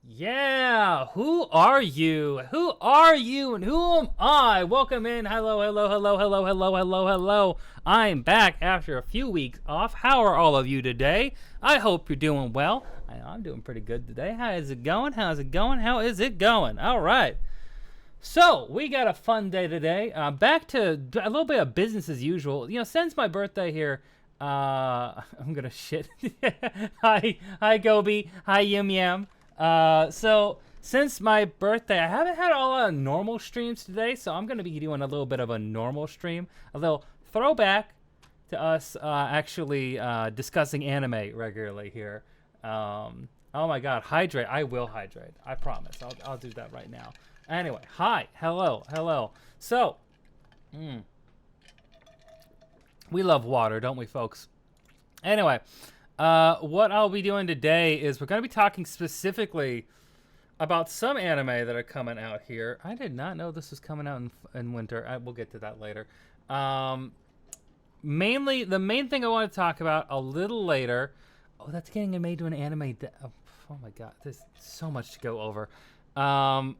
Yeah, who are you? Who are you and who am I? Welcome in. Hello, hello, hello, hello, hello, hello, hello. I'm back after a few weeks off. How are all of you today? I hope you're doing well. I'm doing pretty good today. How is it going? How's it going? How is it going? All right. So, we got a fun day today. Back to a little bit of business as usual. Since my birthday here, I'm gonna shit. Hi, Gobi. Hi, Yum Yam. So since my birthday, I haven't had a lot of normal streams today, so I'm gonna be doing a little bit of a normal stream, a little throwback to us actually discussing anime regularly here. Oh my God, hydrate! I will hydrate. I promise. I'll do that right now. Anyway, hi, hello. So, we love water, don't we, folks? Anyway. What I'll be doing today is we're going to be talking specifically about some anime that are coming out here. I did not know this was coming out in winter. We'll get to that later. Mainly, the main thing I want to talk about a little later. Oh, that's getting made to an anime. Oh my God, there's so much to go over. Oh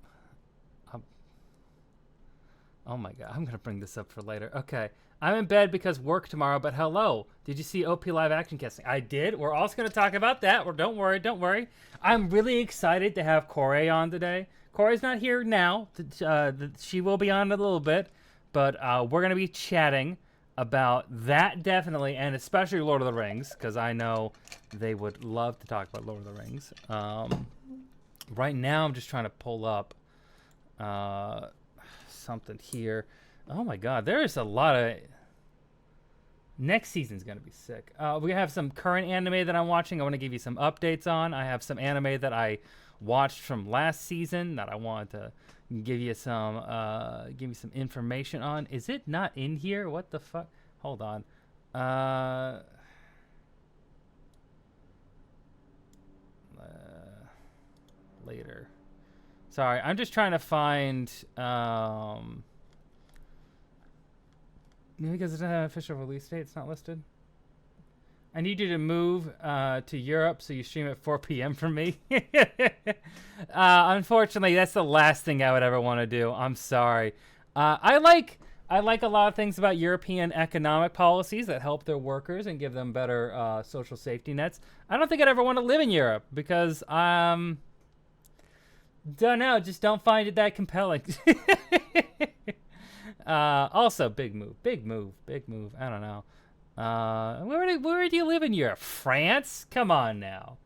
my God, I'm going to bring this up for later. Okay. I'm in bed because work tomorrow, but hello. Did you see OP live action casting? I did. We're also going to talk about that. Don't worry. I'm really excited to have Corey on today. Corey's not here now. She will be on in a little bit, but we're going to be chatting about that definitely, and especially Lord of the Rings, because I know they would love to talk about Lord of the Rings. Right now, I'm just trying to pull up something here. Oh my God, there is a lot of... Next season's going to be sick. We have some current anime that I'm watching I want to give you some updates on. I have some anime that I watched from last season that I want to give you some information on. Is it not in here? What the fuck? Hold on. Later. Sorry, I'm just trying to find... Maybe because it doesn't have an official release date, it's not listed. I need you to move to Europe so you stream at 4 p.m. for me. Unfortunately, that's the last thing I would ever want to do. I'm sorry. I like a lot of things about European economic policies that help their workers and give them better social safety nets. I don't think I'd ever want to live in Europe because don't know, just don't find it that compelling. Also, big move. I don't know. Where do you live in Europe? France? Come on now.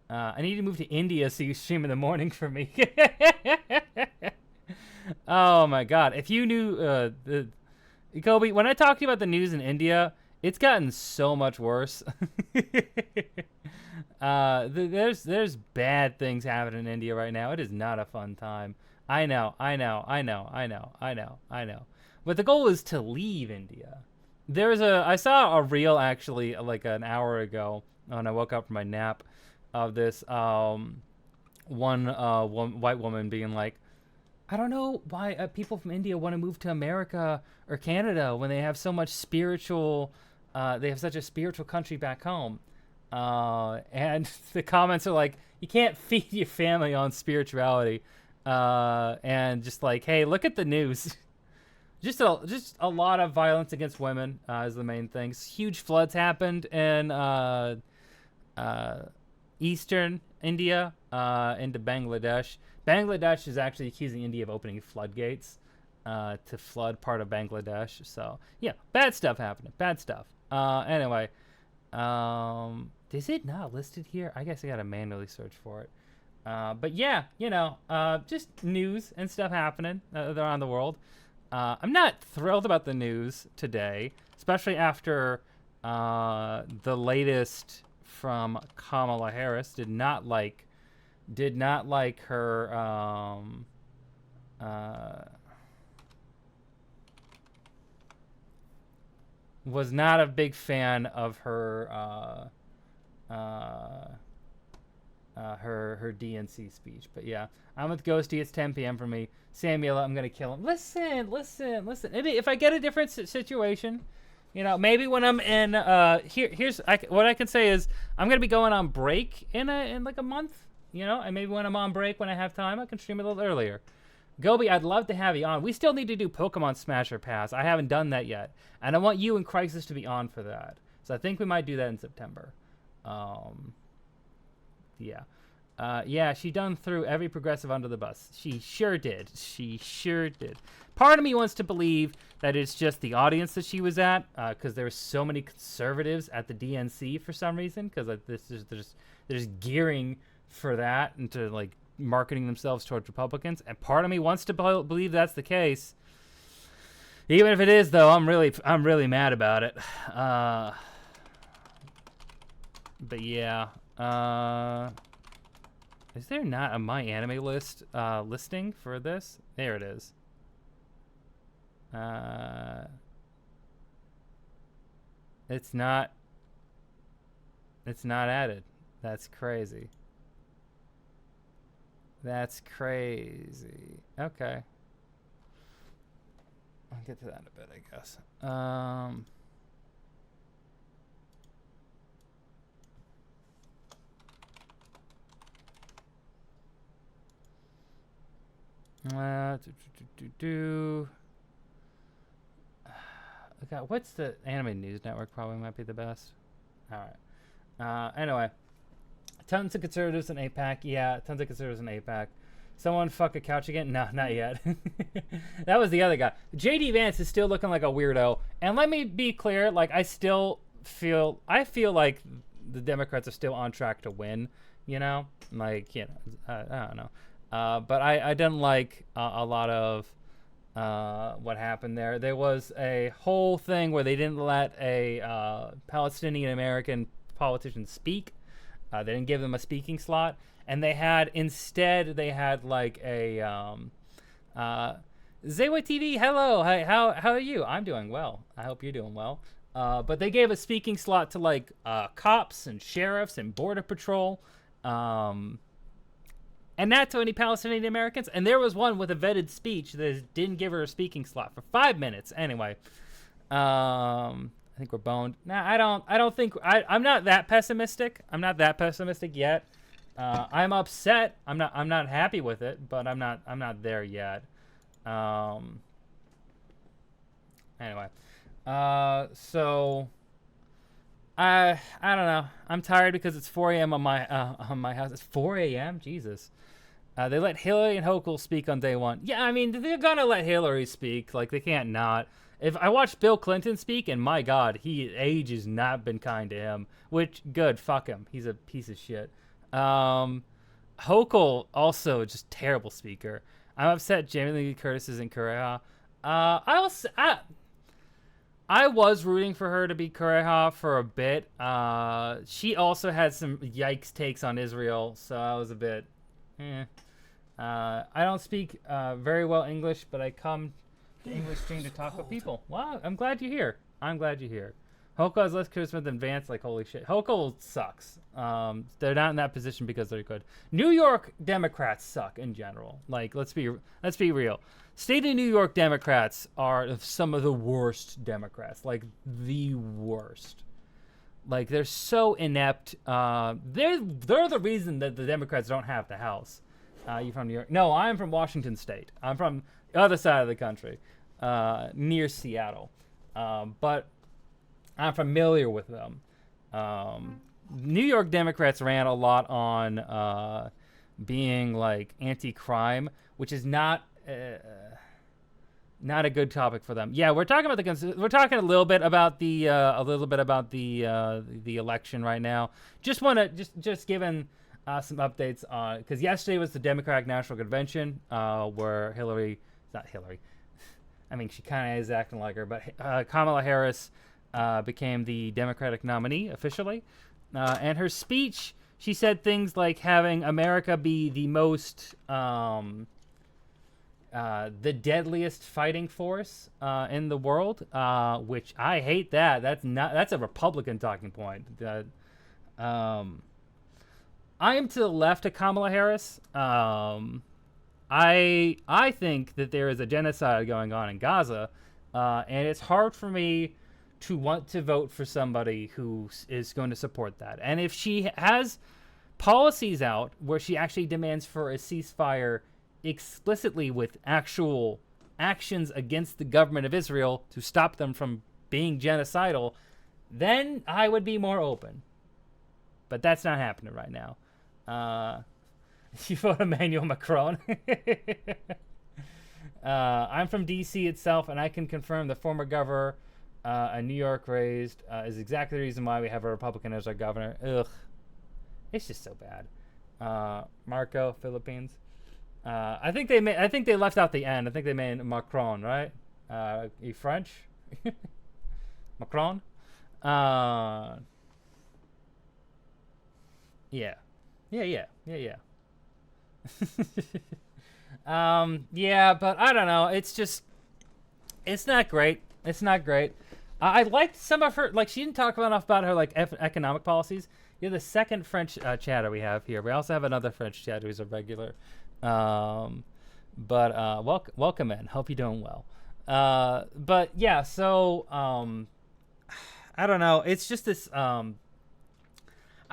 I need to move to India so you stream in the morning for me. Oh my God! If you knew Kobe, when I talked to you about the news in India, it's gotten so much worse. There's bad things happening in India right now. It is not a fun time. I know. But the goal is to leave India. I saw a reel actually like an hour ago when I woke up from my nap of this one white woman being like, I don't know why people from India want to move to America or Canada when they have so much spiritual, they have such a spiritual country back home. And the comments are like, you can't feed your family on spirituality. And just like, hey, look at the news. Just a lot of violence against women is the main thing. Huge floods happened in eastern India into Bangladesh. Bangladesh is actually accusing India of opening floodgates to flood part of Bangladesh. So yeah, bad stuff happening. Bad stuff. Anyway, is it not listed here? I guess I gotta manually search for it. But yeah, just news and stuff happening around the world. I'm not thrilled about the news today, especially after the latest from Kamala Harris. Did not like her was not a big fan of her her DNC speech. But yeah, I'm with Ghosty. It's 10 p.m. for me. Samuel, I'm gonna kill him. Listen. Maybe if I get a different situation, maybe when I'm in here's what I can say is I'm gonna be going on break in like a month. you know, and maybe when I'm on break, when I have time, I can stream a little earlier. Gobi, I'd love to have you on. We still need to do Pokemon Smasher Pass. I haven't done that yet. And I want you and Crisis to be on for that. So I think we might do that in September. Yeah. Yeah, she done threw every progressive under the bus. She sure did. She sure did. Part of me wants to believe that it's just the audience that she was at, because there were so many conservatives at the DNC for some reason, because they're just gearing for that and to like marketing themselves towards Republicans. And part of me wants to believe that's the case. Even if it is, though, I'm really mad about it. But yeah. Is there not a My Anime List listing for this? There it is. It's not added. That's crazy. That's crazy. Okay. I'll get to that in a bit, I guess. Okay, what's the Anime News Network? Probably might be the best. All right. Anyway, tons of conservatives in APAC. Yeah, tons of conservatives in APAC. Someone fuck a couch again? No, not yet. That was the other guy. JD Vance is still looking like a weirdo. And let me be clear, like I feel like the Democrats are still on track to win. You know, like I don't know. But I didn't like a lot of what happened there. There was a whole thing where they didn't let a Palestinian American politician speak. They didn't give them a speaking slot, and they had like a Zewa TV. Hello, hi, how are you? I'm doing well. I hope you're doing well. But they gave a speaking slot to like cops and sheriffs and border patrol. And not to any Palestinian Americans. And there was one with a vetted speech that didn't give her a speaking slot for 5 minutes. Anyway, I think we're boned. Nah, I don't think I'm not that pessimistic. I'm not that pessimistic yet. I'm upset. I'm not happy with it, but I'm not there yet. Anyway, so I don't know. I'm tired because it's 4 a.m. on my house. It's 4 a.m. Jesus. They let Hillary and Hochul speak on day one. Yeah, I mean, they're gonna let Hillary speak. Like, they can't not. If I watched Bill Clinton speak, and my God, age has not been kind to him. Which, good, fuck him. He's a piece of shit. Hochul, also just terrible speaker. I'm upset Jamie Lee Curtis isn't Kureha. I was rooting for her to be Kureha for a bit. She also had some yikes takes on Israel, so I was a bit, I don't speak very well English, but I come to English stream to talk with people. Wow, I'm glad you're here. Hochul has less charisma than Vance. Like, holy shit. Hochul sucks. They're not in that position because they're good. New York Democrats suck in general. Like, let's be real. State of New York Democrats are some of the worst Democrats. Like, the worst. Like, they're so inept. They're the reason that the Democrats don't have the House. You from New York? No, I'm from Washington State. I'm from the other side of the country, near Seattle. But I'm familiar with them. New York Democrats ran a lot on being like anti-crime, which is not a good topic for them. Yeah, we're talking about we're talking a little bit about the election right now. Just want to just giving some updates on, because yesterday was the Democratic National Convention where not Hillary. I mean, she kind of is acting like her, but Kamala Harris became the Democratic nominee officially. And her speech, she said things like having America be the most, the deadliest fighting force in the world, which I hate that. That's a Republican talking point. I am to the left of Kamala Harris. I think that there is a genocide going on in Gaza, and it's hard for me to want to vote for somebody who is going to support that. And if she has policies out where she actually demands for a ceasefire explicitly with actual actions against the government of Israel to stop them from being genocidal, then I would be more open. But that's not happening right now. You vote Emmanuel Macron. I'm from D.C. itself, and I can confirm the former governor, a New York raised, is exactly the reason why we have a Republican as our governor. Ugh. It's just so bad. Marco, Philippines. I think they left out the end. I think they meant Macron, right? You French? Macron? Yeah. Yeah. Yeah, but I don't know. It's not great. It's not great. I liked some of her, like, she didn't talk enough about her, like, economic policies. You're the second French chatter we have here. We also have another French chatter who's a regular. Welcome in. Hope you're doing well. But yeah, so, I don't know. It's just this, I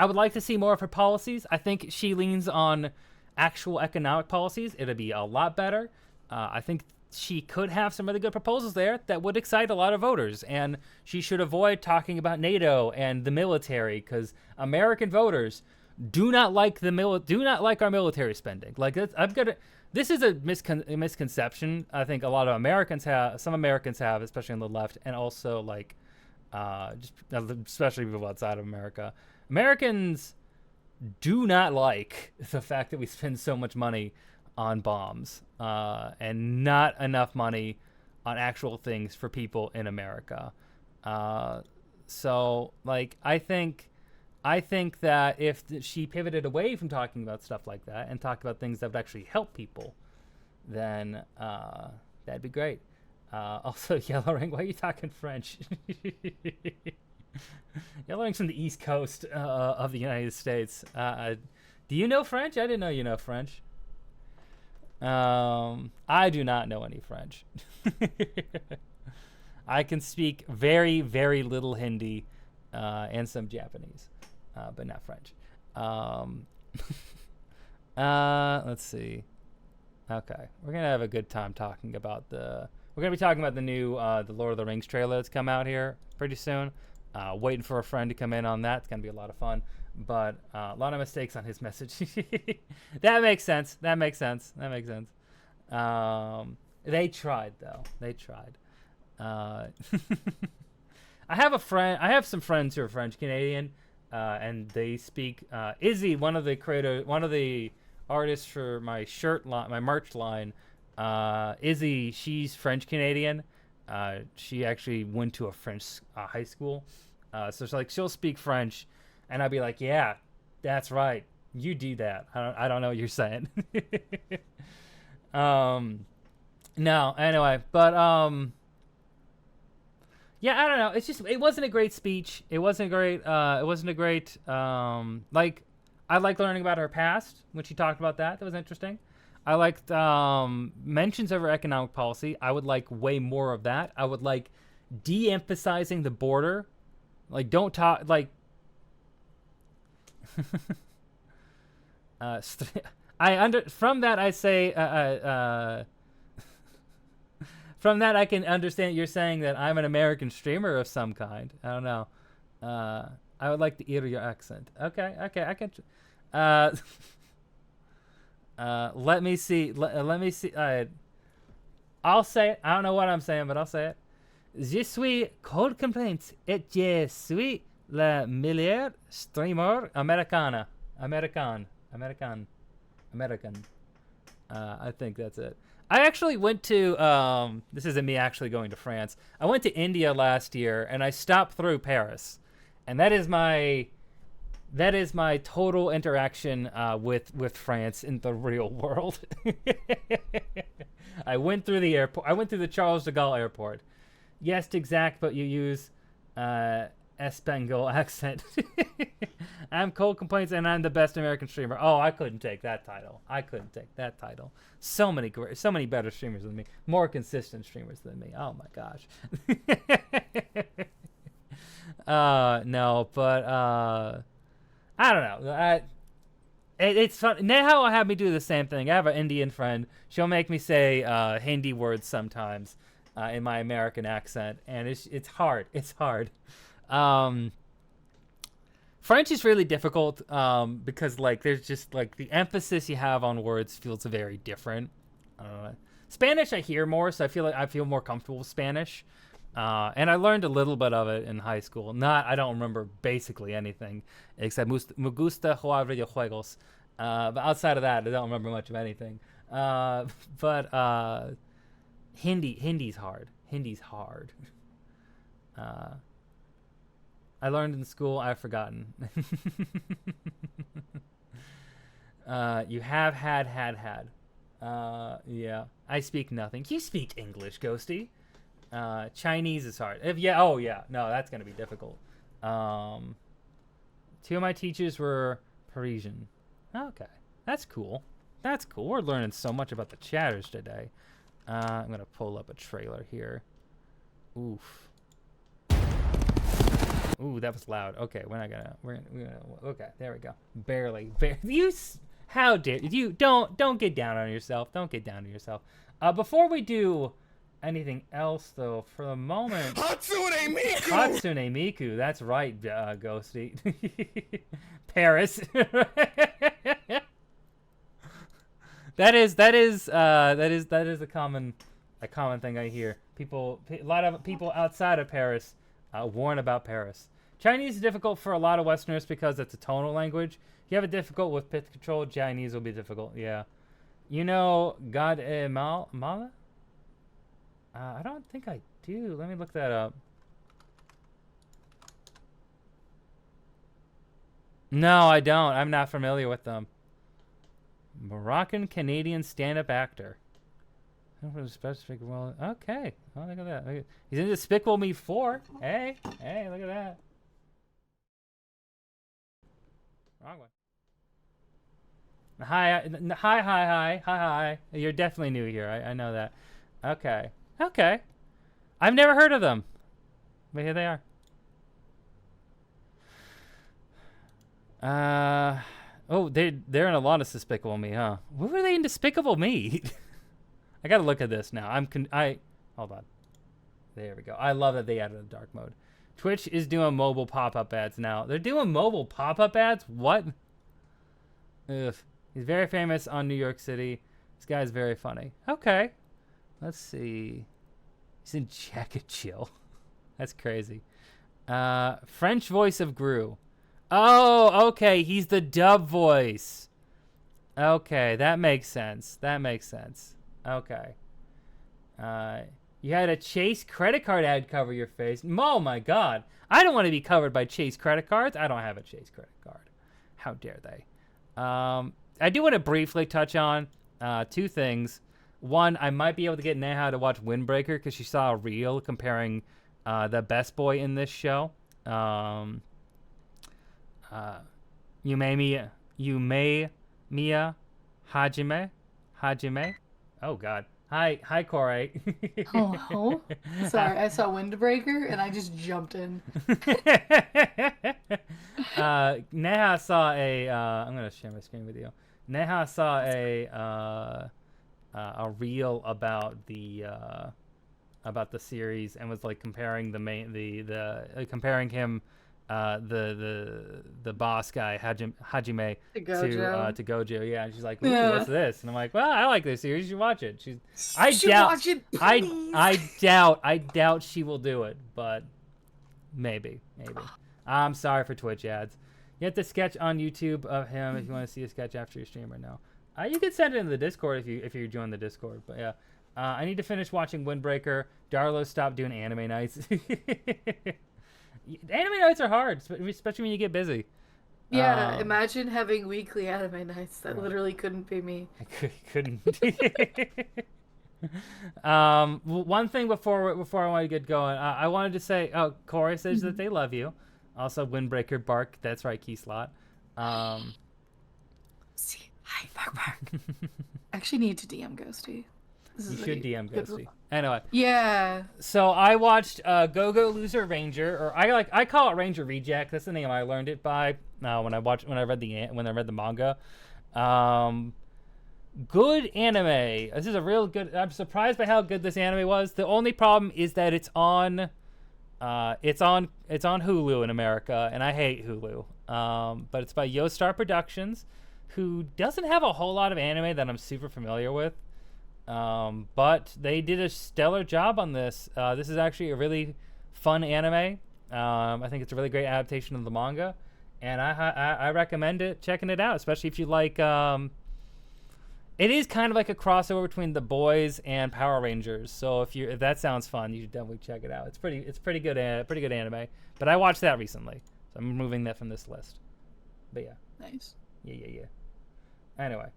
would like to see more of her policies. I think she leans on actual economic policies. It'd be a lot better. I think she could have some really good proposals there that would excite a lot of voters, and she should avoid talking about NATO and the military, because American voters do not like our military spending. Like, this is a misconception. I think a lot of Americans have, especially on the left, and also like especially people outside of America. Americans do not like the fact that we spend so much money on bombs and not enough money on actual things for people in America. So, like, I think that if she pivoted away from talking about stuff like that and talked about things that would actually help people, then that'd be great. Also, Yellow Ring, why are you talking French? Yellow Ring's from the East Coast of the United States. Do you know French? I didn't know you know French. I do not know any French. I can speak very, very little Hindi and some Japanese, but not French. Let's see. Okay, we're gonna have a good time talking about we're gonna be talking about the new the Lord of the Rings trailer that's come out here pretty soon. Waiting for a friend to come in on that. It's gonna be a lot of fun, but a lot of mistakes on his message. That makes sense. They tried though. I have some friends who are French Canadian, and they speak. Izzy, one of the artists for my my merch line. Izzy, she's French Canadian. She actually went to a French high school, so it's like she'll speak French, and I'll be like, "Yeah, that's right. You do that." I don't know what you're saying. No, anyway, but yeah, I don't know. It's just, it wasn't a great speech. It wasn't great. Like, I like learning about her past when she talked about that. That was interesting. I liked mentions of her economic policy. I would like way more of that. I would like de-emphasizing the border. Like, don't talk, like, from that I say, from that I can understand you're saying that I'm an American streamer of some kind. I don't know. I would like to hear your accent. Okay, I can. Let me see. Let me see. I'll say it. I don't know what I'm saying, but I'll say it. Je suis Cold Complaints et je suis le meilleur streamer American. I think that's it. I actually went to, this isn't me actually going to France. I went to India last year, and I stopped through Paris. And that is my total interaction with France in the real world. I went through the airport. I went through the Charles de Gaulle airport. Yes, exact, but you use Espanol accent. I'm Cold Complaints, and I'm the best American streamer. Oh, I couldn't take that title. So many better streamers than me. More consistent streamers than me. Oh my gosh. No, but I don't know. It's fun. Neha will have me do the same thing. I have an Indian friend. She'll make me say Hindi words sometimes in my American accent, and it's hard. It's hard. French is really difficult because like there's just like the emphasis you have on words feels very different. Spanish I hear more, so I feel more comfortable with Spanish. And I learned a little bit of it in high school. I don't remember basically anything except me gusta jugar videojuegos. But outside of that, I don't remember much of anything. But Hindi's hard. Hindi's hard. I learned in school. I've forgotten. You have had. Yeah. I speak nothing. You speak English, Ghosty. Chinese is hard. No, that's gonna be difficult. 2 of my teachers were Parisian. Okay, that's cool. We're learning so much about the chatters today. I'm gonna pull up a trailer here. Oof. Ooh, that was loud. Okay, we're gonna. Okay, there we go. Barely. How dare you? Don't get down on yourself. Don't get down on yourself. Before we do anything else, though, for the moment, Hatsune Miku. That's right, Ghosty. Paris. that is a common thing I hear. A lot of people outside of Paris warn about Paris. Chinese is difficult for a lot of Westerners because it's a tonal language. If you have it difficult with pitch control, Chinese will be difficult. Yeah, you know, God Mala. I don't think I do. Let me look that up. No, I don't. I'm not familiar with them. Moroccan-Canadian stand-up actor. Okay. Oh, look at that. He's in Despicable Me 4. Hey, look at that. Wrong one. Hi. You're definitely new here. I know that. Okay. I've never heard of them. But here they are. They're in a lot of Despicable Me, huh? What were they in Despicable Me? I gotta look at this now. Hold on. There we go. I love that they added a dark mode. Twitch is doing mobile pop-up ads now. They're doing mobile pop-up ads? What? Ugh. He's very famous on New York City. This guy's very funny. Okay. Let's see. He's in Jacket Chill. That's crazy. French voice of Gru. Oh, okay. He's the dub voice. Okay, that makes sense. Okay. You had a Chase credit card ad cover your face. Oh my God. I don't want to be covered by Chase credit cards. I don't have a Chase credit card. How dare they? I do want to briefly touch on 2 things. One, I might be able to get Neha to watch Windbreaker because she saw a reel comparing the best boy in this show. Mia Hajime. Oh God. Hi, Corey. Hello. Sorry, I saw Windbreaker and I just jumped in. Neha saw a. I'm gonna share my screen with you. Neha saw a reel about the series and was like comparing comparing him the boss guy Hajime to Gojo. Yeah, and she's like, ooh, what's this? And I'm like, well, I like this series. You should watch it. I doubt she will do it, but maybe. I'm sorry for Twitch ads. You have to sketch on YouTube of him if you want to see a sketch after your stream right now. You can send it in the Discord if you join the Discord. But yeah, I need to finish watching Windbreaker. Darlo stopped doing anime nights. Anime nights are hard, especially when you get busy. Yeah, imagine having weekly anime nights. That literally couldn't be me. I couldn't. One thing before I want to get going, I wanted to say, Corey says that they love you. Also, Windbreaker bark. That's right, Key Slot. See, hi, bark. Actually, need to DM Ghosty. You should DM Ghosty. Anyway. Yeah. So I watched Go Go Loser Ranger, or I call it Ranger Reject. That's the name I learned it by. When I read the manga. Good anime. This is a real good. I'm surprised by how good this anime was. The only problem is that it's on Hulu in America, and I hate Hulu. But it's by Yostar Productions, who doesn't have a whole lot of anime that I'm super familiar with. But they did a stellar job on this. This is actually a really fun anime. I think it's a really great adaptation of the manga, and I recommend checking it out, especially if you like. It is kind of like a crossover between The Boys and Power Rangers. So if that sounds fun, you should definitely check it out. It's pretty good anime. But I watched that recently, so I'm removing that from this list. But yeah. Nice. Yeah. Anyway,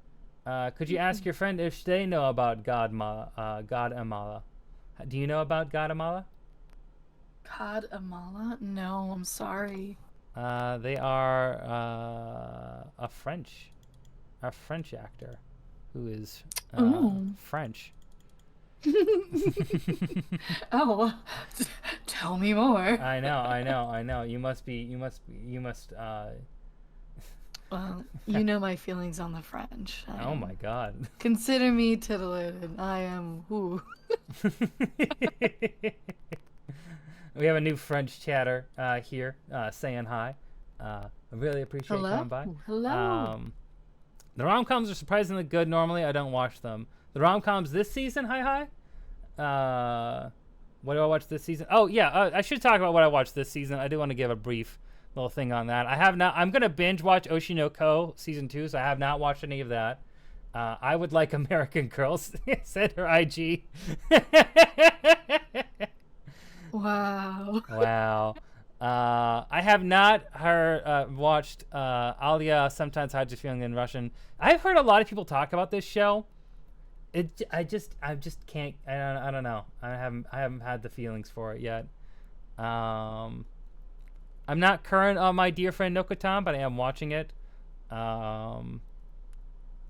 could you ask your friend if they know about God Amala? Do you know about God Amala? God Amala? No, I'm sorry. They are a French actor who is French. Oh, tell me more. I know. You must. Well, you know my feelings on the French. Oh my God. Consider me titillated. I am who. We have a new French chatter here saying hi. I really appreciate you coming by. Hello. The rom-coms are surprisingly good normally. I don't watch them. The rom-coms this season, hi. What do I watch this season? Oh, yeah, I should talk about what I watched this season. I do want to give a brief little thing on that. I'm going to binge watch Oshinoko Season 2, so I have not watched any of that. I would like American Girls, said her IG. Wow. I have not watched Alia Sometimes Hides Your Feeling in Russian. I've heard a lot of people talk about this show. I just can't. I don't know. I haven't had the feelings for it yet. I'm not current on My Dear Friend Nokotan, but I am watching it.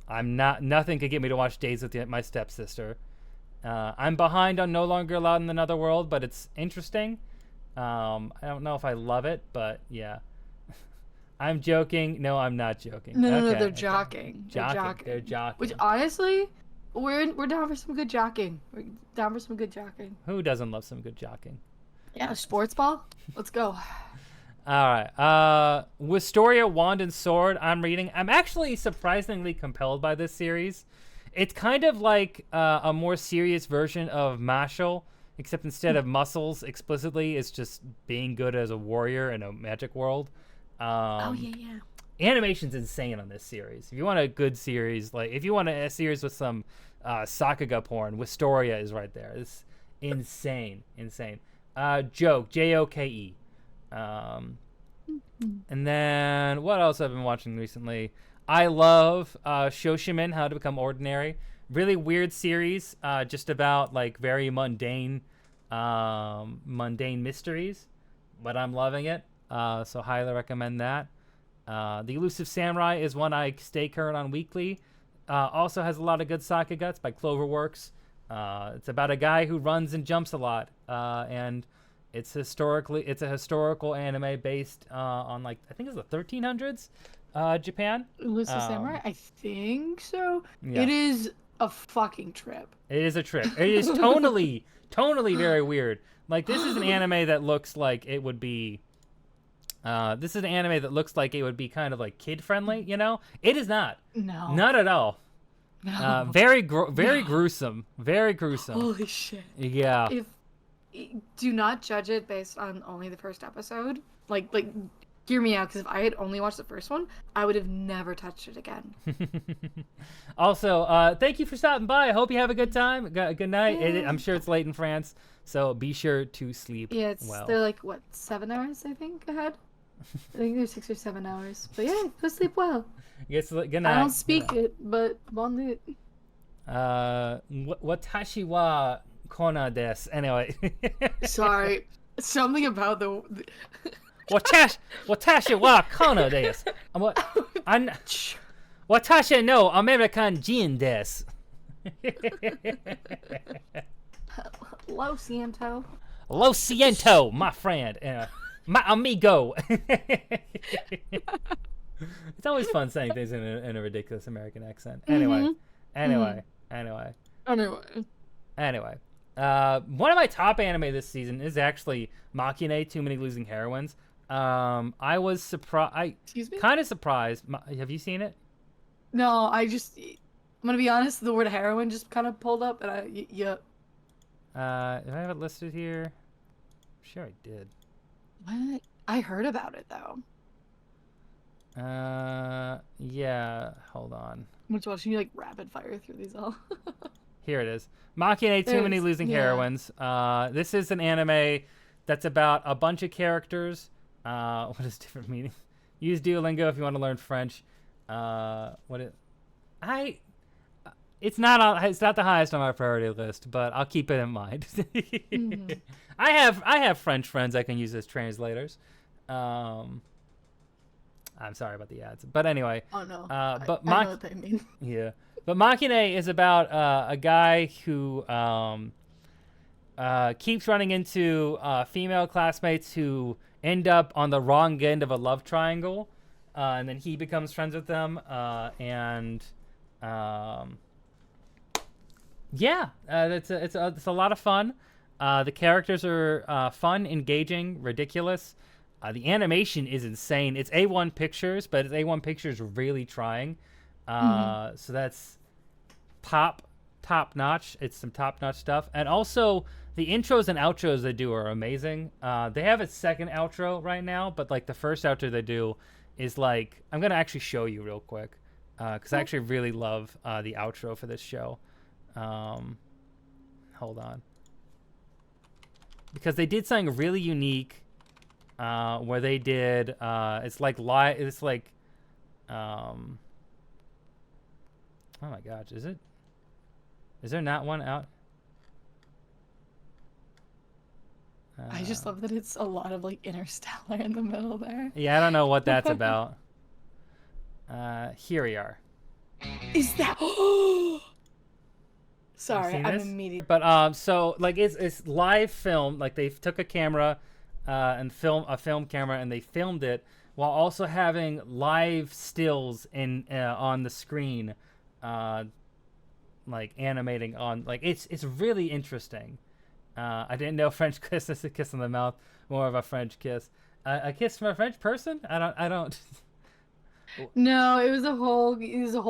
Nothing could get me to watch Days with My Stepsister. I'm behind on No Longer Allowed in Another World, but it's interesting. I don't know if I love it, but yeah. I'm joking. No, I'm not joking. No, they're jockeying. They're jockeying. Which honestly, we're down for some good jockeying. We're down for some good jockeying. Who doesn't love some good jockeying? Yeah, sports ball. Let's go. All right. Wisteria Wand and Sword. I'm reading. I'm actually surprisingly compelled by this series. It's kind of like a more serious version of Mashle, except instead of muscles explicitly, it's just being good as a warrior in a magic world. Yeah. Animation's insane on this series. If you want a good series, like if you want a series with some Sakuga porn, Wisteria is right there. It's insane. Joke, Joke. And then what else I've been watching recently? I love Shoshimin, How to Become Ordinary. Really weird series, just about like very mundane mysteries, but I'm loving it. So highly recommend that. The Elusive Samurai is one I stay current on weekly. Also has a lot of good Sakuga by Cloverworks. It's about a guy who runs and jumps a lot, and it's a historical anime based on like I think it's the 1300s, Japan. Elusive Samurai, I think so. Yeah. It is a fucking trip. It is a trip. It is tonally very weird. Like this is an anime that looks like it would be. This is an anime that looks like it would be kind of like kid friendly. You know, it is not. No. Not at all. No. Very gruesome. Very gruesome. Holy shit. Yeah. Do not judge it based on only the first episode. Like, hear me out, because if I had only watched the first one, I would have never touched it again. Also, thank you for stopping by. I hope you have a good time. Good night. Yeah. I'm sure it's late in France, so be sure to sleep well. They're like, what, 7 hours, I think, ahead? I think they're 6 or 7 hours. But yeah, go sleep well. Good night. I don't speak it, but bon nuit. Watashi wa kona desu. Anyway. Sorry. Something about the... Watashi wa kona desu. Watashi no American jin desu. Lo siento. Lo siento, my friend. My amigo. It's always fun saying things in a ridiculous American accent. Anyway, anyway. Anyway. One of my top anime this season is actually Machine, Too Many Losing Heroines. I was surprised. Excuse me? Kind of surprised. Have you seen it? No, I'm gonna be honest. The word heroin just kind of pulled up, and yeah. Do I have it listed here? I'm sure I did. What? I heard about it though. Yeah. Hold on. I'm just watching you like rapid fire through these all. Here it is. Machine, Too Many Losing Heroines. This is an anime that's about a bunch of characters. What is different meaning? Use Duolingo if you want to learn French. It's not the highest on my priority list, but I'll keep it in mind. I have French friends I can use as translators. I'm sorry about the ads, but anyway. Oh no. But I know what they mean. Yeah, but Machine is about a guy who keeps running into female classmates who end up on the wrong end of a love triangle, and then he becomes friends with them, it's a lot of fun. The characters are fun, engaging, ridiculous. The animation is insane. It's A1 Pictures, but it's A1 Pictures really trying. So that's top notch. It's some top notch stuff, and also the intros and outros they do are amazing. They have a second outro right now, but like the first outro they do is like, I'm gonna actually show you real quick because I actually really love the outro for this show. Hold on, because they did something really unique where they did it's like oh my gosh, is there not one out? I just love that it's a lot of like Interstellar in the middle there. Yeah, I don't know what that's about. Here we are. Is that? Sorry, I'm immediately. But so like it's live film. Like they took a camera, and a film camera, and they filmed it while also having live stills on the screen, like animating on. Like it's really interesting. I didn't know French kiss is a kiss on the mouth, more of a French kiss. A kiss from a French person? I don't. No, it was a whole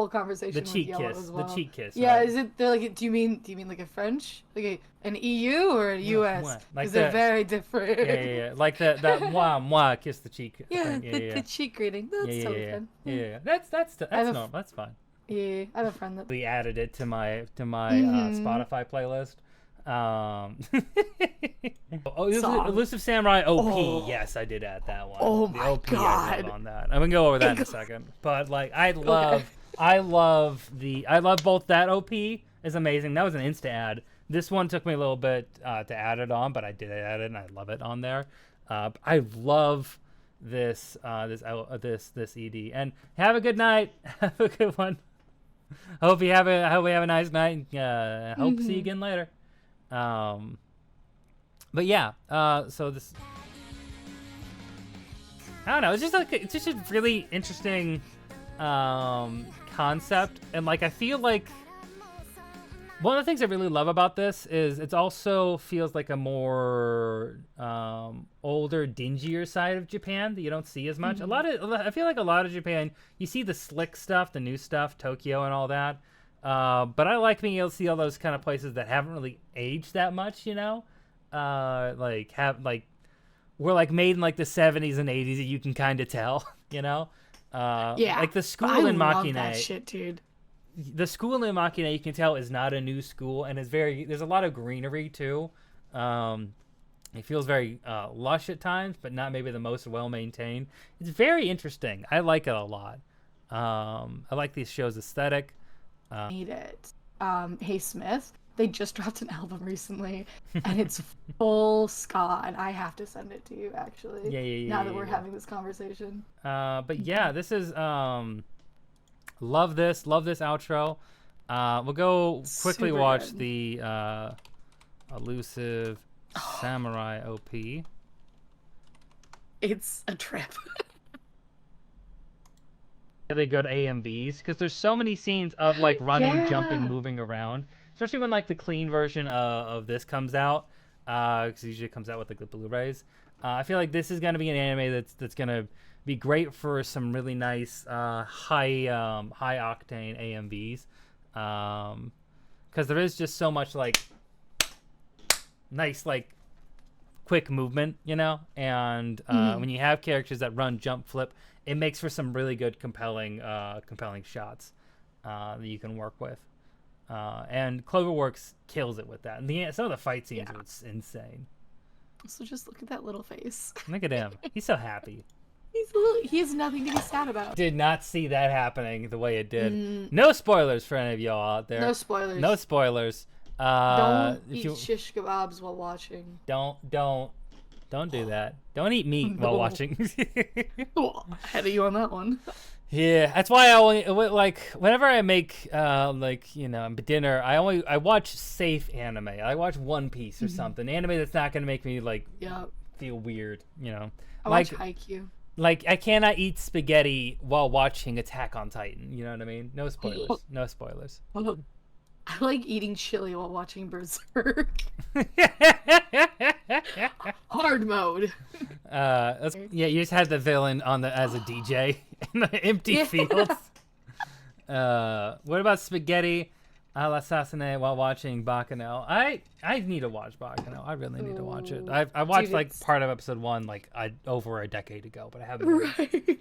conversation. The cheek with kiss. as well. The cheek kiss. Yeah, right? is it? They're like, do you mean like a French, like an EU or a US? Like because they're very different. Yeah. Like that moi kiss the cheek. Yeah, thing. the cheek greeting. That's totally fun. Yeah. That's normal. That's fine. Yeah, I have a friend that we added it to my Spotify playlist. Elusive Samurai OP. Oh. Yes, I did add that one. Oh the my OP god! I did on that. I'm gonna go over that in a second. But like, I love both. That OP is amazing. That was an Insta ad. This one took me a little bit to add it on, but I did add it, and I love it on there. I love this ED. And have a good night. Have a good one. Hope we have a nice night. Hope to see you again later. But yeah, so this, I don't know, it's just a really interesting concept, and like I feel like one of the things I really love about this is it also feels like a more older, dingier side of Japan that you don't see as much. I feel like a lot of Japan, you see the slick stuff, the new stuff, Tokyo and all that. But I like being able to see all those kind of places that haven't really aged that much, you know, were like made in like the 70s and 80s that you can kind of tell, you know. Yeah, like the school in Machine. That shit, dude. The school in Machine, you can tell, is not a new school, and there's a lot of greenery too. It feels very lush at times, but not maybe the most well maintained. It's very interesting. I like it a lot. I like these shows' aesthetic. Need it. Hey Smith, they just dropped an album recently, and it's full ska, and I have to send it to you actually. Yeah. Now that we're having this conversation. But yeah, this is love this outro. We'll go quickly Super watch good. the Elusive Samurai OP. It's a trip. really good AMVs because there's so many scenes of like running, jumping, moving around, especially when like the clean version of this comes out, because usually it comes out with like the Blu-rays. I feel like this is gonna be an anime that's gonna be great for some really nice high octane AMVs, because there is just so much like nice like quick movement, you know, and when you have characters that run, jump, flip, it makes for some really good compelling shots that you can work with, and Cloverworks kills it with that. And some of the fight scenes are insane. So just look at that little face. Look at him, he's so happy. He has nothing to be sad about. Did not see that happening the way it did. No spoilers for any of y'all out there. No spoilers. No spoilers. Don't eat shish kebabs while watching. Don't do that. Don't eat meat while watching. Ahead of you on that one. Yeah, that's why I only like whenever I make like, you know, dinner, I watch safe anime. I watch One Piece or something. Anime that's not gonna make me like feel weird, you know. I watch Haikyuu. Like, I cannot eat spaghetti while watching Attack on Titan. You know what I mean? No spoilers. No spoilers. I like eating chili while watching Berserk. Hard mode. Yeah, you just had the villain on as a DJ in the empty fields. What about spaghetti a l'assassinate while watching Bacchanal? I need to watch Bacchanal. I really need to watch it. I watched like part of episode 1 like over a decade ago, but I haven't. Right.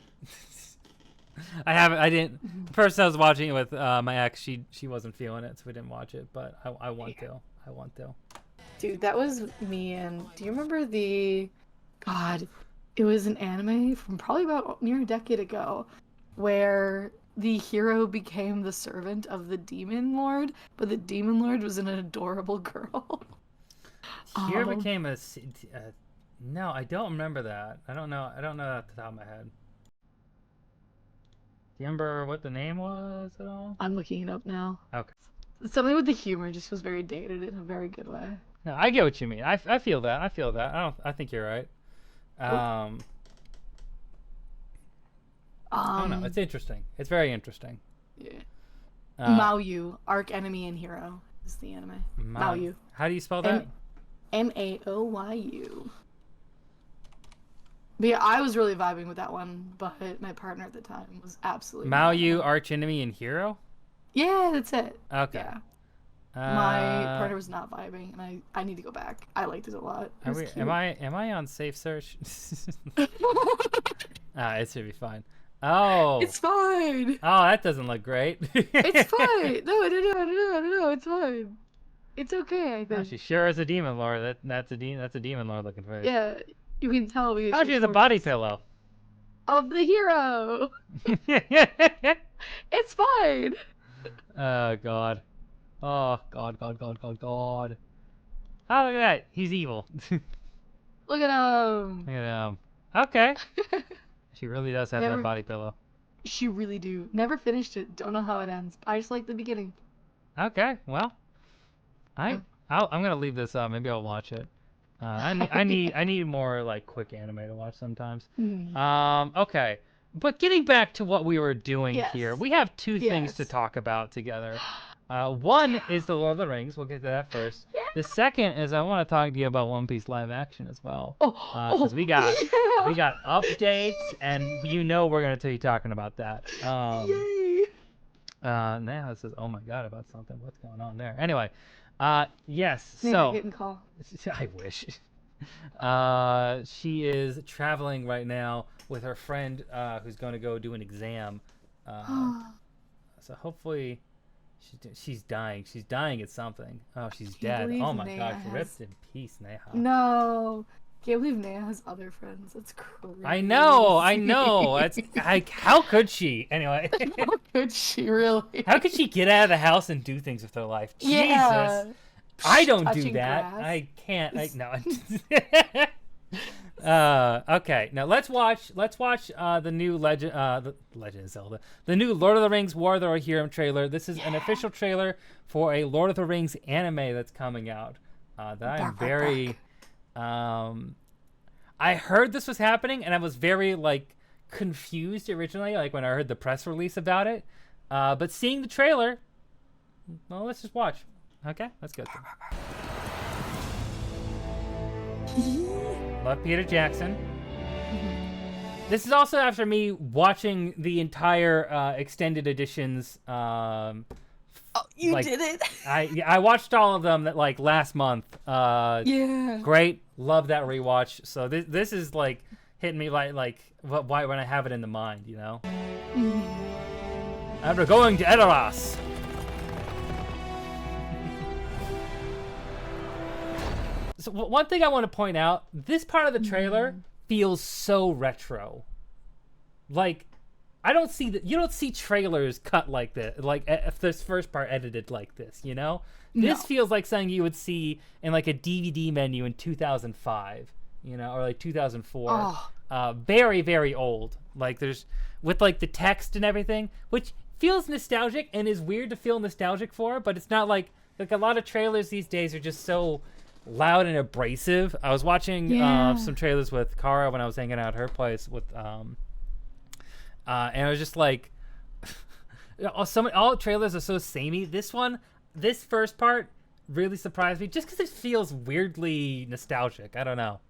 I haven't. I didn't. The person I was watching it with, my ex, she wasn't feeling it, so we didn't watch it. But I want to. I want to. Dude, that was me. And do you remember God, it was an anime from probably about near a decade ago, where the hero became the servant of the demon lord, but the demon lord was an adorable girl. Hero became a. No, I don't remember that. I don't know. I don't know off the top of my head. Do you remember what the name was at all? I'm looking it up now. Okay. Something with the humor just was very dated in a very good way. No, I get what you mean. I feel that. I think you're right. I don't know. It's interesting. It's very interesting. Yeah. Maoyu, arch enemy and hero is the anime. Maoyu. How do you spell that? Maoyu. But yeah, I was really vibing with that one, but my partner at the time was absolutely Maoyu, arch enemy and hero? Yeah, that's it. Okay. Yeah. My partner was not vibing, and I need to go back. I liked it a lot. Am I on safe search? It should be fine. Oh. It's fine. Oh, that doesn't look great. It's fine. No, it's fine. It's okay, I think. Oh, she sure is a demon lord. That's a demon lord looking face. Yeah, you can tell me. Oh, she's a body pillow. Of the hero. It's fine. Oh God. Oh God. Oh, look at that. He's evil. Look at him. Look at him. Okay. She really does have that body pillow. She really do. Never finished it. Don't know how it ends. I just like the beginning. Okay. Well, I'm gonna leave this up. Maybe I'll watch it. I need more like quick anime to watch sometimes. Okay. But getting back to what we were doing here, we have two things to talk about together. One is the Lord of the Rings. We'll get to that first. Yeah. The second is I want to talk to you about One Piece live action as well. Because we got updates, and you know we're gonna be talking about that. Yay! Now it says, "Oh my God," about something. What's going on there? Anyway, yes. Maybe so getting call. I wish. She is traveling right now with her friend, who's going to go do an exam. So hopefully. She's dying. She's dying at something. Oh, she's dead. Oh my God. Ripped in peace, Neha. No. Can't believe Neha has other friends. That's crazy. I know. It's like, how could she? Anyway. How could she really? How could she get out of the house and do things with her life? Yeah. Jesus. I don't do that. Grass. I can't. No. Okay. Now let's watch the new Legend of Zelda, the new Lord of the Rings War of the Rohirrim trailer. This is an official trailer for a Lord of the Rings anime that's coming out. That I'm very. I heard this was happening, and I was very like confused originally, like when I heard the press release about it. But seeing the trailer, well, let's just watch. Okay, let's go. Love Peter Jackson. This is also after me watching the entire extended editions. You did it. I watched all of them like last month. Yeah. Great, love that rewatch. So this is like hitting me like why when I have it in the mind, you know. After going to Edoras. So one thing I want to point out: this part of the trailer feels so retro. Like, you don't see trailers cut like this, like if this first part edited like this, you know? This feels like something you would see in like a DVD menu in 2005, you know, or like 2004. Very, very old. Like there's, with like the text and everything, which feels nostalgic and is weird to feel nostalgic for, but it's not like a lot of trailers these days are just so loud and abrasive. I was watching some trailers with Kara when I was hanging out at her place with and I was just like all trailers are so samey. This first part really surprised me just because it feels weirdly nostalgic. I don't know.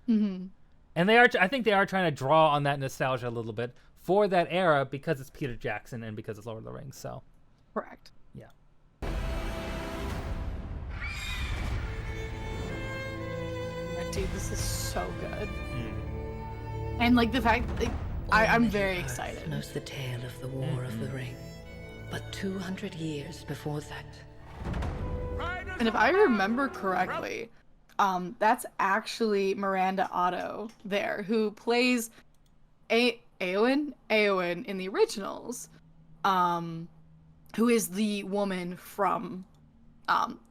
And I think they are trying to draw on that nostalgia a little bit for that era because it's Peter Jackson and because it's Lord of the Rings. So correct. Yeah. Dude, this is so good. And like the fact that I'm very excited. Knows the tale of the War of the Ring, but 200 years before that. And if I remember correctly, that's actually Miranda Otto there, who plays Éowyn in the originals, who is the woman from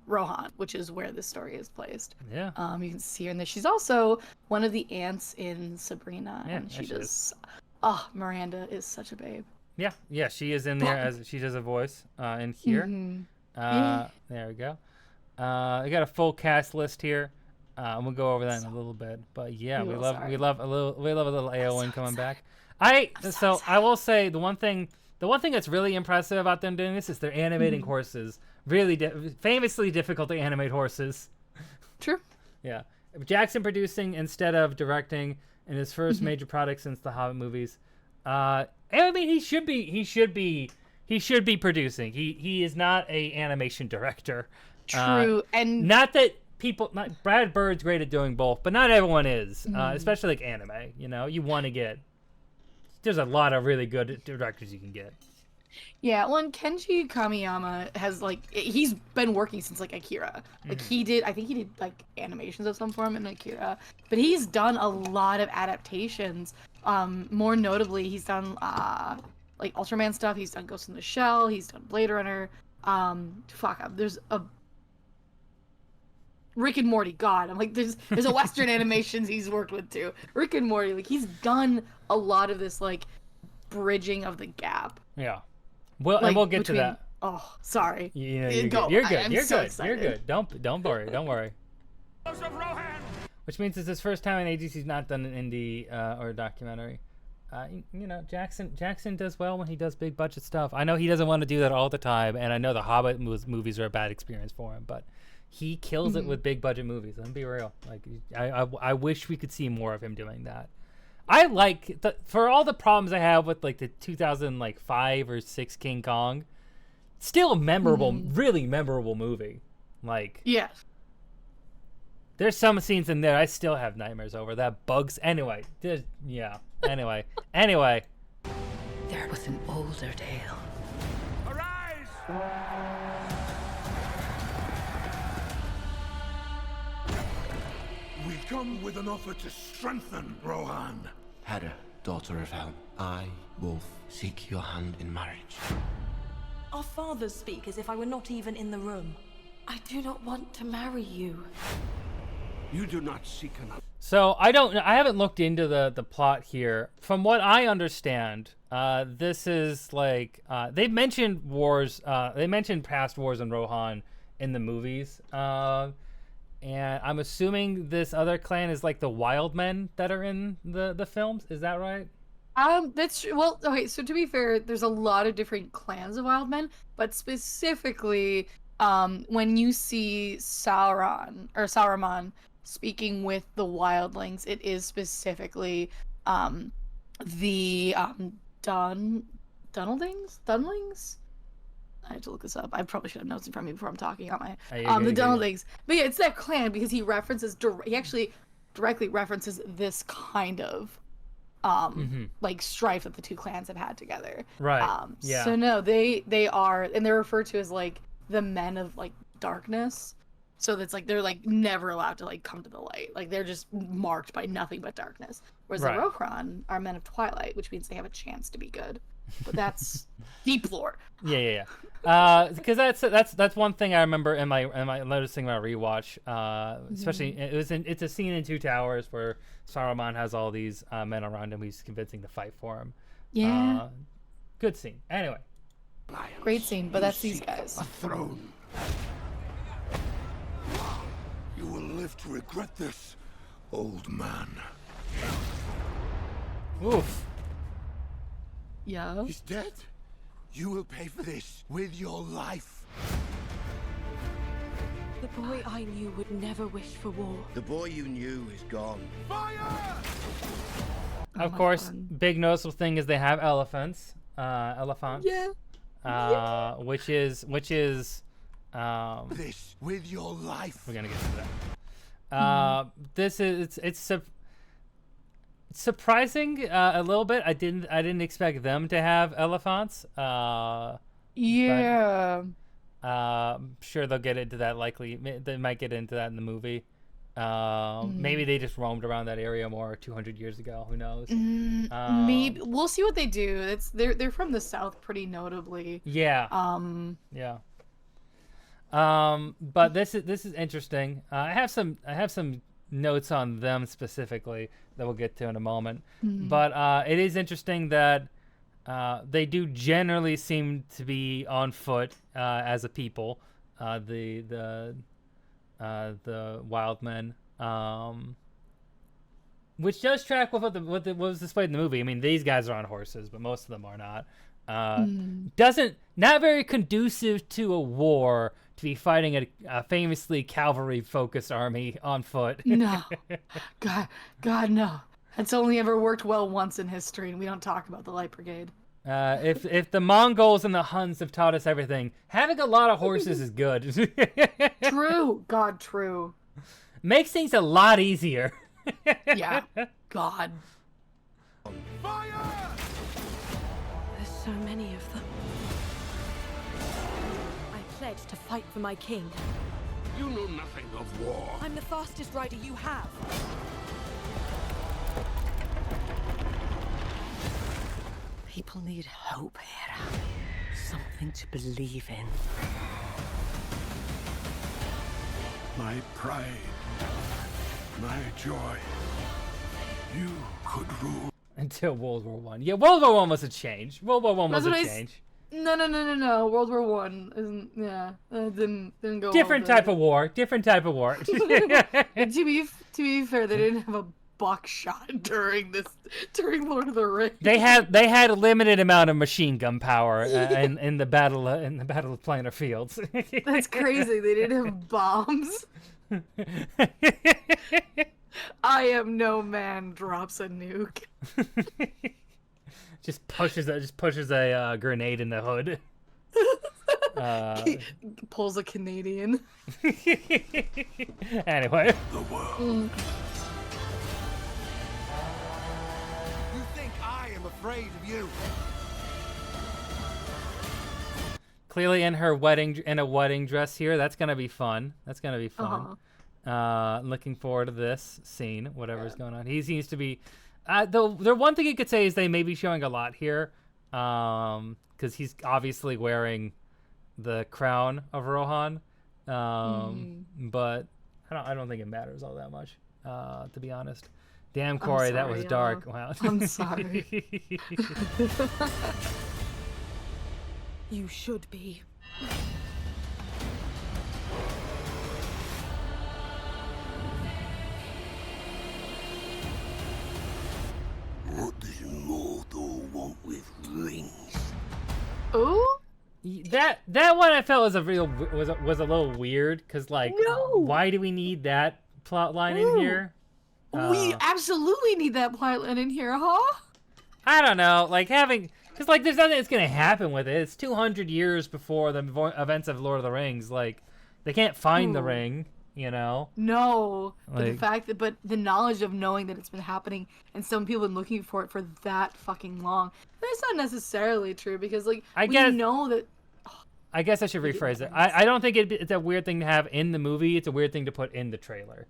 Rohan, which is where this story is placed. Yeah. You can see her in this. She's also one of the aunts in Sabrina, and she does. Oh, Miranda is such a babe. Yeah, she is in there as she does a voice in here. There we go. I got a full cast list here. We'll go over that in a little bit, but yeah, we love a little Éowyn coming back. I will say the one thing that's really impressive about them doing this is they're animating horses. Really famously difficult to animate horses. True. Yeah. Jackson producing instead of directing in his first major product since the Hobbit movies. I mean, he should be producing. He is not a animation director. True. And not that Brad Bird's great at doing both, but not everyone is, especially like anime, you know. There's a lot of really good directors you can get. Yeah, well, and Kenji Kamiyama has he's been working since Akira. I think he did animations of some form in Akira, but he's done a lot of adaptations. More notably, he's done Ultraman stuff. He's done Ghost in the Shell. He's done Blade Runner. There's a Rick and Morty. God, I'm like, there's a Western animations he's worked with too. Rick and Morty, he's done a lot of this bridging of the gap. Yeah. Well, and we'll get to that. Oh, sorry. You're good. You're good. You're so good. excited. You're good. Don't worry. Don't worry. Which means it's his first time in AGC's not done an indie or a documentary. Jackson does well when he does big budget stuff. I know he doesn't want to do that all the time, and I know the Hobbit movies are a bad experience for him, but he kills it with big budget movies. Let's be real. I wish we could see more of him doing that. I for all the problems I have with the 2005 or 6 King Kong, still a memorable, really memorable movie. Yes. There's some scenes in there I still have nightmares over. That bugs. Anyway. Anyway. There was an older tale. Arise! We come with an offer to strengthen Rohan. Hera, daughter of Helm, I, Wolf, seek your hand in marriage. Our fathers speak as if I were not even in the room. I do not want to marry you. You do not seek another. So I haven't looked into the plot here. From what I understand, this is they mentioned wars. They mentioned past wars in Rohan in the movies. And I'm assuming this other clan is the Wild Men that are in the films. Is that right? That's well, okay, so to be fair, there's a lot of different clans of wild men, but specifically, when you see Sauron speaking with the wildlings, it is specifically the Dunlings? I have to look this up. I probably should have notes in front of me before I'm talking on my the Dunlings. But yeah, it's that clan because he actually directly references this kind of like strife that the two clans have had together. Right. Yeah. So no, they are, and they're referred to as like the men of like darkness. So that's like they're like never allowed to like come to the light. Like they're just marked by nothing but darkness. Whereas Right. the Rohirrim are men of twilight, which means they have a chance to be good. But that's deep lore. Yeah. Because that's one thing I remember in my noticing my rewatch. Especially it's a scene in Two Towers where Saruman has all these men around him. He's convincing to fight for him. Yeah. Good scene. Anyway. Great scene, but that's these guys. A throne. You will live to regret this, old man. Oof. Yeah. He's dead. You will pay for this with your life. The boy I knew would never wish for war. The boy you knew is gone. Fire! Of my course, God. big noticeable thing is they have elephants. Elephants. Yeah. Which is This with your life. we're gonna get to that. This is it's surprising a little bit. I didn't expect them to have elephants. Yeah. Sure they'll get into that. Likely they might get into that in the movie. Maybe they just roamed around that area more 200 years ago. Who knows? Maybe we'll see what they do. They're from the south pretty notably. Yeah. Yeah. But this is interesting. I have some notes on them specifically that we'll get to in a moment. But it is interesting that they do generally seem to be on foot as a people. The wild men, which does track with what was displayed in the movie. I mean, these guys are on horses, but most of them are not. Not very conducive to a war to be fighting a famously cavalry-focused army on foot. No. God, no. That's only ever worked well once in history, and we don't talk about the Light Brigade. If the Mongols and the Huns have taught us everything, having a lot of horses is good. True. God, true. Makes things a lot easier. Yeah. God. Fire! There's so many of them. I pledge to fight for my king. You know nothing of war. I'm the fastest rider you have. People need hope, Hera. Something to believe in. My pride. My joy. You could rule. Until World War One. Yeah, World War One was a change. World War One was That's a what I change. No. World War One isn't. Yeah, didn't go. Different type of war. Different type of war. To be fair, they didn't have a buckshot during Lord of the Rings. They had a limited amount of machine gun power in the battle of Planar Fields. That's crazy. They didn't have bombs. I am no man drops a nuke. just pushes a grenade in the hood. Pulls a Canadian. Anyway. The world. You think I am afraid of you? Clearly in a wedding dress here. That's gonna be fun. Looking forward to this scene, whatever's going on. He seems to be. The one thing you could say is they may be showing a lot here, because he's obviously wearing the crown of Rohan. But I don't think it matters all that much, to be honest. Damn, Corey, that was dark. Wow. I'm sorry. You should be. What is more That one I felt was was a little weird because like why do we need that plot line in here? We absolutely need that plot line in here, huh? I don't know, like because like there's nothing that's gonna happen with it. It's 200 years before the events of Lord of the Rings. Like they can't find the ring, you know. No, but the Like- fact that, but the knowledge of knowing that it's been happening and some people have been looking for it for that fucking long. That's not necessarily true because like we know that. I guess I should rephrase it. I don't think it's a weird thing to have in the movie. It's a weird thing to put in the trailer.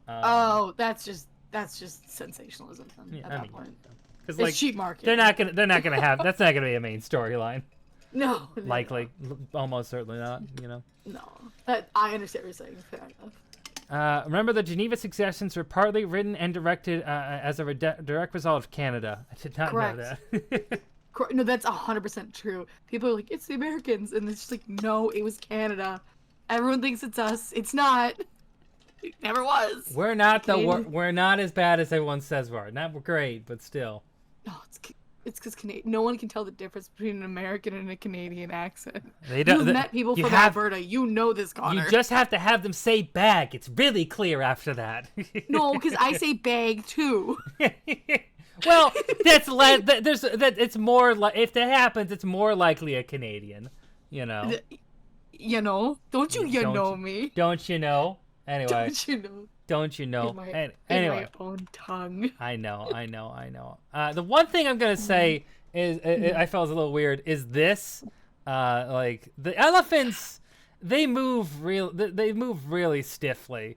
That's just sensationalism then, at that point. Because It's like cheap marketing. they're not gonna have that's not gonna be a main storyline. No. Likely, almost certainly not. You know. No. I understand what you're saying. Fair enough. Remember, the Geneva Successions were partly written and directed as a direct result of Canada. I did not know that. No, that's 100% true. People are like, it's the Americans, and it's just like, no, it was Canada. Everyone thinks it's us. It's not. It never was. We're not we're not as bad as everyone says we are. Not great, but still. No, it's because no one can tell the difference between an American and a Canadian accent. You've met people from Alberta. You know this, Connor. You just have to have them say bag. It's really clear after that. No, because I say bag too. Well, it's more like if that happens, it's more likely a Canadian. You know. You know? Don't you know me? Don't you know? Anyway. Don't you know? Don't you know? In Anyway. my own tongue. I know. The one thing I'm gonna say is I felt was a little weird. Is this like the elephants? They move really stiffly,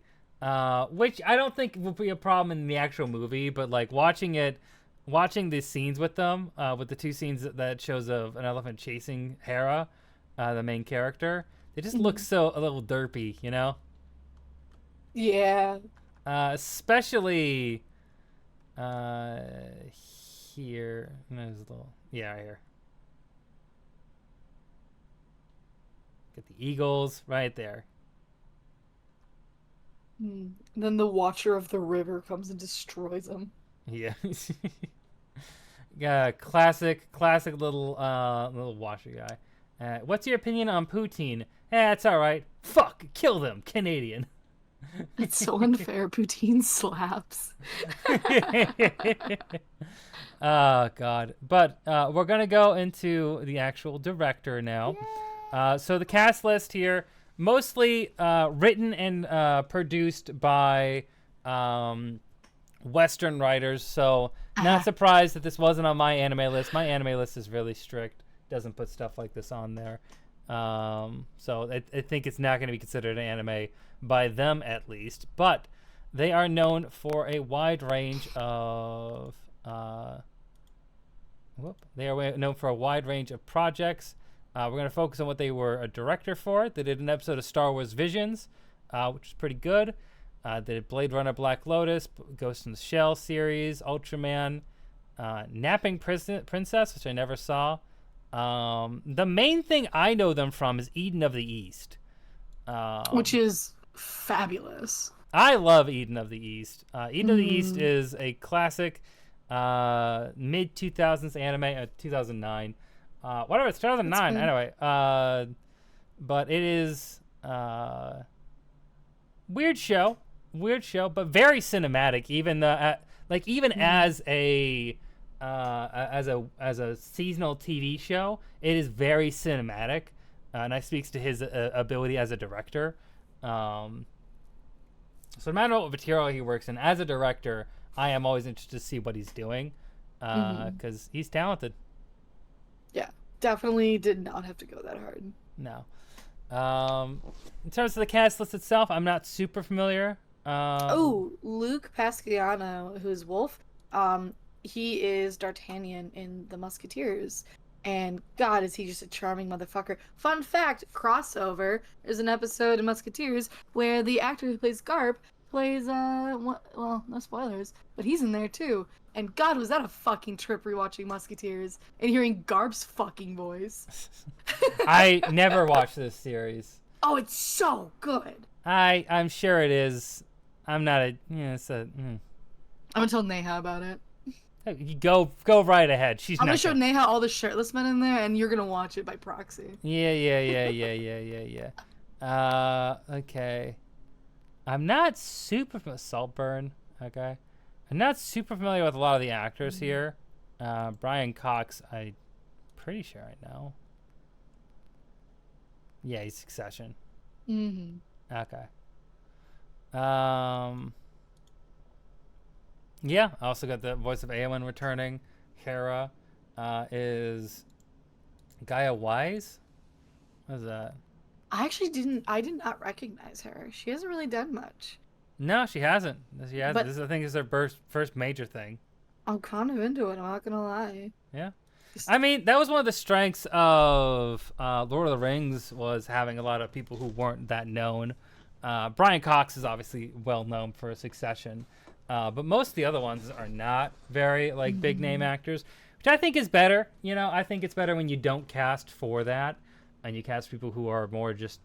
which I don't think will be a problem in the actual movie. But like watching the scenes with them, with the two scenes that shows of an elephant chasing Hera, the main character, they just look a little derpy, you know. Yeah. Especially here. There's a little, right here. Get the eagles right there. Then the Watcher of the River comes and destroys them. Yeah. Yeah, classic little Watcher guy. What's your opinion on poutine? It's all right. Fuck, kill them, Canadian. It's so unfair. Poutine slaps. Oh God! But we're gonna go into the actual director now. So the cast list here, mostly written and produced by Western writers. So not surprised that this wasn't on my anime list. My anime list is really strict. Doesn't put stuff like this on there. So I think it's not going to be considered an anime by them, at least. But they are known for a wide range of projects. We're going to focus on what they were a director for. They did an episode of Star Wars Visions, which is pretty good. They did Blade Runner, Black Lotus, Ghost in the Shell series, Ultraman, Napping Princess, which I never saw. The main thing I know them from is Eden of the East, which is fabulous. I love Eden of the East. Eden of the East is a classic mid 2000s anime, 2009, whatever, it's 2009 anyway. But it is weird show, but very cinematic. Even as a seasonal TV show, it is very cinematic, and that speaks to his ability as a director. So no matter what material he works in, as a director, I am always interested to see what he's doing, because he's talented. Yeah, definitely did not have to go that hard. No. In terms of the cast list itself, I'm not super familiar. Luke Pasquiano, who's Wolf. He is D'Artagnan in The Musketeers. And God, is he just a charming motherfucker. Fun fact, crossover. There's an episode in Musketeers where the actor who plays Garp plays, well, no spoilers, but he's in there too. And God, was that a fucking trip rewatching Musketeers and hearing Garp's fucking voice. I never watched this series. Oh, it's so good. I'm sure it is. I'm not a, I'm gonna tell Neha about it. You go right ahead. She's I'm not gonna show gonna... Neha all the shirtless men in there, and you're gonna watch it by proxy. Yeah. Okay. I'm not super Saltburn. Okay. I'm not super familiar with a lot of the actors here. Brian Cox, I'm pretty sure I know. Yeah, he's Succession. Mm-hmm. Okay. Yeah, I also got the voice of Eowyn returning. Hera is Gaia Wise. What is that? I did not recognize her. She hasn't really done much. No, she hasn't. But- This, I think, is her first major thing. I'm kind of into it, I'm not gonna lie. Yeah. I mean, that was one of the strengths of Lord of the Rings, was having a lot of people who weren't that known. Brian Cox is obviously well known for Succession, but most of the other ones are not very big name actors, which I think is better. You know, I think it's better when you don't cast for that and you cast people who are more just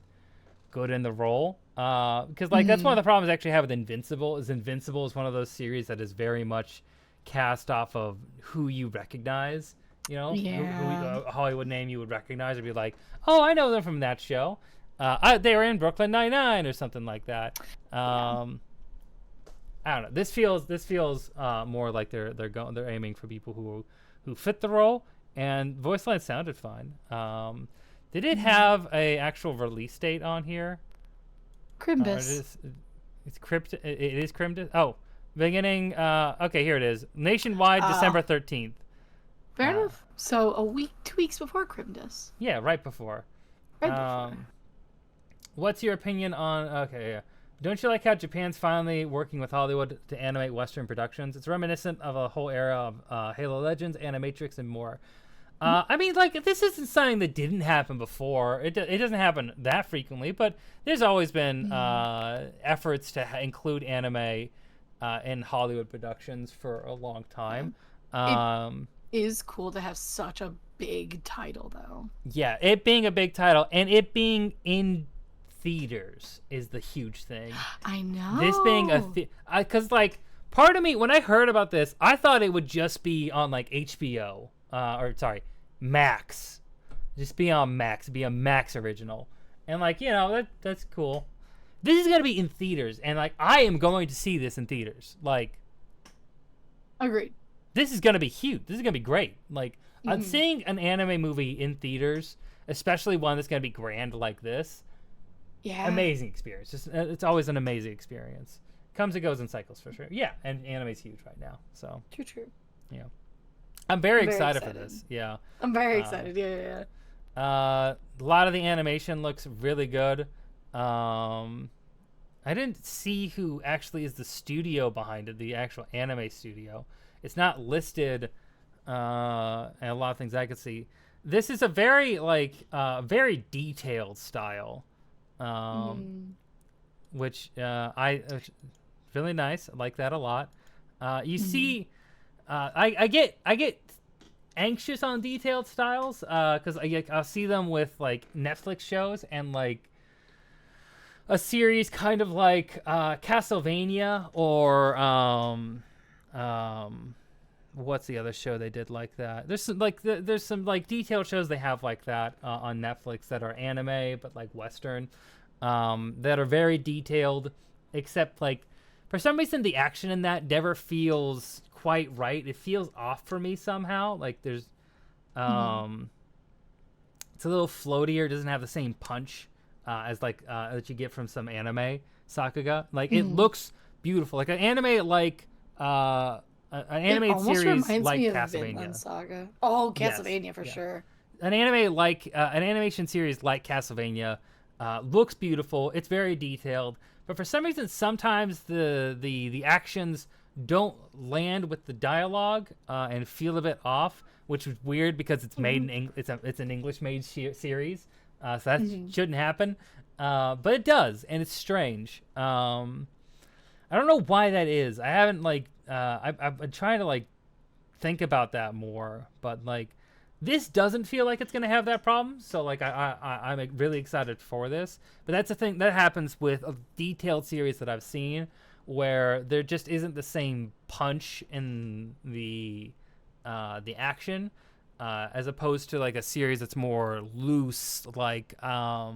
good in the role. Because that's one of the problems I actually have with Invincible. Invincible is one of those series that is very much cast off of who you recognize. You know, who a Hollywood name you would recognize, would be like, oh, I know them from that show. They were in Brooklyn Nine-Nine or something like that. I don't know. This feels more like they're aiming for people who fit the role, and voice line sounded fine. They did have a actual release date on here. Crimbus. It's It is Crimbus. Oh, beginning. Okay, here it is. Nationwide, December 13th. Fair enough. So 2 weeks before Crimbus. Yeah, right before. What's your opinion on... Okay, yeah. Don't you like how Japan's finally working with Hollywood to animate Western productions? It's reminiscent of a whole era of Halo Legends, Animatrix, and more. I mean, this isn't something that didn't happen before. It doesn't happen that frequently, but there's always been efforts to include anime in Hollywood productions for a long time. Is cool to have such a big title, though. Yeah, it being a big title and it being in theaters is the huge thing. I know. This being because part of me, when I heard about this, I thought it would just be on HBO Max, just be on Max, be a Max original, and that's cool. This is gonna be in theaters, and I am going to see this in theaters. Agreed. This is gonna be huge. This is gonna be great. I'm seeing an anime movie in theaters, especially one that's gonna be grand like this. Yeah. Amazing experience. It's always an amazing experience. Comes and goes in cycles for sure. Yeah, and anime's huge right now. So True. Yeah, I'm very excited for this. Yeah, I'm very excited. Yeah. A lot of the animation looks really good. I didn't see who actually is the studio behind it, the actual anime studio. It's not listed, and a lot of things I could see. This is a very very detailed style, which really nice. I like that a lot. You see, I get anxious on detailed styles because I'll see them with Netflix shows and a series kind of like Castlevania or what's the other show they did like that? There's some detailed shows they have like that on Netflix that are anime but Western, that are very detailed, except for some reason the action in that never feels quite right. It feels off for me somehow. There's it's a little floatier. It doesn't have the same punch as that you get from some anime sakuga. It looks beautiful, an anime an animated series like Castlevania. Saga. Oh, Castlevania for sure. An anime an animation series like Castlevania looks beautiful. It's very detailed, but for some reason, sometimes the actions don't land with the dialogue and feel a bit off, which is weird because it's made in it's an English made series, so that shouldn't happen, but it does, and it's strange. I don't know why that is. I haven't I've been trying to think about that more, but this doesn't feel like it's gonna have that problem. So I'm really excited for this. But that's the thing that happens with a detailed series that I've seen, where there just isn't the same punch in the action, as opposed to like a series that's more loose, like a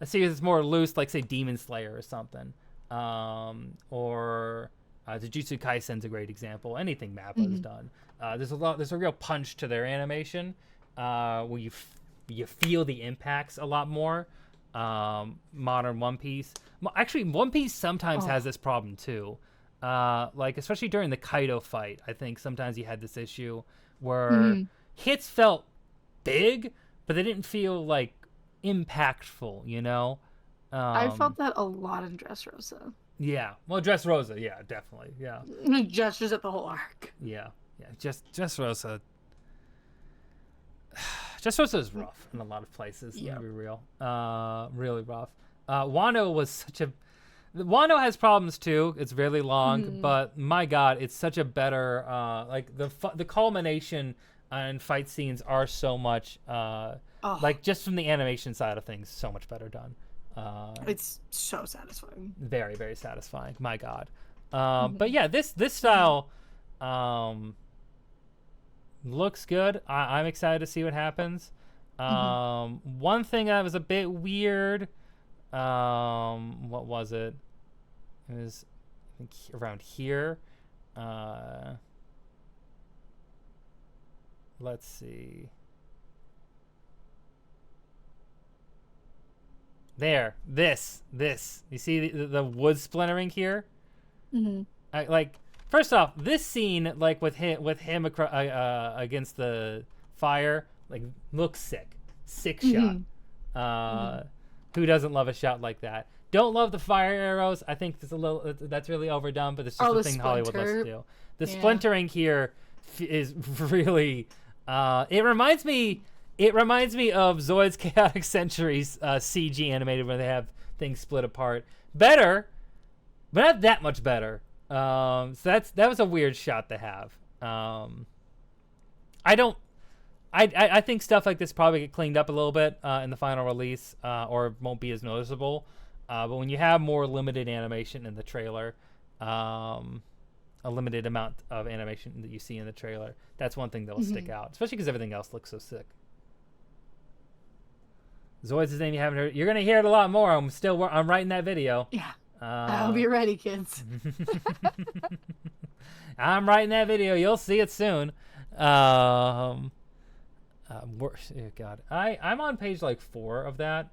series that's more loose, like say Demon Slayer or something, or Jujutsu Kaisen's a great example. Anything Mappa's done. There's a real punch to their animation, where you feel the impacts a lot more. Modern One Piece, actually One Piece sometimes has this problem too. Like especially during the Kaido fight, I think sometimes you had this issue where hits felt big, but they didn't feel like impactful, you know? I felt that a lot in Dressrosa. Yeah. Well, Dressrosa, yeah, definitely. Yeah. Gestures at the whole arc. Yeah. Yeah. Dressrosa. Dressrosa is rough in a lot of places, to be real. Really rough. Wano was such a... Wano has problems too. It's really long, but my God, it's such a better... like the culmination and fight scenes are so much... like just from the animation side of things, so much better done. It's so satisfying. Very, very satisfying. My God. But yeah, this style looks good. I'm excited to see what happens. One thing that was a bit weird. What was it? It was, I think, around here. Let's see. There, this. You see the wood splintering here? Like, first off, this scene, like with him against the fire, like looks sick shot. Who doesn't love a shot like that? Don't love the fire arrows. I think that's really overdone, but it's just the thing Hollywood loves to do. The splintering here is really. It reminds me of Zoid's Chaotic Centuries CG animated where they have things split apart. Better, but not that much better. So that was a weird shot to have. I think stuff like this probably get cleaned up a little bit in the final release, or it won't be as noticeable. But when you have more limited animation in the trailer, a limited amount of animation that you see in the trailer, that's one thing that will stick out, especially because everything else looks so sick. Zoid's his name you haven't heard. You're gonna hear it a lot more. I'm writing that video. Yeah. I'll be ready, kids. I'm writing that video. You'll see it soon. Oh God, I'm on page like 4 of that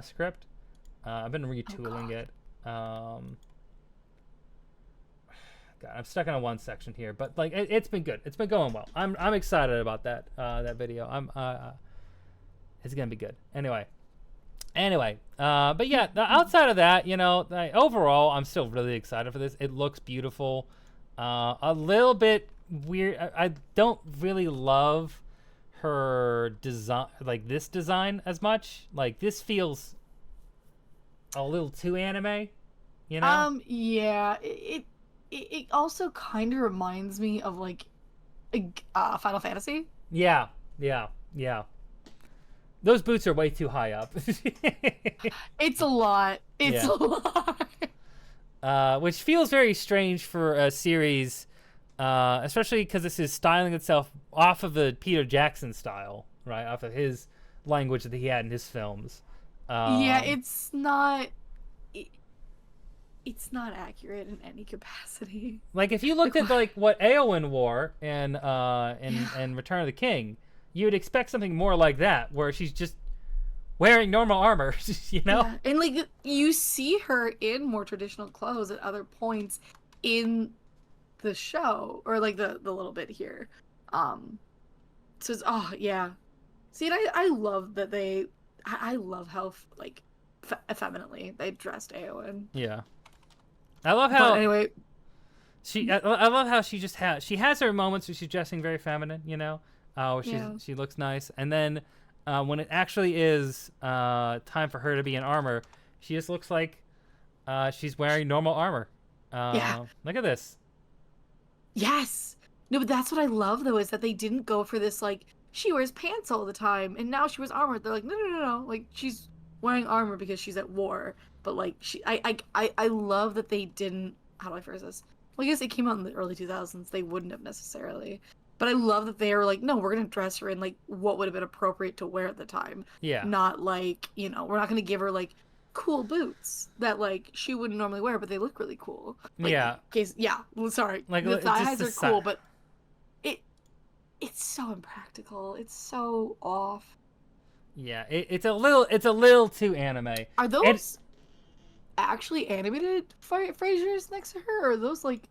script. I've been retooling it. God, I'm stuck in one section here, but like it's been good. It's been going well. I'm excited about that video. It's gonna be good. Anyway, but yeah, outside of that, overall, I'm still really excited for this. It looks beautiful. A little bit weird. I don't really love her design, like this design, as much. Like this feels a little too anime, Yeah. It also kind of reminds me of like Final Fantasy. Yeah. Those boots are way too high up. It's a lot. It's a lot. Which feels very strange for a series, especially because this is styling itself off of the Peter Jackson style, right? Off of his language that he had in his films. Yeah, it's not. It's not accurate in any capacity. Like if you looked at like what Eowyn wore in Return of the King, you would expect something more like that, where she's just wearing normal armor, Yeah. And like you see her in more traditional clothes at other points in the show, or like the little bit here. So it's See, and I love that I love how like effeminately they dressed Eowyn. Yeah. I love how. But anyway, I love how she has her moments where she's dressing very feminine, where she looks nice, and then when it actually is time for her to be in armor, she just looks like she's wearing normal armor. Look at this. Yes. No, but that's what I love though, is that they didn't go for this like she wears pants all the time and now she wears armor. They're like, no, like she's wearing armor because she's at war. But like I love that they didn't. How do I phrase this? Well, I guess it came out in the early 2000s. They wouldn't have necessarily. But I love that they were like, no, we're gonna dress her in like what would have been appropriate to wear at the time. Yeah. Not like, you know, we're not gonna give her like cool boots that like she wouldn't normally wear, but they look really cool. Like, Yeah. Well, sorry. Like, the it's thigh just highs the are cool, but it's so impractical. It's so off. Yeah, it's a little too anime. Are those actually animated Frasers next to her, or are those like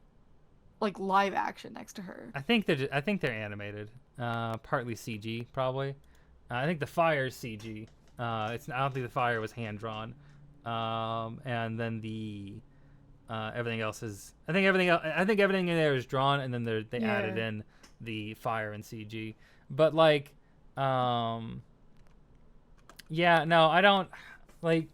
live action next to her? I think they're animated. Partly CG, probably. I think the fire is CG. I don't think the fire was hand drawn. And then the everything else is. I think everything in there is drawn, and then they added in the fire and CG. But like, yeah, no, I don't like.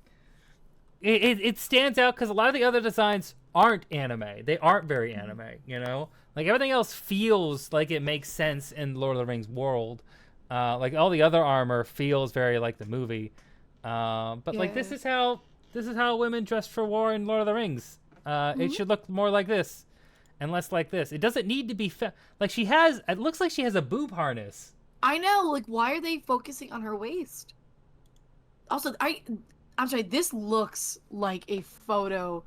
It stands out because a lot of the other designs aren't anime. They aren't very anime, you know? Like, everything else feels like it makes sense in Lord of the Rings world. Like, all the other armor feels very like the movie. But, like, this is how women dress for war in Lord of the Rings. It should look more like this and less like this. It doesn't need to be... Like, it looks like she has a boob harness. I know, like, why are they focusing on her waist? Also, I'm sorry, this looks like a photo.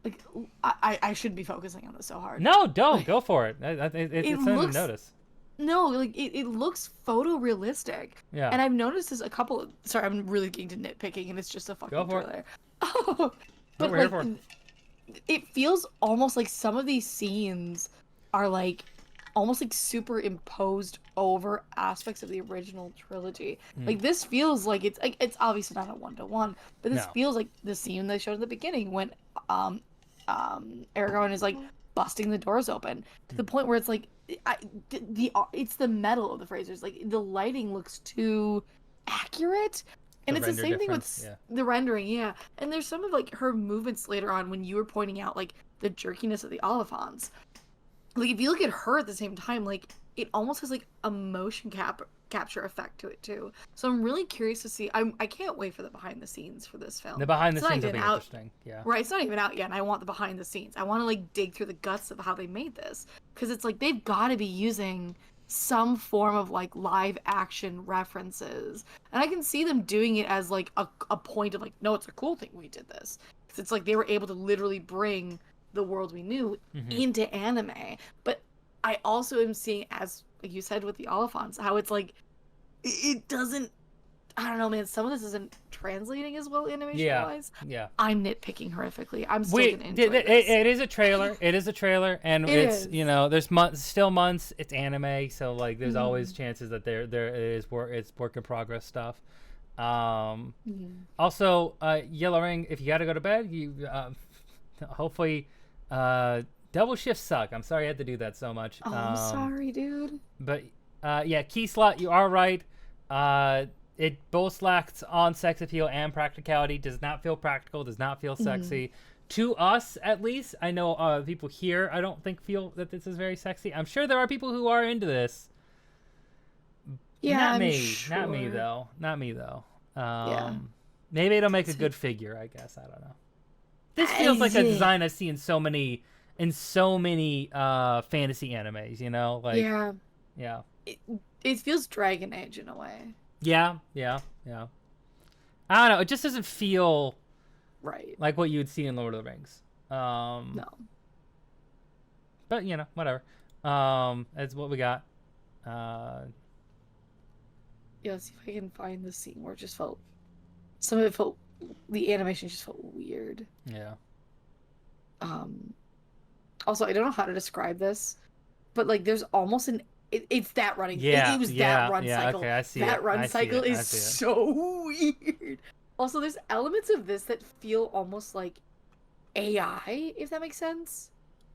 Like, I shouldn't be focusing on this so hard. No, don't. Go for it. It's something to notice. No, like, it looks photorealistic. Yeah. And I've noticed this sorry, I'm really getting to nitpicking, and it's just a fucking trailer. Oh, but, we're here like, for. It feels almost like some of these scenes are, like, almost, like, superimposed over aspects of the original trilogy. Like, this feels like it's obviously not a one-to-one, but this feels like the scene they showed in the beginning when Aragorn is like busting the doors open to the point where it's like it's the metal of the Frasers. Like, the lighting looks too accurate. And it's the same thing with the rendering, yeah. And there's some of like her movements later on when you were pointing out like the jerkiness of the Oliphants. Like, if you look at her at the same time, like, it almost has like a motion capture effect to it too. So I'm really curious to see. I can't wait for the behind the scenes for this film. The behind the scenes will be interesting. Yeah. Right, it's not even out yet, and I want the behind the scenes. I want to like dig through the guts of how they made this, because it's like they've got to be using some form of like live action references, and I can see them doing it as like a point of like, no, it's a cool thing we did this, because it's like they were able to literally bring the world we knew into anime. But I also am seeing, as like you said with the Oliphants, how it's like it doesn't, I don't know, man, some of this isn't translating as well animation wise. Yeah. I'm nitpicking horrifically. I'm still gonna enjoy this. It is a trailer. It is a trailer, and it's you know, there's still months. It's anime, so like there's always chances that there is it's work in progress stuff. Also, Yellow Ring, if you got to go to bed, you hopefully double shifts suck. I'm sorry I had to do that so much. Oh, I'm sorry, dude. But yeah, Key Slot, you are right. It both lacks on sex appeal and practicality. Does not feel practical. Does not feel sexy. To us, at least. I know people here, I don't think feel that this is very sexy. I'm sure there are people who are into this. Yeah, Not I'm me. sure. Not me though. Not me though. Yeah. Maybe it'll make a good figure. I guess I don't know. This feels like a design I see in so many fantasy animes. You know, like yeah. It feels Dragon Age in a way. Yeah. I don't know. It just doesn't feel right like what you would see in Lord of the Rings. No. But you know, whatever. That's what we got. Yeah, let's see if I can find the scene where it just felt. Some of it felt. The animation just felt weird. Yeah. Also, I don't know how to describe this, but like, there's almost an. It's that running. Yeah. It was that run cycle. Okay, I see that it. run cycle is so weird. Also, there's elements of this that feel almost like AI, if that makes sense.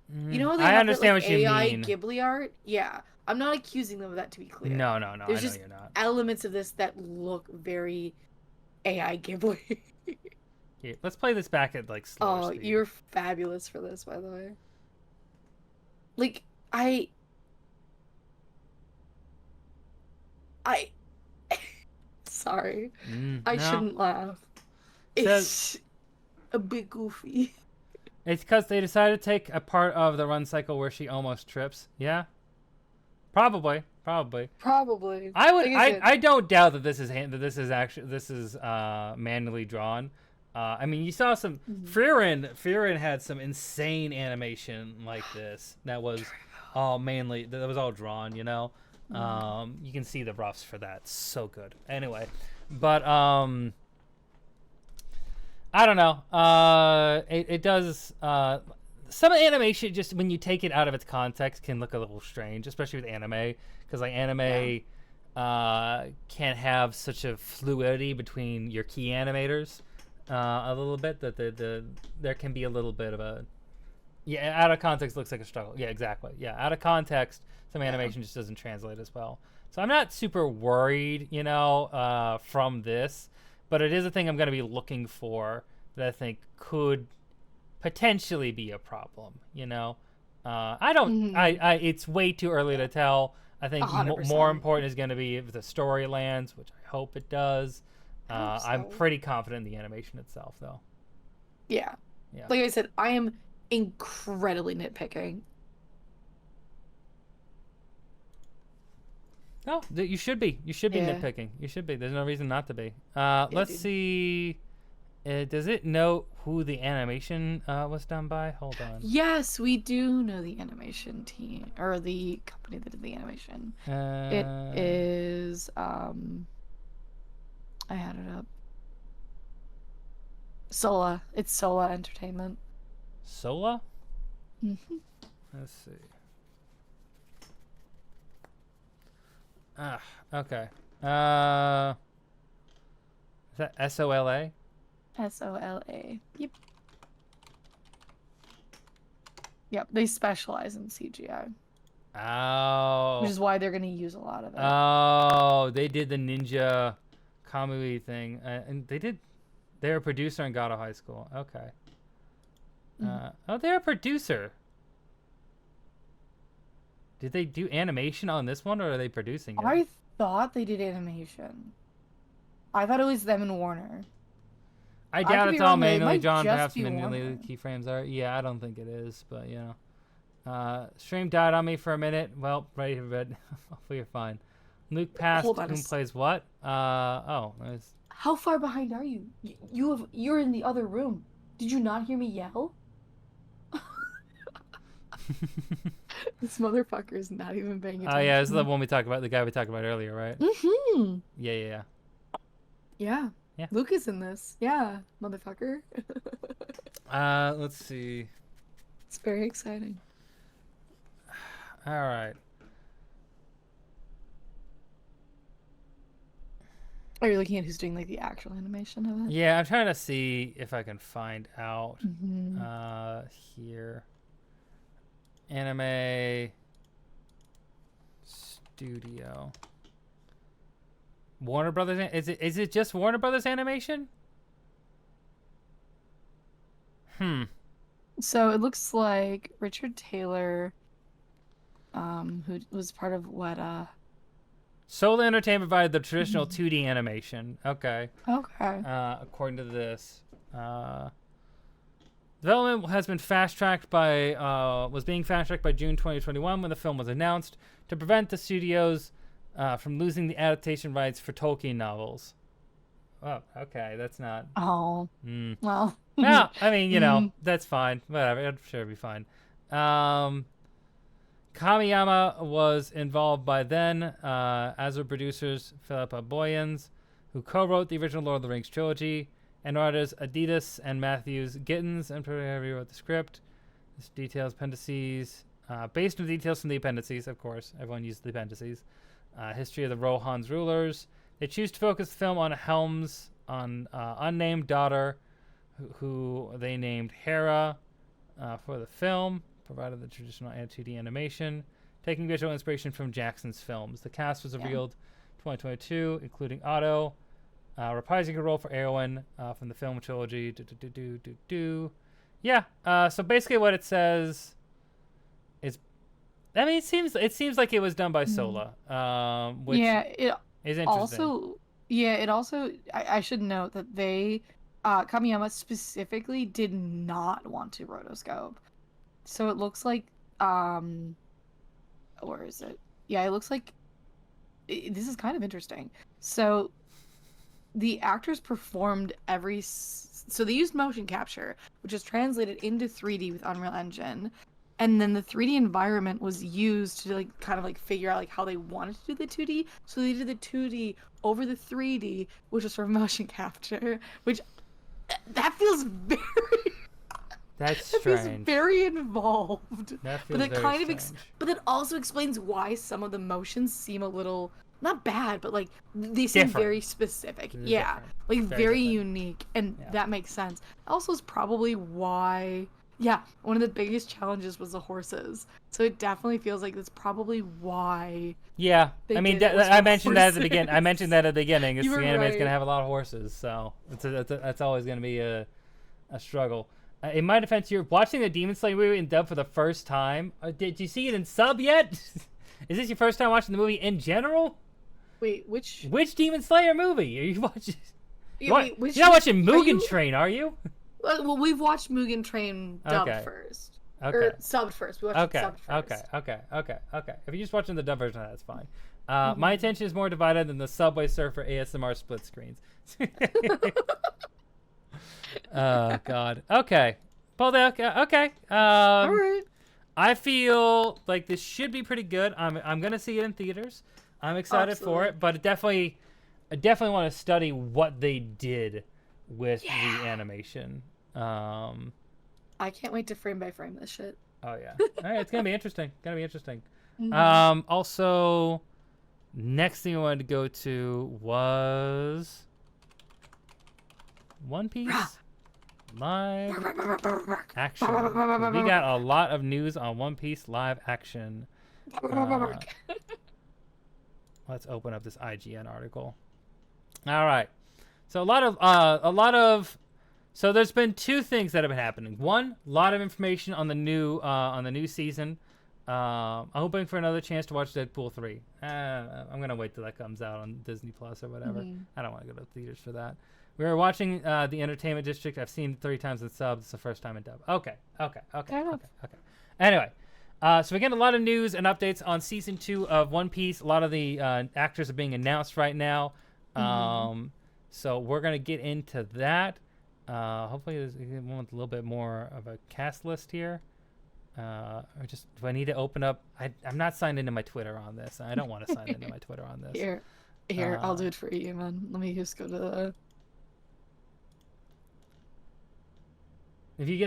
You know how they I have understand that, like, what you AI mean. Ghibli art? Yeah. I'm not accusing them of that, to be clear. No. There's I just know you're not. elements of this that look very AI Ghibli. Yeah, let's play this back at like slower speed. You're fabulous for this, by the way. Like, I sorry. I No. shouldn't laugh. It's a bit goofy. It's because they decided to take a part of the run cycle where she almost trips. Yeah. Probably. Probably. I would. Like said, I don't doubt that this is manually drawn. I mean, you saw some. Frieren had some insane animation like this. That was all drawn. You know. You can see the roughs for that. So good. Anyway, but I don't know. It does. Some animation, just when you take it out of its context, can look a little strange, especially with anime, because like anime can't have such a fluidity between your key animators a little bit that there can be a little bit of a out of context looks like a struggle. Yeah, exactly. Yeah, out of context, some animation just doesn't translate as well. So I'm not super worried, from this, but it is a thing I'm going to be looking for that I think could potentially be a problem. I don't. It's way too early to tell. I think more important is going to be if the story lands, which I hope it does. I'm pretty confident in the animation itself, though. Yeah. Like I said, I am incredibly nitpicking. No, you should be. You should be nitpicking. You should be. There's no reason not to be. Let's see. Does it note who the animation was done by? Hold on. Yes, we do know the animation team, or the company that did the animation. It is, I had it up. Sola. It's Sola Entertainment. Sola? Mm-hmm. Let's see. Okay. Is that SOLA? SOLA. Yep. Yep, they specialize in CGI. Oh. Which is why they're going to use a lot of it. Oh, they did the Ninja Kamui thing. And they're a producer in God of High School. Okay. They're a producer. Did they do animation on this one, or are they producing it? I thought they did animation. I thought it was them and Warner. I doubt it's all manually drawn. Perhaps manually keyframes are. Yeah, I don't think it is, but stream died on me for a minute. Well, ready for bed. Hopefully you're fine. Luke passed. Whom plays what? How far behind are you? You're in the other room. Did you not hear me yell? This motherfucker is not even paying attention. Oh yeah, this is the one we talked about. The guy we talked about earlier, right? Mm-hmm. Yeah. Yeah. Luke is in this. Yeah, motherfucker. Let's see. It's very exciting. All right. Are you looking at who's doing like the actual animation of it? Yeah, I'm trying to see if I can find out here. Anime Studio. Warner Brothers. Is it just Warner Brothers Animation? So it looks like Richard Taylor, who was part of what Solar Entertainment provided the traditional 2D animation. Okay. According to this, development has been was being fast-tracked by June 2021 when the film was announced to prevent the studios from losing the adaptation rights for Tolkien novels. Oh, okay, that's not. Oh. Well. No, I mean, that's fine. Whatever, I'm sure it'll be fine. Kamiyama was involved by then, as were producers Philippa Boyens, who co-wrote the original Lord of the Rings trilogy, and writers Adidas and Matthews Gittins, and wrote the script. This details appendices, based on details from the appendices, of course. Everyone used the appendices. History of the Rohan's rulers. They choose to focus the film on Helm's unnamed daughter, who they named Hera for the film, provided the traditional 2D animation, taking visual inspiration from Jackson's films. The cast was revealed 2022, including Otto, reprising a role for Eowyn from the film trilogy. So basically what it says is, I mean, it seems like it was done by Sola, which is interesting. Also Yeah, it also I should note that they Kamiyama specifically did not want to rotoscope. So it looks like where is it? Yeah, it looks like this is kind of interesting. So the actors performed so they used motion capture, which is translated into 3D with Unreal Engine, and then the 3D environment was used to like kind of like figure out like how they wanted to do the 2D. So they did the 2D over the 3D, which was for motion capture, which that feels very That's that feels strange. very involved. That But feels that very kind of strange. but that also explains why some of the motions seem a little not bad, but like they seem Different. very specific. This is Yeah, different. like Very very different. unique, and Yeah. that makes sense. Also, is probably why. Yeah, one of the biggest challenges was the horses. So it definitely feels like that's probably why. Yeah, They I mean, did it was I for mentioned that at the beginning. I horses. mentioned that at the beginning. It's, You the were anime's gonna right. have a lot of horses, so that's always gonna be a struggle. In my defense, you're watching the Demon Slayer movie in dub for the first time. Did you see it in sub yet? Is this your first time watching the movie in general? Wait, which? Which Demon Slayer movie are you watching? Yeah, wait, which? You're not watching are Mugen you- Train, are you? Well, we've watched Mugen Train dubbed Okay. first. Okay. Or subbed first. We watched Okay, it subbed first. okay. If you're just watching the dub version, that's fine. My attention is more divided than the Subway Surfer ASMR split screens. Oh God. Okay. Well, okay. All right. I feel like this should be pretty good. I'm gonna see it in theaters. I'm excited for Absolutely. it, but I definitely want to study what they did with the animation. I can't wait to frame by frame this shit. Oh yeah. All right, it's gonna be interesting. Mhm. Also, next thing I wanted to go to was One Piece live action. 'Cause we got a lot of news on One Piece live action. Let's open up this IGN article. All right. So a lot of so there's been two things that have been happening. One, a lot of information on the new season. I'm hoping for another chance to watch Deadpool 3. I'm gonna wait till that comes out on Disney Plus or whatever. I don't want to go to theaters for that. We were watching the Entertainment District. I've seen it 3 times in subs. It's the first time in dub. Okay. Fair enough. Anyway, so we get a lot of news and updates on season 2 of One Piece. A lot of the actors are being announced right now. So we're gonna get into that. Hopefully, there's one with a little bit more of a cast list here. Or just do I need to open up? I'm not signed into my Twitter on this. I don't want to sign into my Twitter on this. Here, I'll do it for you, man. Let me just go to the. If you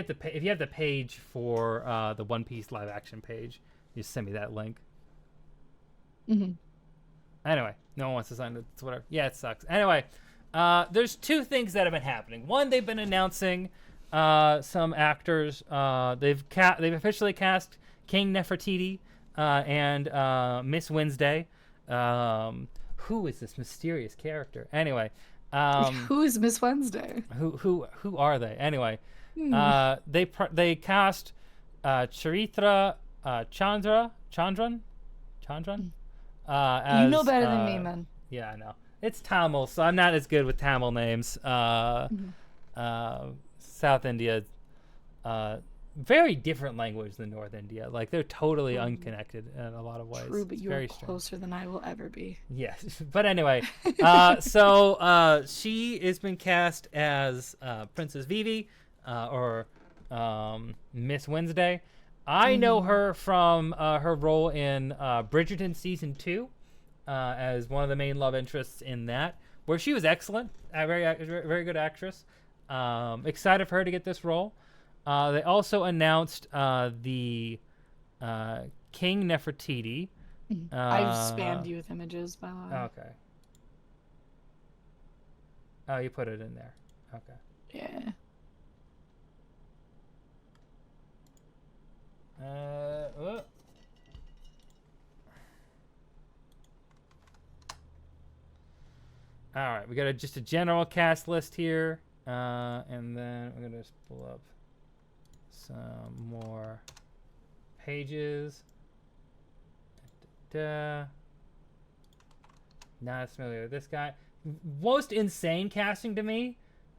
have the page for the One Piece live action page, you just send me that link. Anyway, no one wants to sign it. It's whatever. Yeah, it sucks. Anyway, there's two things that have been happening. One, they've been announcing some actors. They've officially cast King Nefertiti and Miss Wednesday. Who is this mysterious character? Anyway, Who is Miss Wednesday? who are they? Anyway, they cast Charitra Chandran. As, You know better than me, man. Yeah, I know. It's Tamil, so I'm not as good with Tamil names. South India, very different language than North India. Like, they're totally unconnected in a lot of ways. True, but It's you're very strange. closer than I will ever be. Yes, but anyway, so she has been cast as Princess Vivi, or Miss Wednesday. I know her from her role in Bridgerton season 2, as one of the main love interests in that, where she was excellent, a very good actress. Excited for her to get this role. They also announced the King Nefertiti. I've spammed you with images, by the way. Okay. Oh, you put it in there. Okay. Yeah. All right, we got just a general cast list here, and then we're gonna just pull up some more pages. Not as familiar with this guy. most insane casting to me.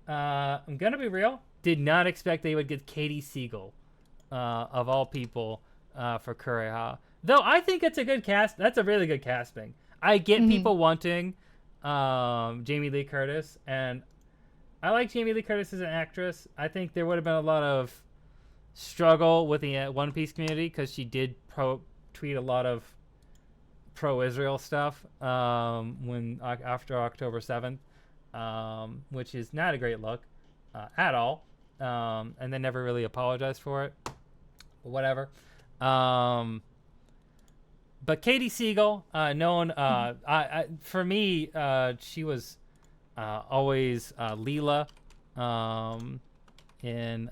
I'm gonna be real. Did not expect they would get Katie Siegel, of all people, for Kureha. Though I think it's a good cast. That's a really good casting. I get people wanting Jamie Lee Curtis, and I like Jamie Lee Curtis as an actress. I think there would have been a lot of struggle with the One Piece community because she did tweet a lot of pro-Israel stuff after October 7th, which is not a great look at all, and they never really apologized for it. Whatever. But Katie Siegel, known for me, she was always Leela in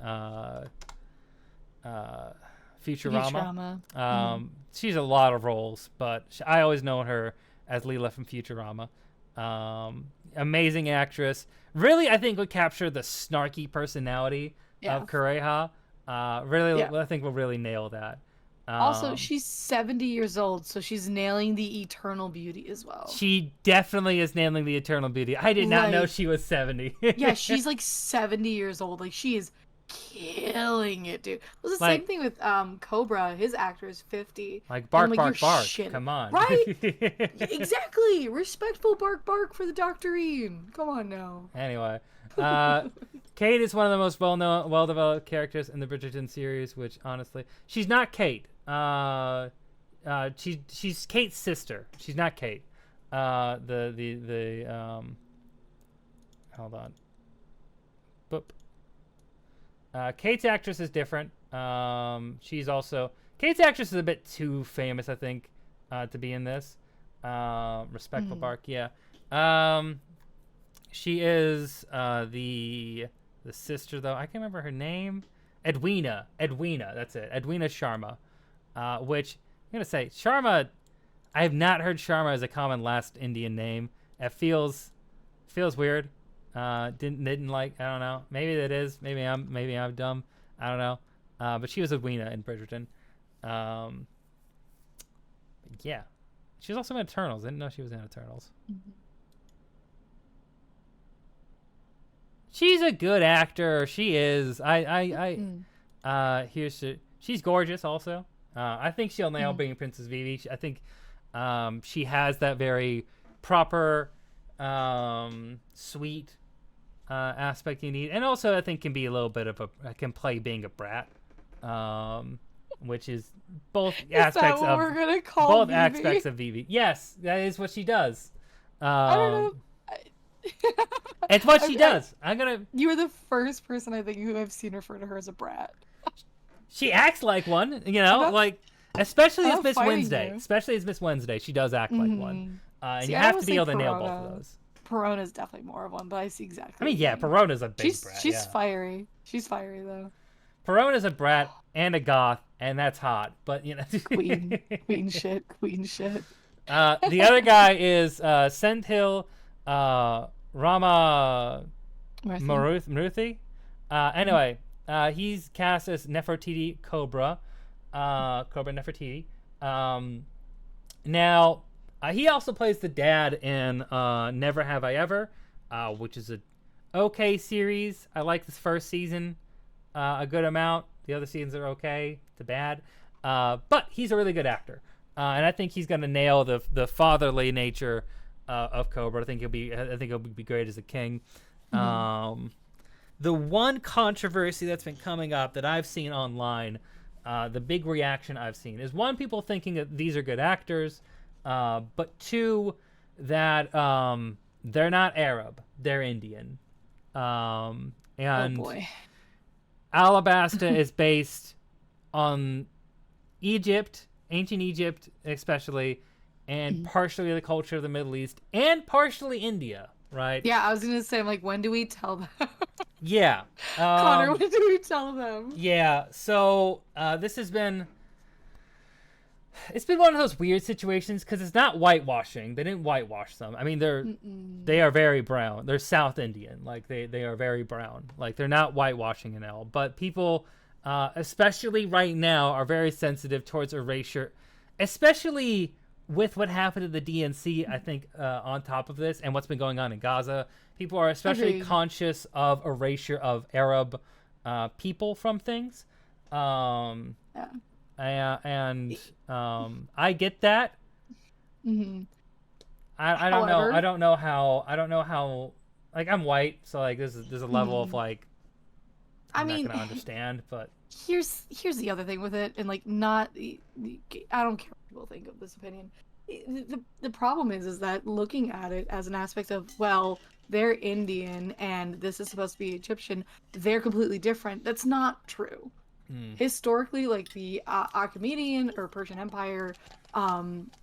Futurama. She's a lot of roles, but I always know her as Leela from Futurama. Amazing actress. Really, I think would capture the snarky personality of Kureha. I think we'll really nail that. Also, she's 70 years old, so she's nailing the eternal beauty as well. She definitely is nailing the eternal beauty. I did not know she was 70. Yeah, she's like 70 years old. Like, she is killing it, dude. It was the same thing with Cobra. His actor is 50. Like, bark, bark. Shitting. Come on. Right? Exactly. Respectful bark, bark for the Doctorine. Come on now. Anyway. Kate is one of the most well-developed characters in the Bridgerton series, which, honestly... She's not Kate. She's Kate's sister. She's not Kate. Hold on. Boop. Kate's actress is different. She's also... Kate's actress is a bit too famous, I think, to be in this. Respectful Bark, yeah. She is the sister, though. I can't remember her name. Edwina, that's it. Edwina Sharma. Which, I'm going to say, Sharma... I have not heard Sharma as a common last Indian name. It feels weird. Didn't like, I don't know. Maybe that is. Maybe I'm dumb. I don't know. But she was Edwina in Bridgerton. Yeah. She was also in Eternals. Didn't know she was in Eternals. She's a good actor. She is. She's gorgeous also. I think she'll nail being Princess Vivi. I think she has that very proper, sweet aspect you need. And also I think can be a little bit of can play being a brat. Which is both aspects of we're gonna call Vivi? aspects of Vivi. Yes, that is what she does. I don't know. It's what she does. You were the first person I think who I've seen refer to her as a brat. She acts like one, like especially as Miss Wednesday. You. Especially as Miss Wednesday, she does act like one. And See, you have to be able to nail both of those. Perona's definitely more of one, but I see exactly. I mean, yeah, Perona's a big brat. She's fiery. She's fiery though. Perona's a brat and a goth, and that's hot. But queen shit. The other guy is Senthil Rama Maruthi. Anyway, he's cast as Nefertiti Cobra Nefertiti. Now, he also plays the dad in Never Have I Ever, which is a okay series. I like this first season a good amount. The other seasons are okay to bad, but he's a really good actor, and I think he's going to nail the fatherly nature of Cobra. I think he'll be great as a king. The one controversy that's been coming up that I've seen online, the big reaction I've seen is, one, people thinking that these are good actors, but two, that they're not Arab, they're Indian. And oh boy. Alabasta is based on Egypt, ancient Egypt especially, and partially the culture of the Middle East, and partially India, right? Yeah, I was going to say, like, when do we tell them? Yeah. Connor, when do we tell them? Yeah, so this has been... It's been one of those weird situations because it's not whitewashing. They didn't whitewash them. I mean, they are very brown. They're South Indian. Like, they are very brown. Like, they're not whitewashing an L. But people, especially right now, are very sensitive towards erasure. Especially with what happened to the DNC, I think on top of this and what's been going on in Gaza, people are especially Agreed. conscious of erasure of Arab people from things. And I get that. Mm-hmm. I don't know. However- I don't know how. Like, I'm white, so like there's a level of like I'm I mean, not gonna understand, but here's the other thing with it, and like not I don't care what people think of this opinion. The problem is that looking at it as an aspect of, well, they're Indian and this is supposed to be Egyptian, they're completely different. That's not true. Historically, like the Achaemenid or Persian Empire,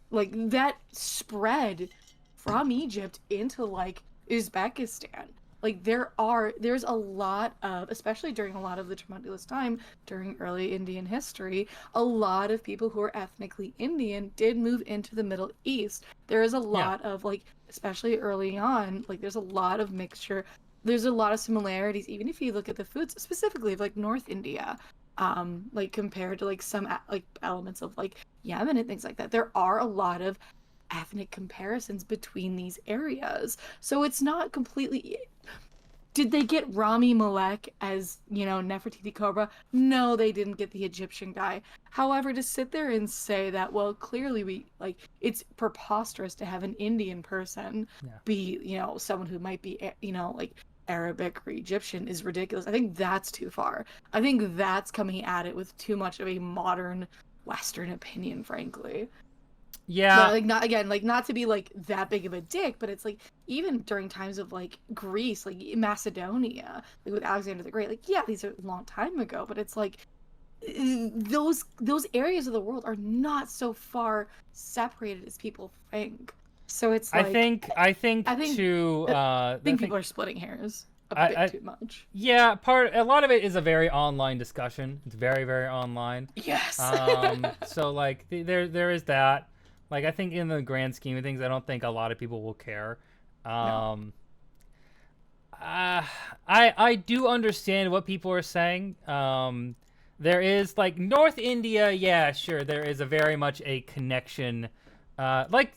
like that spread from Egypt into like Uzbekistan. Like there's a lot of, especially during a lot of the tumultuous time during early Indian history, a lot of people who are ethnically Indian did move into the Middle East. There is a lot of like, especially early on, like there's a lot of mixture. There's a lot of similarities, even if you look at the foods specifically of like North India, like compared to like some like elements of like Yemen and things like that. There are a lot of ethnic comparisons between these areas. So it's not completely. Did they get Rami Malek as, Nefertiti Cobra? No, they didn't get the Egyptian guy. However, to sit there and say that, well, clearly it's preposterous to have an Indian person be, someone who might be, like Arabic or Egyptian is ridiculous. I think that's too far. I think that's coming at it with too much of a modern Western opinion, frankly. yeah, But, not to be like that big of a dick, but it's like even during times of like Greece, like Macedonia, like with Alexander the Great, like these are a long time ago, but it's like those areas of the world are not so far separated as people think. So it's like I think people are splitting hairs a bit too much. Yeah, a lot of it is a very online discussion. It's very, very online. Yes. So like there is that. Like, I think in the grand scheme of things, I don't think a lot of people will care. I do understand what people are saying. There is like North India, yeah, sure, there is a very much a connection. Like,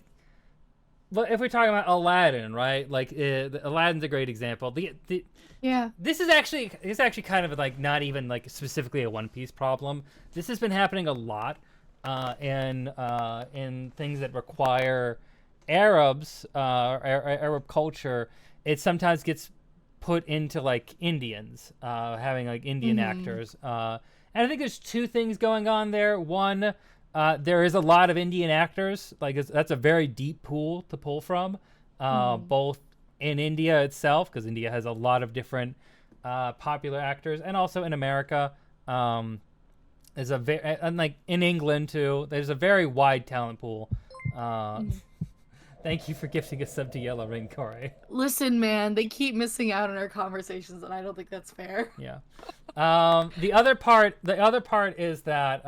if we're talking about Aladdin, right? Like, Aladdin's a great example. This is actually kind of like not even like specifically a One Piece problem. This has been happening a lot. In things that require Arabs, Arab culture, it sometimes gets put into like Indians, having like Indian actors. And I think there's two things going on there. One, there is a lot of Indian actors. Like that's a very deep pool to pull from, both in India itself, because India has a lot of different popular actors, and also in America. Is and like in England too. There's a very wide talent pool. Thank you for gifting a sub to Yellow Ring, Corey. Listen, man, they keep missing out on our conversations, and I don't think that's fair. Yeah. The other part is that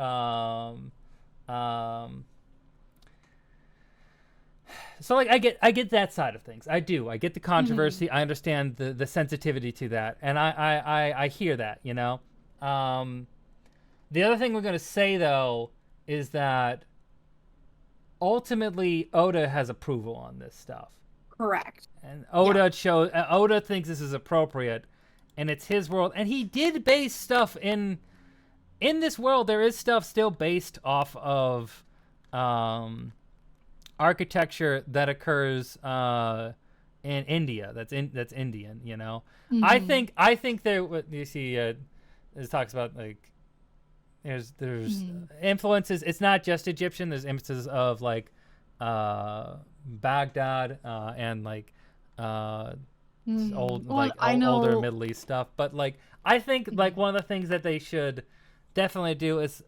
so like I get that side of things. I do. I get the controversy. I understand the sensitivity to that, and I hear that. The other thing we're going to say, though, is that ultimately Oda has approval on this stuff. Correct. And Oda thinks this is appropriate, and it's his world. And he did base stuff in this world. There is stuff still based off of architecture that occurs in India. That's Indian. I think there. You see, this talks about like. There's influences. It's not just Egyptian. There's influences of like Baghdad and like older Middle East stuff. But like I think like one of the things that they should definitely do is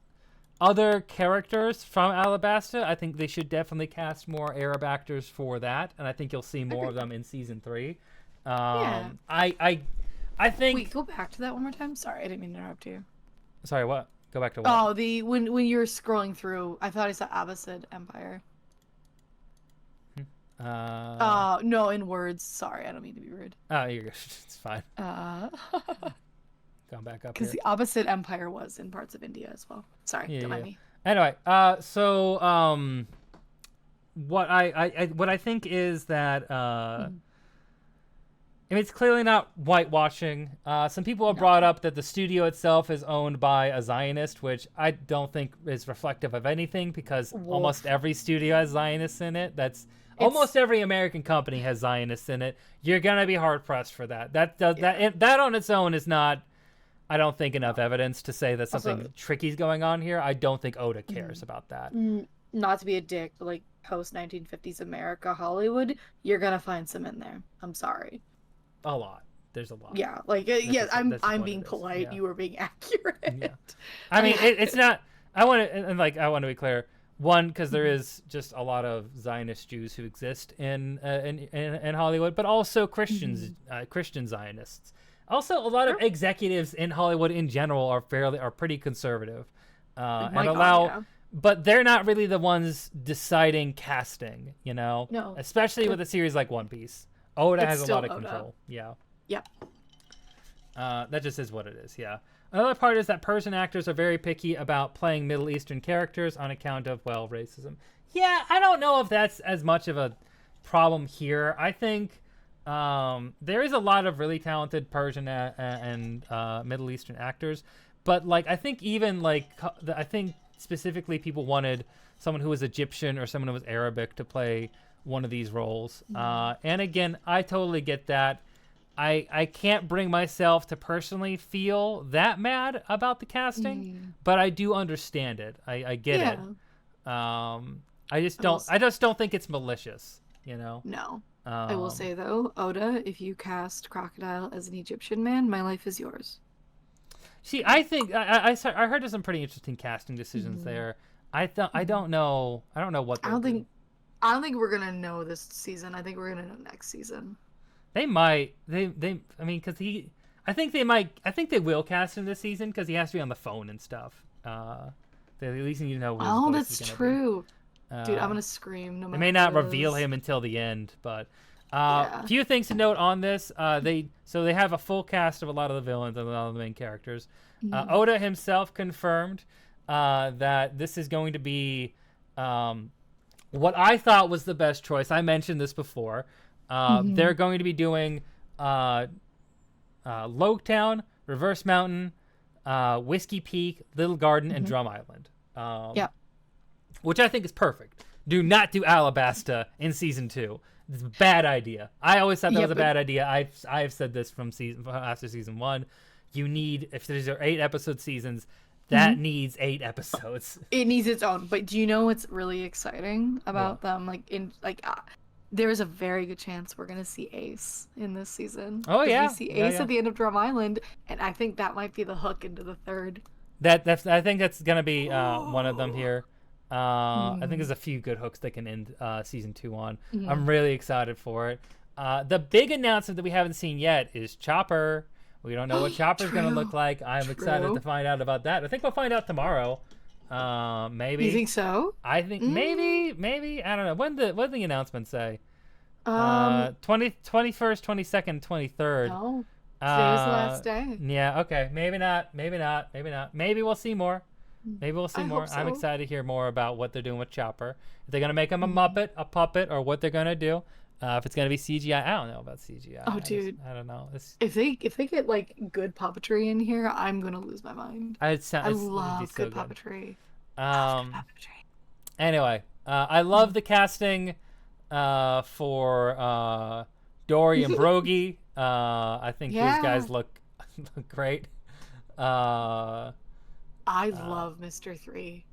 other characters from Alabasta. I think they should definitely cast more Arab actors for that, and I think you'll see more of them in season 3. I think. Wait, go back to that one more time. Sorry, I didn't mean to interrupt you. Sorry, what? Go back to what? Oh, when you were scrolling through, I thought I saw Abbasid Empire. No, in words. Sorry, I don't mean to be rude. Oh, you're good. It's fine. Going back up because the Abbasid Empire was in parts of India as well. Sorry, don't mind me. Anyway, so what I think is that I mean, it's clearly not whitewashing. Some people have brought up that the studio itself is owned by a Zionist, which I don't think is reflective of anything, because almost every studio has Zionists in it. Almost every American company has Zionists in it. You're gonna be hard pressed for that. That on its own is not, I don't think, enough evidence to say that something tricky is going on here. I don't think Oda cares about that. Not to be a dick, but like post 1950s America Hollywood, you're gonna find some in there. I'm sorry. A lot. There's a lot. Yeah, like I'm being polite. Yeah. You were being accurate. Yeah. I mean, it's not. I want to be clear. One, because there is just a lot of Zionist Jews who exist in Hollywood, but also Christians, Christian Zionists. Also, a lot of executives in Hollywood in general are pretty conservative, but they're not really the ones deciding casting. You know, no. Especially with a series like One Piece, Oda has a lot of control. Yeah. Yep. That just is what it is. Yeah. Another part is that Persian actors are very picky about playing Middle Eastern characters on account of, well, racism. Yeah, I don't know if that's as much of a problem here. I think there is a lot of really talented Persian and Middle Eastern actors, but like I think specifically people wanted someone who was Egyptian or someone who was Arabic to play one of these roles. And again, I totally get that. I can't bring myself to personally feel that mad about the casting, but I do understand it. I get it. I just don't think it's malicious, you know? No. I will say though, Oda, if you cast Crocodile as an Egyptian man, my life is yours. See, I think I heard there's some pretty interesting casting decisions there. I don't know what I don't think we're gonna know this season. I think we're gonna know next season. They might. I mean, because I think they will cast him this season because he has to be on the phone and stuff. They at least need to know. Oh, that's true. Dude, I'm gonna scream. No matter. They may not reveal him until the end, but a few things to note on this. They have a full cast of a lot of the villains and a lot of the main characters. Oda himself confirmed that this is going to be what I thought was the best choice. I mentioned this before. They're going to be doing Loketown, Reverse Mountain, Whiskey Peak, Little Garden, and Drum Island. Which I think is perfect. Do not do Alabasta in season 2. It's a bad idea. I always thought that was a bad idea. I've said this from after season 1. You need, if these are 8-episode seasons, that needs 8 episodes. It needs its own. But do you know what's really exciting about them? There is a very good chance we're gonna see Ace in this season. Oh yeah, we see Ace at the end of Drum Island, and I think that might be the hook into the third. I think that's gonna be one of them here. I think there's a few good hooks that can end season 2 on. I'm really excited for it. The big announcement that we haven't seen yet is Chopper. We don't know what Chopper's gonna look like. I'm excited to find out about that. I think we'll find out tomorrow. Maybe. You think so? I think maybe. I don't know. What did the announcement say? 21st, 22nd, 23rd. No. Today's the last day. Yeah, okay. Maybe not. Maybe we'll see more. Hope so. I'm excited to hear more about what they're doing with Chopper. If they're gonna make him a Muppet, a puppet, or what they're gonna do. If it's gonna be CGI, I don't know about CGI. Oh, dude, I don't know. If they get like good puppetry in here, I'm gonna lose my mind. I love good puppetry. Anyway, I love the casting for Dory and Brogy. I think these guys look great. I love Mr. 3.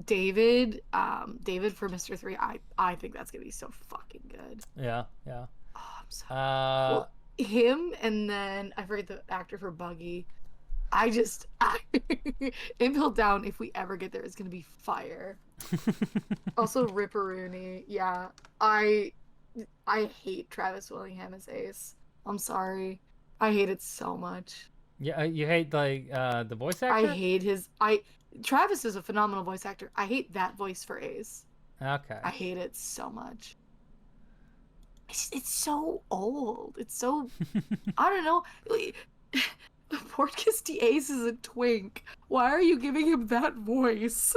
David for Mr. 3, I think that's gonna be so fucking good. Yeah. Oh, I'm so him, and then I forget the actor for Buggy. Impel Down, if we ever get there, is gonna be fire. Also Ripperoonie. Yeah, I hate Travis Willingham as Ace. I'm sorry, I hate it so much. Yeah, you hate the voice actor? I hate Travis is a phenomenal voice actor. I hate that voice for Ace. Okay. I hate it so much. It's so old. It's so I don't know. Portkiss D Ace is a twink. Why are you giving him that voice?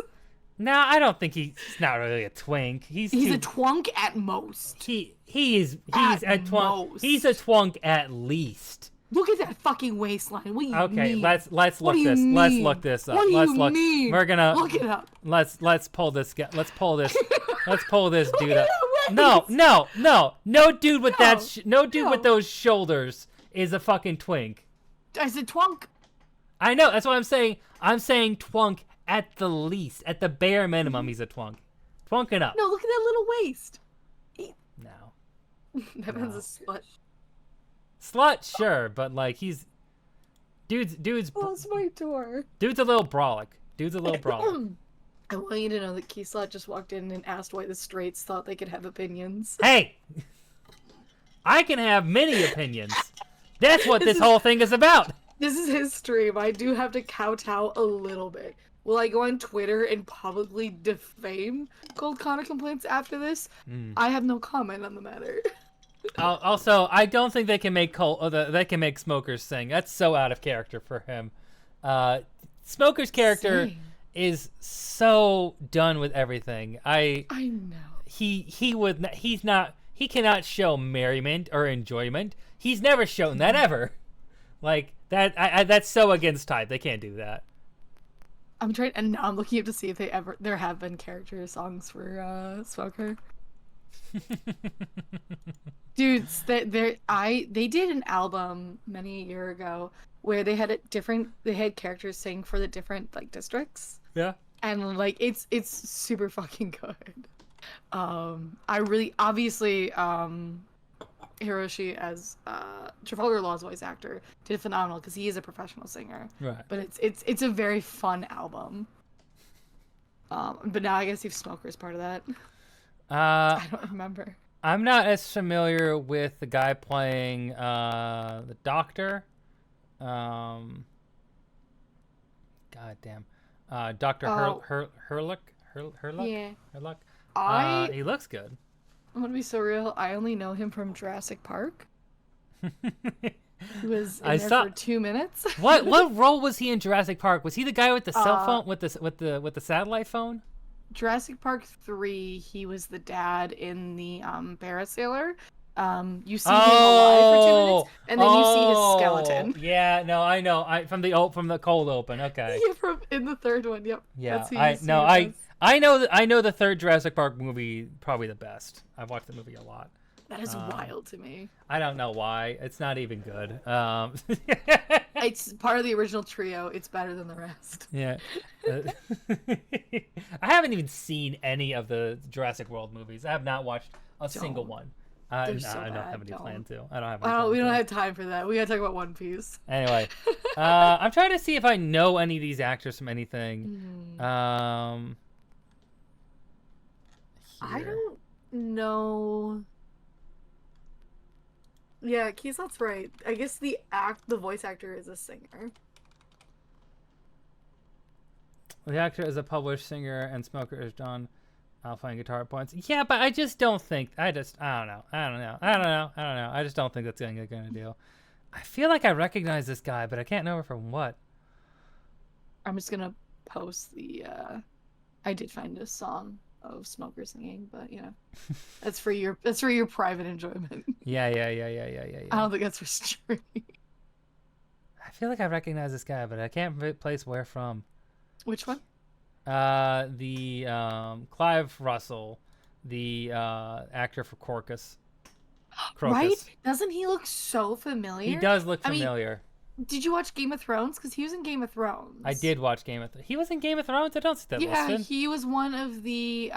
No, I don't think he's not really a twink. He's a twunk at most. He's At a twunk. most. He's a twunk at least. Look at that fucking waistline. What do you Okay, mean? let's What look do you this. Let's mean? look this up. What do let's you look. mean? We're gonna Look it up. Let's pull this. Let's pull this. Let's pull this dude at up. that No, waist. no dude with No, no dude with no. those shoulders is a fucking twink. I said twunk. I know. That's what I'm saying. I'm saying twunk at the least, at the bare minimum. He's a twunk. Twunking up. No, look at that little waist. No. That man's a slut. Slut, sure, but like he's dude's Close my door. dude's a little brolic. Dude's a little brolic. I want you to know that Keyslat just walked in and asked why the straights thought they could have opinions. Hey, I can have many opinions. That's what this whole thing is about. This is his stream. I do have to kowtow a little bit. Will I go on Twitter and publicly defame Cold Connor complaints after this? I have no comment on the matter. Also, I don't think they can make Smoker's sing. That's so out of character for him. Smoker's character Sing. is so done with everything. I know. He cannot show merriment or enjoyment. He's never shown that ever. Like that. That's so against type. They can't do that. I'm trying, and now I'm looking up to see if there have been character songs for Smoker. Dudes, they did an album many a year ago where they had characters sing for the different like districts. Yeah. And like it's super fucking good. I really obviously Hiroshi as Trafalgar Law's voice actor did phenomenal because he is a professional singer. Right. But it's a very fun album. But now I guess if Smoker's part of that. I don't remember. I'm not as familiar with the guy playing the doctor. God damn. Dr. Herluck? Yeah. Herluck? He looks good. I'm gonna be so real. I only know him from Jurassic Park. He was in there for 2 minutes. What role was he in Jurassic Park? Was he the guy with the cell phone with the satellite phone? Jurassic Park 3, he was the dad in the Parasailer. You see him alive for 2 minutes, and then you see his skeleton. Yeah, no, I know. From the cold open. Okay. Yeah, in the third one. Yep. Yeah, That's who you I see know. him as. I know the third Jurassic Park movie probably the best. I've watched the movie a lot. That is wild to me. I don't know why. It's not even good. It's part of the original trio. It's better than the rest. Yeah. I haven't even seen any of the Jurassic World movies. I have not watched a single one. I don't have any plan to. I don't have any plan We don't to. have time for that. We gotta talk about One Piece. Anyway, I'm trying to see if I know any of these actors from anything. I Here. don't know. Yeah, Keysat's right. I guess the voice actor is a singer. The actor is a published singer, and Smoker is John playing guitar at points. Yeah, but I just don't think. I don't know. I just don't think that's gonna do. I feel like I recognize this guy, but I can't know from what. I'm just gonna post the. I did find a song of Smoker singing, but you know, that's for your private enjoyment. Yeah. I don't think that's for stream. I feel like I recognize this guy, but I can't place where from. Which one? The Clive Russell, the actor for Crocus. Right? Doesn't he look so familiar? He does look I mean, familiar. did you watch Game of Thrones? Because he was in Game of Thrones. I did watch Game of Thrones. He was in Game of Thrones? I don't see that Yeah, listed. he was one of the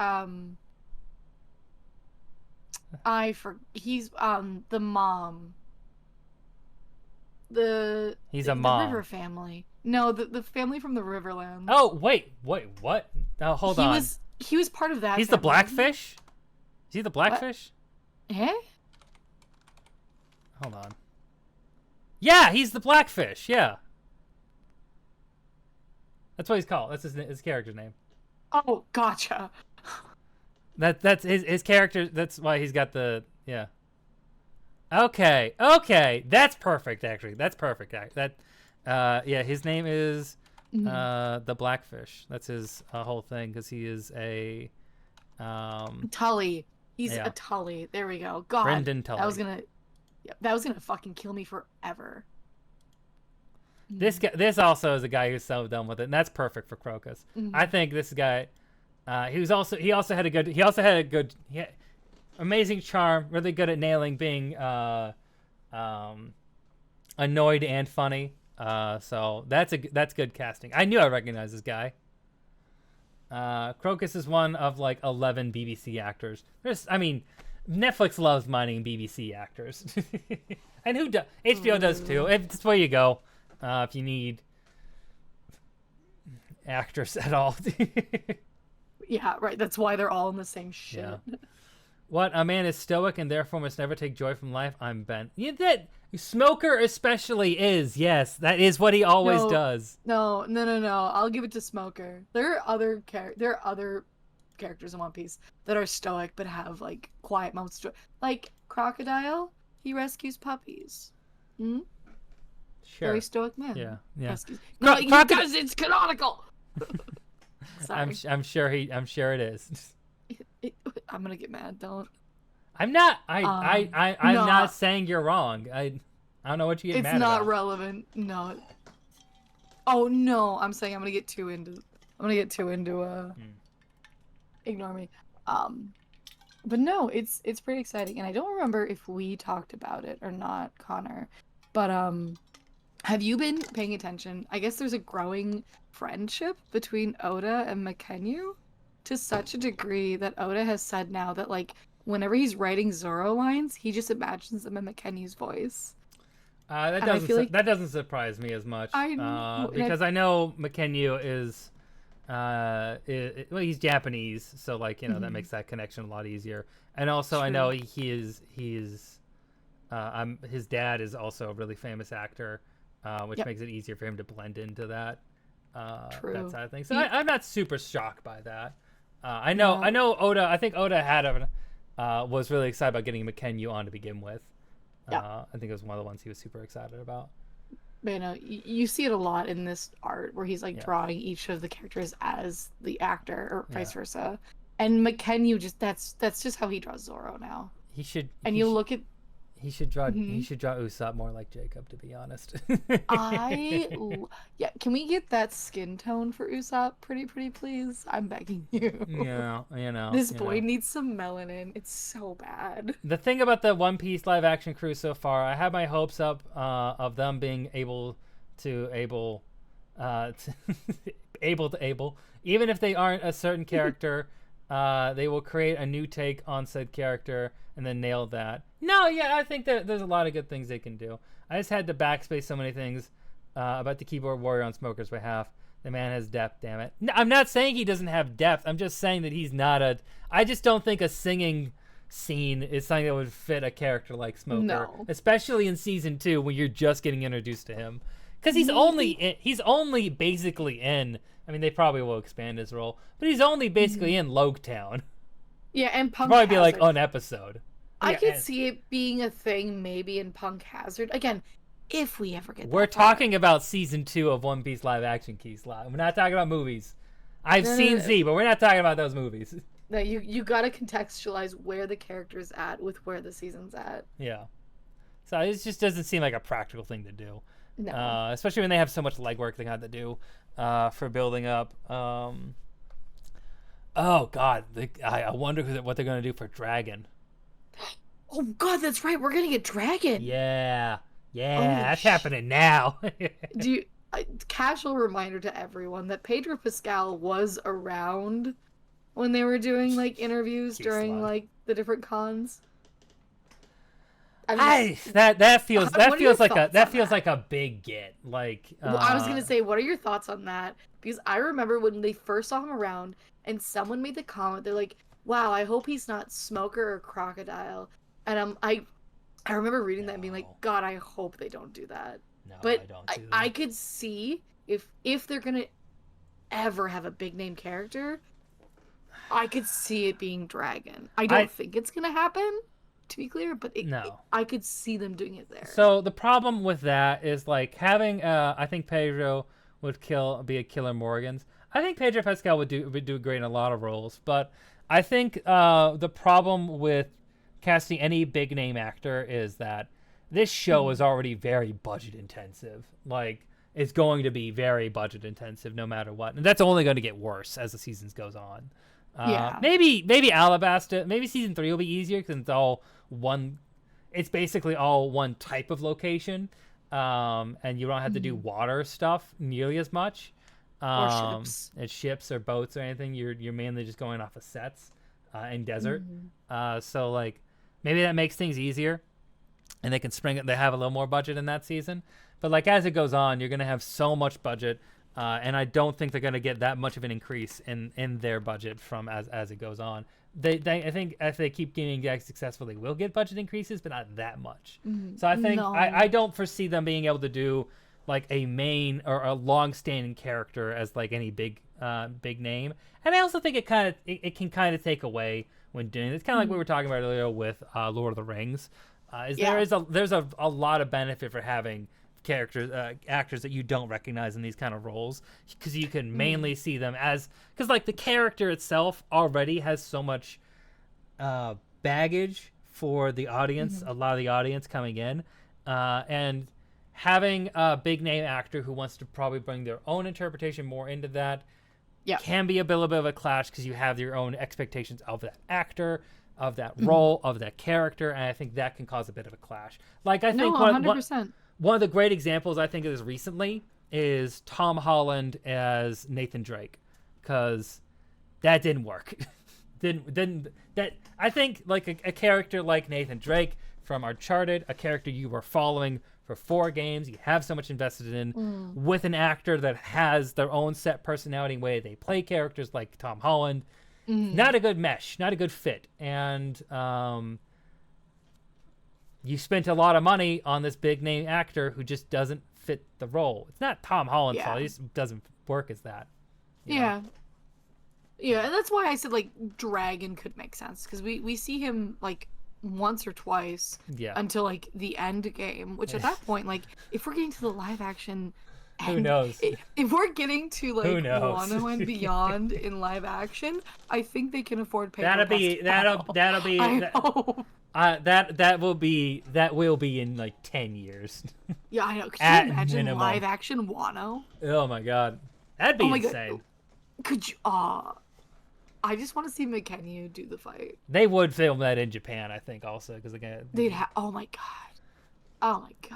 he's the mom. He's the a mom. River family. No, the family from the Riverlands. Oh, wait, what? Oh, hold on. He was part of that. He's the family. Blackfish? Is he the Blackfish? Eh? Hold on. Yeah, he's the Blackfish. Yeah. That's what he's called. That's his character name. Oh, gotcha. That's his character. That's why he's got the yeah. Okay. That's perfect. Actually, that's perfect. Yeah. His name is The Blackfish. That's his whole thing, because he is a Tully. He's yeah. a Tully. There we go. God, Brendan Tully. that was gonna fucking kill me forever. This also is a guy who's so done with it, and that's perfect for Crocus. I think this guy, he also had a good amazing charm, really good at nailing being annoyed and funny. So that's good casting. I knew I recognized this guy. Crocus is one of like 11 BBC actors. Netflix loves mining BBC actors, and who does? HBO does too. It's where you go if you need actors at all. Yeah, right. That's why they're all in the same shit. Yeah. What? A man is stoic and therefore must never take joy from life? I'm bent. Yeah, that Smoker especially is. Yes, that is what he always does. No. I'll give it to Smoker. There are other characters in One Piece that are stoic but have like quiet moments. Like Crocodile, he rescues puppies. Sure. Very stoic man. Yeah. Rescues. No, because it's canonical. Sorry. I'm sure it is. I'm gonna get mad. Don't. I'm not. I'm no. not saying you're wrong. I don't know what you get mad about. It's not relevant. No. Oh no! I'm saying I'm gonna get too into. Ignore me. But no, it's pretty exciting, and I don't remember if we talked about it or not, Connor. But have you been paying attention? I guess there's a growing friendship between Oda and McKenyu, to such a degree that Oda has said now that like whenever he's writing Zoro lines, he just imagines them in McKenyu's voice. That doesn't surprise me as much. Because I know McKenyu is well, he's Japanese, so like, you know, that makes that connection a lot easier. And also I know his dad is also a really famous actor, which makes it easier for him to blend into that that side of things. So I'm not super shocked by that. I know Oda. I think Oda was really excited about getting McKenyu on to begin with. I think it was one of the ones he was super excited about. But you know, you see it a lot in this art where he's like drawing each of the characters as the actor, or vice versa. And McKenyu that's just how he draws Zoro now. He should draw Usopp more like Jacob, to be honest. Can we get that skin tone for Usopp, pretty please? I'm begging you. Yeah, you know. This boy needs some melanin. It's so bad. The thing about the One Piece live action crew so far, I have my hopes up of them being able to even if they aren't a certain character, they will create a new take on said character and then nail that. No, yeah, I think that there's a lot of good things they can do. I just had to backspace so many things about the keyboard warrior on Smoker's behalf. The man has depth, damn it. No, I'm not saying he doesn't have depth. I'm just saying that he's not I just don't think a singing scene is something that would fit a character like Smoker. No. Especially in season 2 when you're just getting introduced to him. Because he's only basically in, I mean, they probably will expand his role, but he's only basically in Logetown. Yeah, and Punk probably Hazard. be like an episode. I could see it being a thing maybe in Punk Hazard. Again, if we ever get We're talking about season 2 of One Piece live action, Keith. We're not talking about movies. I've seen Z, but we're not talking about those movies. No, you gotta contextualize where the character's at with where the season's at. Yeah. So it just doesn't seem like a practical thing to do. No. Especially when they have so much legwork they have to do for building up. Oh God, I wonder what they're gonna do for Dragon. Oh God, that's right. We're gonna get Dragon. Yeah, that's happening now. Casual reminder to everyone that Pedro Pascal was around when they were doing like interviews during like the different cons. That feels like a big get. Like, well, I was gonna say, what are your thoughts on that? Because I remember when they first saw him around, and someone made the comment. They're like, "Wow, I hope he's not Smoker or Crocodile." And I remember reading that and being like, "God, I hope they don't do that." No, but I don't do that. I could see if they're gonna ever have a big name character, I could see it being Dragon. I don't think it's gonna happen, to be clear, but I could see them doing it there. So the problem with that is like having I think Pedro would be a killer Morgans. I think Pedro Pascal would do great in a lot of roles, but I think the problem with casting any big name actor is that this show is already very budget intensive. Like, it's going to be very budget intensive no matter what, and that's only going to get worse as the seasons goes on. Maybe Alabasta, maybe season 3 will be easier because it's all one. It's basically all one type of location, and you don't have to do water stuff nearly as much. Or ships. It's ships or boats or anything. You're mainly just going off of sets in desert. So like maybe that makes things easier, and they can spring it. They have a little more budget in that season. But like as it goes on, you're gonna have so much budget, and I don't think they're gonna get that much of an increase in their budget from as it goes on. I think if they keep getting successful, they will get budget increases, but not that much. So I think I don't foresee them being able to do like a main or a long-standing character as like any big name. And I also think it can kind of take away when doing it. It's kind of like we were talking about earlier with Lord of the Rings. There's a lot of benefit for having actors that you don't recognize in these kind of roles, because you can mainly see them as, because like the character itself already has so much baggage for the audience, a lot of the audience coming in, and having a big name actor who wants to probably bring their own interpretation more into that can be a little bit of a clash, because you have your own expectations of that actor, of that role, of that character, and I think that can cause a bit of a clash. Like I think 100%. One of the great examples I think of this recently is Tom Holland as Nathan Drake, because that didn't work. I think like a character like Nathan Drake from Uncharted, a character you were following for 4 games, you have so much invested in, with an actor that has their own set personality and way they play characters like Tom Holland, not a good mesh, not a good fit. And you spent a lot of money on this big name actor who just doesn't fit the role. It's not Tom Holland's fault. He just doesn't work as that. Yeah, and that's why I said like Dragon could make sense, because we see him like once or twice until like the end game, which at that point, like if we're getting to the live action, who knows? If we're getting to like Wano and beyond in live action, I think they can afford Pedro Pascal. That'll be. I hope. That will be in like 10 years. Yeah, I know. Could you imagine live action Wano? Oh my god, that'd be insane. God. Could you? I just want to see McKenna do the fight. They would film that in Japan, I think, also, because again, they'd have. Oh my god.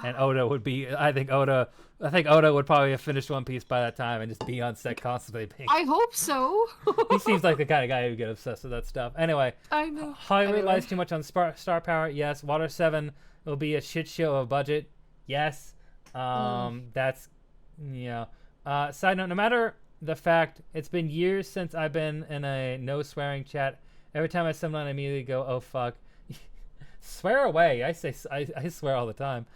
And Oda would be. I think Oda would probably have finished One Piece by that time and just be on set constantly. I hope so. He seems like the kind of guy who would get obsessed with that stuff. Anyway, I know. Hollywood relies too much on star power. Yes. Water 7 will be a shit show of budget. Yes. That's, side note, no matter the fact, it's been years since I've been in a no swearing chat. Every time I someone, I immediately go, oh fuck. Swear away. I swear all the time.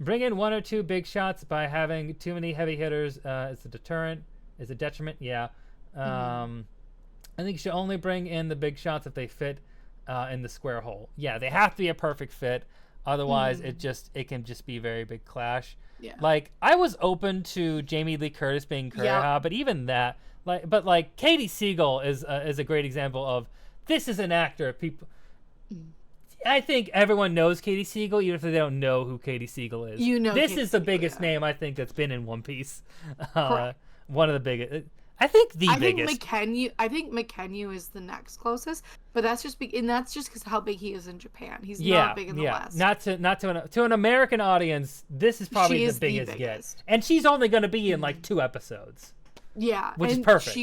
Bring in 1 or 2 big shots by having too many heavy hitters. It's a deterrent. It's a detriment. Yeah. I think you should only bring in the big shots if they fit in the square hole. Yeah, they have to be a perfect fit. Otherwise, it can just be a very big clash. Yeah. Like I was open to Jamie Lee Curtis being Kureha, but even that, like Katie Siegel is a great example of this is an actor. People. I think everyone knows Katie Siegel, even if they don't know who Katie Siegel is. This Katie is the biggest name I think that's been in One Piece. One of the biggest. I think biggest. I think McKenna is the next closest, but that's just because how big he is in Japan. He's not big in the West. Not to an American audience. This is probably the biggest get, and she's only going to be in like 2 episodes. Yeah, which is perfect.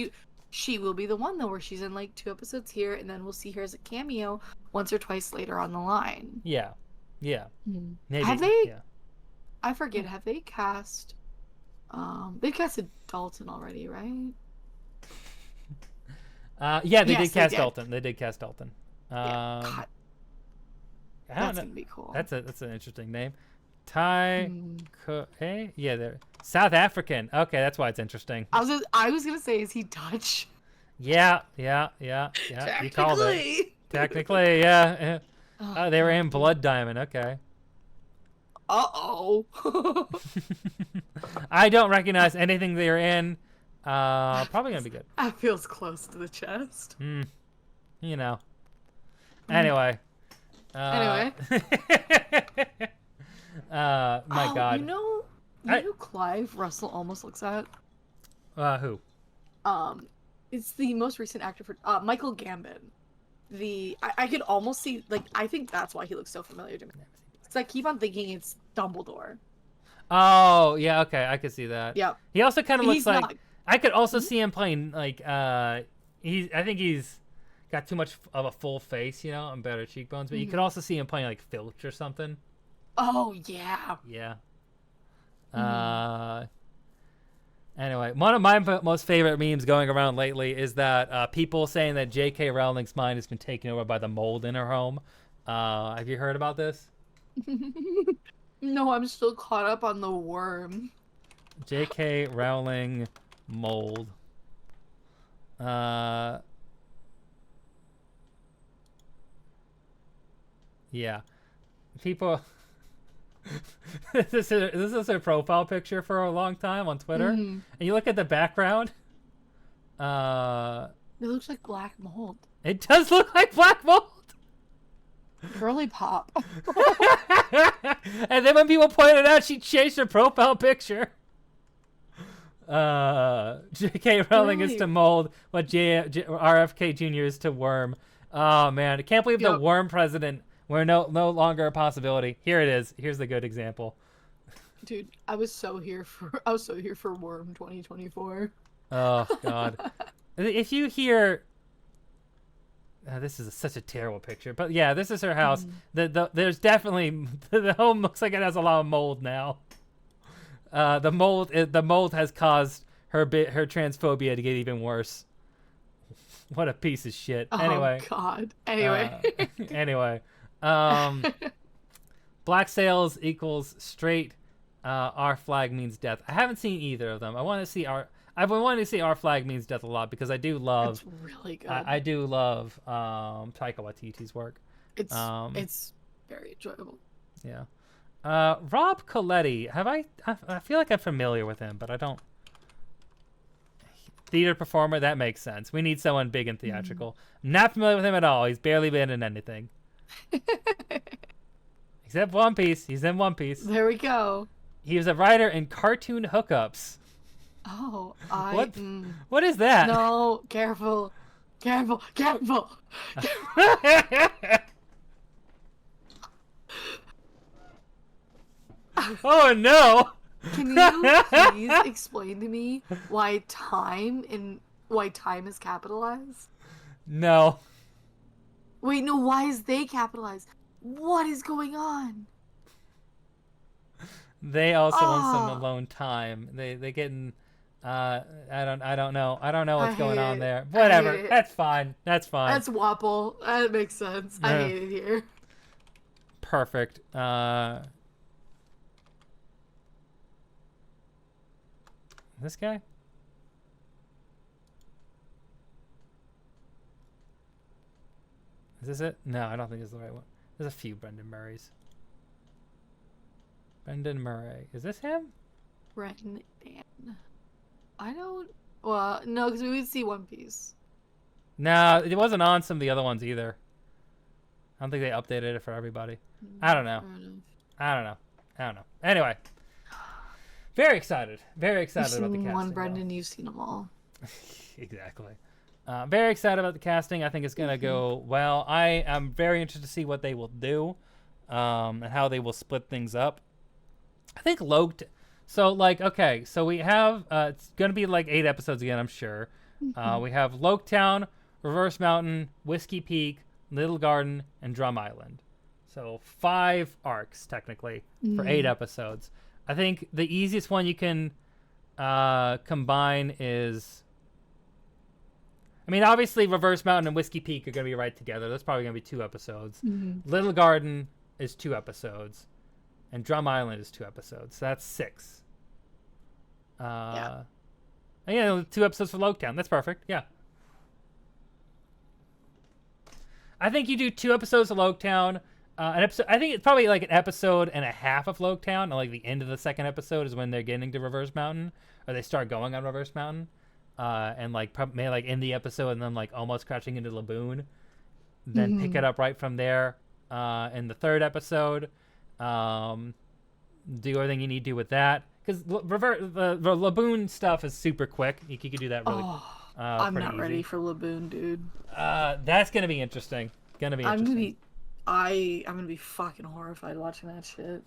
She will be the one though, where she's in like 2 episodes here, and then we'll see her as a cameo once or twice later on the line. Yeah. Maybe. Have they? Yeah. I forget. Have they cast? They casted Dalton already, right? Yeah, they did cast Dalton. They did cast Dalton. God. That's gonna be cool. That's an interesting name. Yeah, they're South African. Okay, that's why it's interesting. I was gonna say, is he Dutch? Yeah. You called it. Technically, yeah. Oh, they were in Blood Diamond. Okay. Uh-oh. I don't recognize anything they're in. Probably gonna be good. That feels close to the chest. You know. Anyway. Anyway. My God. You know who Clive Russell almost looks at? Who? It's the most recent actor for Michael Gambon. I could almost see, like, I think that's why he looks so familiar to me. Because I keep on thinking it's Dumbledore. Oh, yeah, okay, I could see that. Yep. He also kind of looks He's like not- I could also see him playing like I think he's got too much of a full face, you know, and better cheekbones, but you could also see him playing like Filch or something. Oh, yeah. Yeah. Anyway, one of my most favorite memes going around lately is that people saying that J.K. Rowling's mind has been taken over by the mold in her home. Have you heard about this? No, I'm still caught up on the worm. J.K. Rowling mold. Yeah. People... this is her profile picture for a long time on Twitter. And you look at the background. It looks like black mold. It does look like black mold. Girly pop. And then when people pointed out, she changed her profile picture. J.K. Rowling is to mold what RFK Jr. is to worm. Oh man, I can't believe the worm president were no longer a possibility. Here it is. Here's the good example. Dude, I was so here for Worm 2024. Oh god. If you hear this is such a terrible picture, but yeah, this is her house. There's definitely the home looks like it has a lot of mold now. The mold has caused her transphobia to get even worse. What a piece of shit. Anyway. Oh god. Anyway. Black sails equals straight. Our flag means death. I haven't seen either of them. I've been wanting to see Our Flag Means Death a lot because I do love. It's really good. I do love Taika Waititi's work. It's very enjoyable. Yeah. Rob Coletti. I feel like I'm familiar with him, but I don't. Theater performer, that makes sense. We need someone big and theatrical. Not familiar with him at all. He's barely been in anything. Except One Piece. He's in One Piece. There we go. He was a writer in Cartoon Hookups. Oh, What is that? No, careful. Oh no! Can you please explain to me why time is capitalized? No. Wait, no, why is they capitalized? What is going on? They also want some alone time. They getting I don't know. I don't know what's going on there. Whatever. That's fine. That's fine. That's Wapple. That makes sense. I hate it here. Perfect. This guy? Is this it? No, I don't think it's the right one. There's a few Brendan Murrays. Brendan Murray. Is this him? Brendan. I don't... Well, no, because we would see One Piece. No, it wasn't on some of the other ones either. I don't think they updated it for everybody. I don't know. Anyway. Very excited. Very excited about the casting. One Brendan, you've seen them all. Exactly. Very excited about the casting. I think it's going to go well. I am very interested to see what they will do and how they will split things up. I think so we have, it's going to be like 8 episodes again, I'm sure. We have Loketown, Reverse Mountain, Whiskey Peak, Little Garden, and Drum Island. So 5 arcs, technically, for 8 episodes. I think the easiest one you can combine is... I mean, obviously, Reverse Mountain and Whiskey Peak are going to be right together. That's probably going to be 2 episodes. Little Garden is 2 episodes. And Drum Island is 2 episodes. So that's 6. And 2 episodes for Loketown. That's perfect. Yeah. I think you do 2 episodes of Loketown. an episode. I think it's probably like an episode and a half of Loketown. And like the end of the second episode is when they're getting to Reverse Mountain, or they start going on Reverse Mountain, and like maybe like in the episode and then like almost crashing into Laboon, then pick it up right from there. In the third episode, do everything you need to do with that, because the Laboon stuff is super quick. You could do that really. I'm not easy. ready for Laboon, dude. That's gonna be interesting. I'm gonna be fucking horrified watching that shit.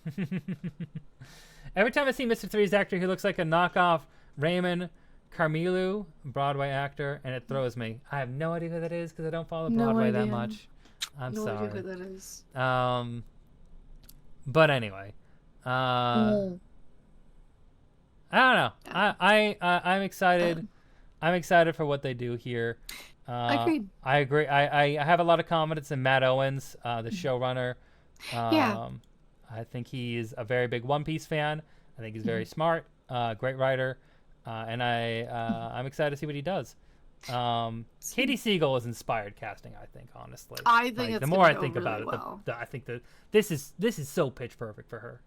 Every time I see Mr. Three's actor, he looks like a knockoff Raymond Carmilu, Broadway actor, and it throws me. I have no idea who that is because I don't follow Broadway that much. I'm sorry. No idea who that is. But anyway, I don't know. I'm excited. I'm excited for what they do here. Agreed. I agree. I have a lot of confidence in Matt Owens, the showrunner. Yeah. I think he's a very big One Piece fan. I think he's very smart, great writer, and I'm excited to see what he does. Katie Siegel is inspired casting, I think, honestly. I think like, it's the more I gonna think go about really it, well. I think that this is so pitch perfect for her.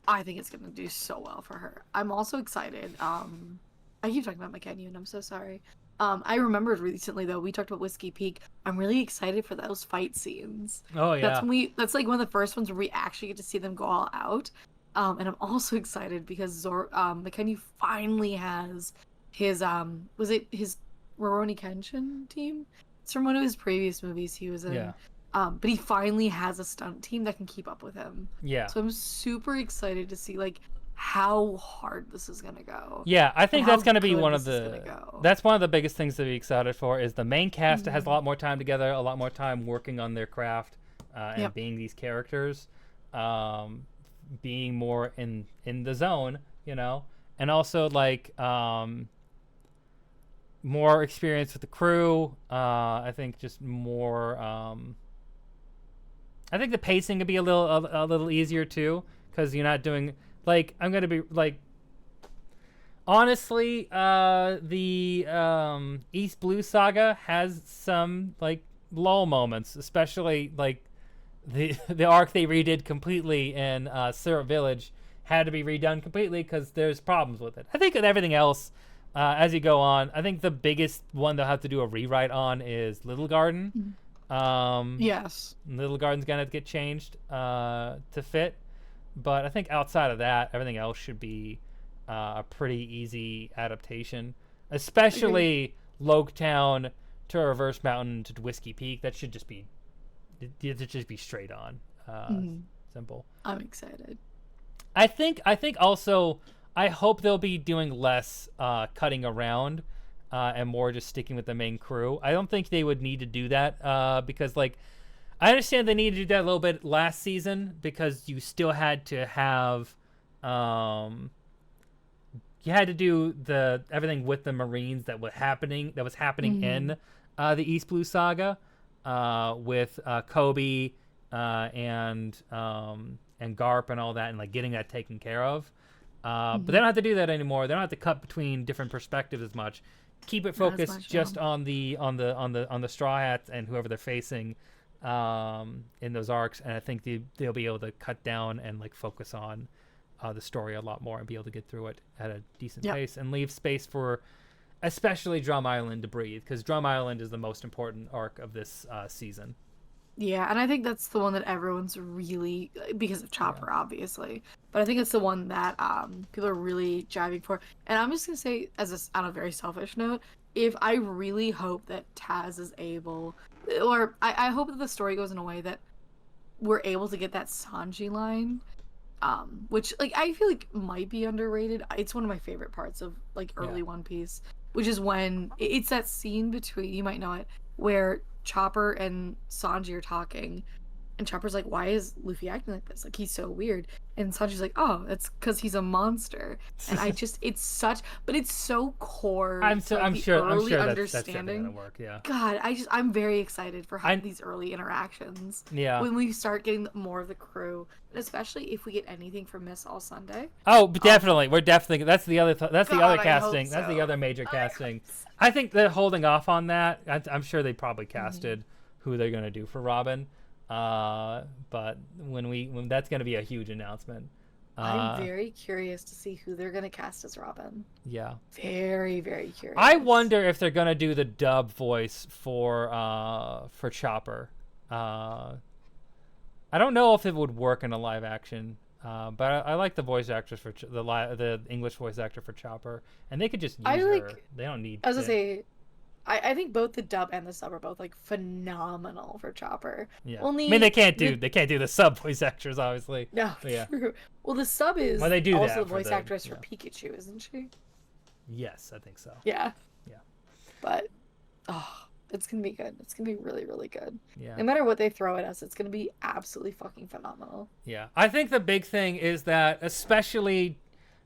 I think it's gonna do so well for her. I'm also excited. I keep talking about McKenna, and I'm so sorry. I remembered recently though, we talked about Whiskey Peak. I'm really excited for those fight scenes. Oh yeah. That's like one of the first ones where we actually get to see them go all out. And I'm also excited because McKenna finally has his was it his Rurouni Kenshin team? It's from one of his previous movies he was in. Yeah. But he finally has a stunt team that can keep up with him. Yeah. So I'm super excited to see like how hard this is gonna go. Yeah, I think and that's how gonna be good one this of is the. gonna go. That's one of the biggest things to be excited for is the main cast has a lot more time together, a lot more time working on their craft, and being these characters, being more in the zone, you know, and also like more experience with the crew. I think just more. I think the pacing could be a little easier too, because you're not doing like I'm gonna be like. Honestly, the East Blue Saga has some like lull moments, especially like the arc they redid completely in Syrup Village had to be redone completely because there's problems with it. I think with everything else, as you go on, I think the biggest one they'll have to do a rewrite on is Little Garden. Yes. Little Garden's gonna get changed to fit, but I think outside of that, everything else should be a pretty easy adaptation, especially Loketown to Reverse Mountain to Whiskey Peak. That should just be straight on, simple. I'm excited. I think also I hope they'll be doing less cutting around and more just sticking with the main crew. I don't think they would need to do that because like I understand they needed to do that a little bit last season because you still had to have you had to do the everything with the Marines that was happening in the East Blue Saga with Kobe and Garp and all that, and like getting that taken care of. But they don't have to do that anymore. They don't have to cut between different perspectives as much. Keep it focused just on the Straw Hats and whoever they're facing in those arcs, and I think they'll be able to cut down and like focus on the story a lot more and be able to get through it at a decent pace and leave space for especially Drum Island to breathe, because Drum Island is the most important arc of this season. Yeah, and I think that's the one that everyone's really, because of Chopper, obviously, but I think it's the one that people are really jiving for. And I'm just going to say, on a very selfish note, if I really hope that Taz is able, or I hope that the story goes in a way that we're able to get that Sanji line, which like I feel like might be underrated. It's one of my favorite parts of like early One Piece, which is when it's that scene between, you might know it, where Chopper and Sanji are talking, and Chopper's like, why is Luffy acting like this? Like, he's so weird. And Sanji's like, oh, it's because he's a monster. And I just, it's so core. I'm sure that's definitely understanding. gonna work. Yeah. God, I'm very excited for these early interactions. Yeah. When we start getting more of the crew, and especially if we get anything from Miss All Sunday. Oh, definitely. We're definitely. That's the other casting. So. That's the other major casting. I think they're holding off on that. I'm sure they probably casted who they're gonna do for Robin. But when that's going to be a huge announcement. I'm very curious to see who they're gonna cast as Robin. Yeah. Very, very curious. I wonder if they're gonna do the dub voice for Chopper. I don't know if it would work in a live action, but I like the voice actress for the English voice actor for Chopper, and they could just use her. They don't need. I was gonna say, I think both the dub and the sub are both like phenomenal for Chopper. Yeah. Only I mean, they can't do the sub voice actors, obviously. No, But yeah. true. Well, the sub is Well, they do also that the for voice the- actress yeah. for Pikachu, isn't she? Yes, I think so. Yeah. Yeah. But it's gonna be good. It's gonna be really, really good. Yeah. No matter what they throw at us, it's gonna be absolutely fucking phenomenal. Yeah. I think the big thing is that especially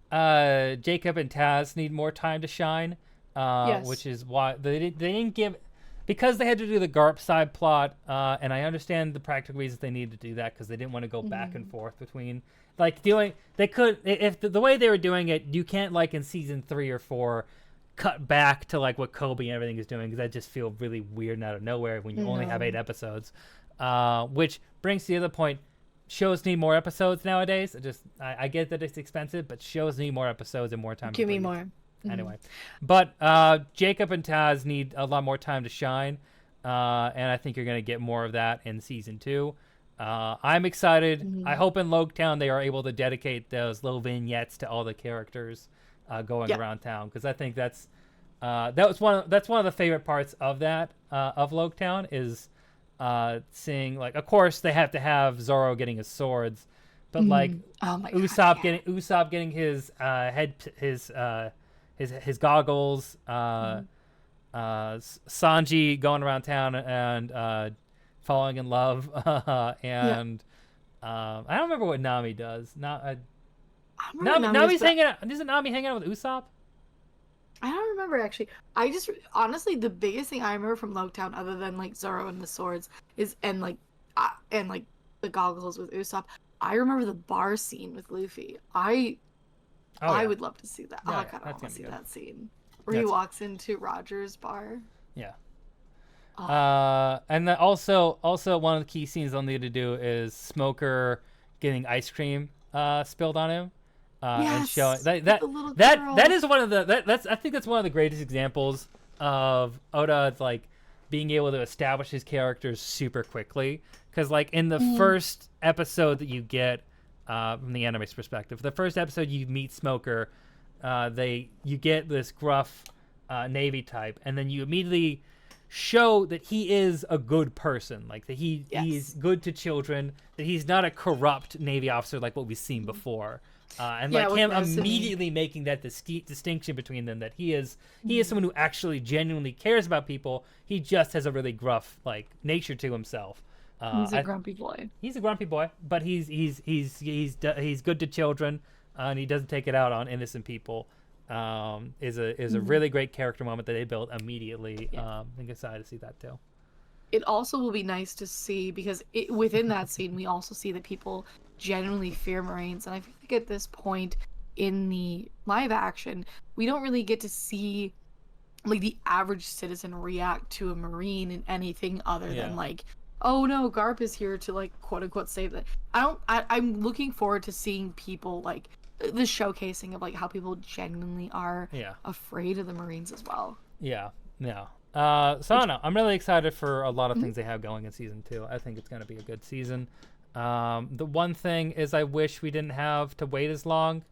Jacob and Taz need more time to shine. Yes. Which is why they didn't give, because they had to do the Garp side plot, and I understand the practical reasons they needed to do that because they didn't want to go back and forth between they could, if the way they were doing it, you can't like in season 3 or 4 cut back to like what Kobe and everything is doing, because that just feels really weird and out of nowhere when you only have 8 episodes. Which brings to the other point, shows need more episodes nowadays. I get that it's expensive, but shows need more episodes and more time. Give to me breathe. more. Anyway, but Jacob and Taz need a lot more time to shine, and I think you're going to get more of that in season 2. I'm excited. I hope in Logetown they are able to dedicate those little vignettes to all the characters going around town, because I think that's one of the favorite parts of that of Logetown is seeing, like, of course they have to have Zoro getting his swords, but like Oh my God, Usopp yeah. getting his his goggles, Sanji going around town and falling in love, and I don't remember what Nami does. I remember Nami's but hanging out. Isn't Nami hanging out with Usopp? I don't remember actually. I just honestly the biggest thing I remember from Logetown, other than like Zoro and the swords, is and like the goggles with Usopp. I remember the bar scene with Luffy. I would love to see that. Yeah, I yeah, kind of that's want gonna to see be good. that scene where he That's- walks into Roger's bar. Yeah. Oh. And then also one of the key scenes they'll need to do is Smoker getting ice cream spilled on him, and showing the little girl. that is one of the that's I think that's one of the greatest examples of Oda like being able to establish his characters super quickly, because like in the first episode that you get from the anime's perspective, the first episode you meet Smoker, you get this gruff Navy type, and then you immediately show that he is a good person, like that he is good to children, that he's not a corrupt Navy officer like what we've seen before, and Yeah, like with him Nessie. immediately making that distinction between them, that he is someone who actually genuinely cares about people. He just has a really gruff like nature to himself. He's a grumpy boy. He's a grumpy boy, but he's good to children, and he doesn't take it out on innocent people. Is a really great character moment that they built immediately. I'm excited to see that too. It also will be nice to see, because within that scene we also see that people genuinely fear Marines, and I think at this point in the live action we don't really get to see like the average citizen react to a Marine in anything other than like, oh no, Garp is here to like quote unquote save them. I'm looking forward to seeing people like the showcasing of like how people genuinely are afraid of the Marines as well. So I don't know. I'm really excited for a lot of things they have going in season 2. I think it's going to be a good season. The one thing is I wish we didn't have to wait as long.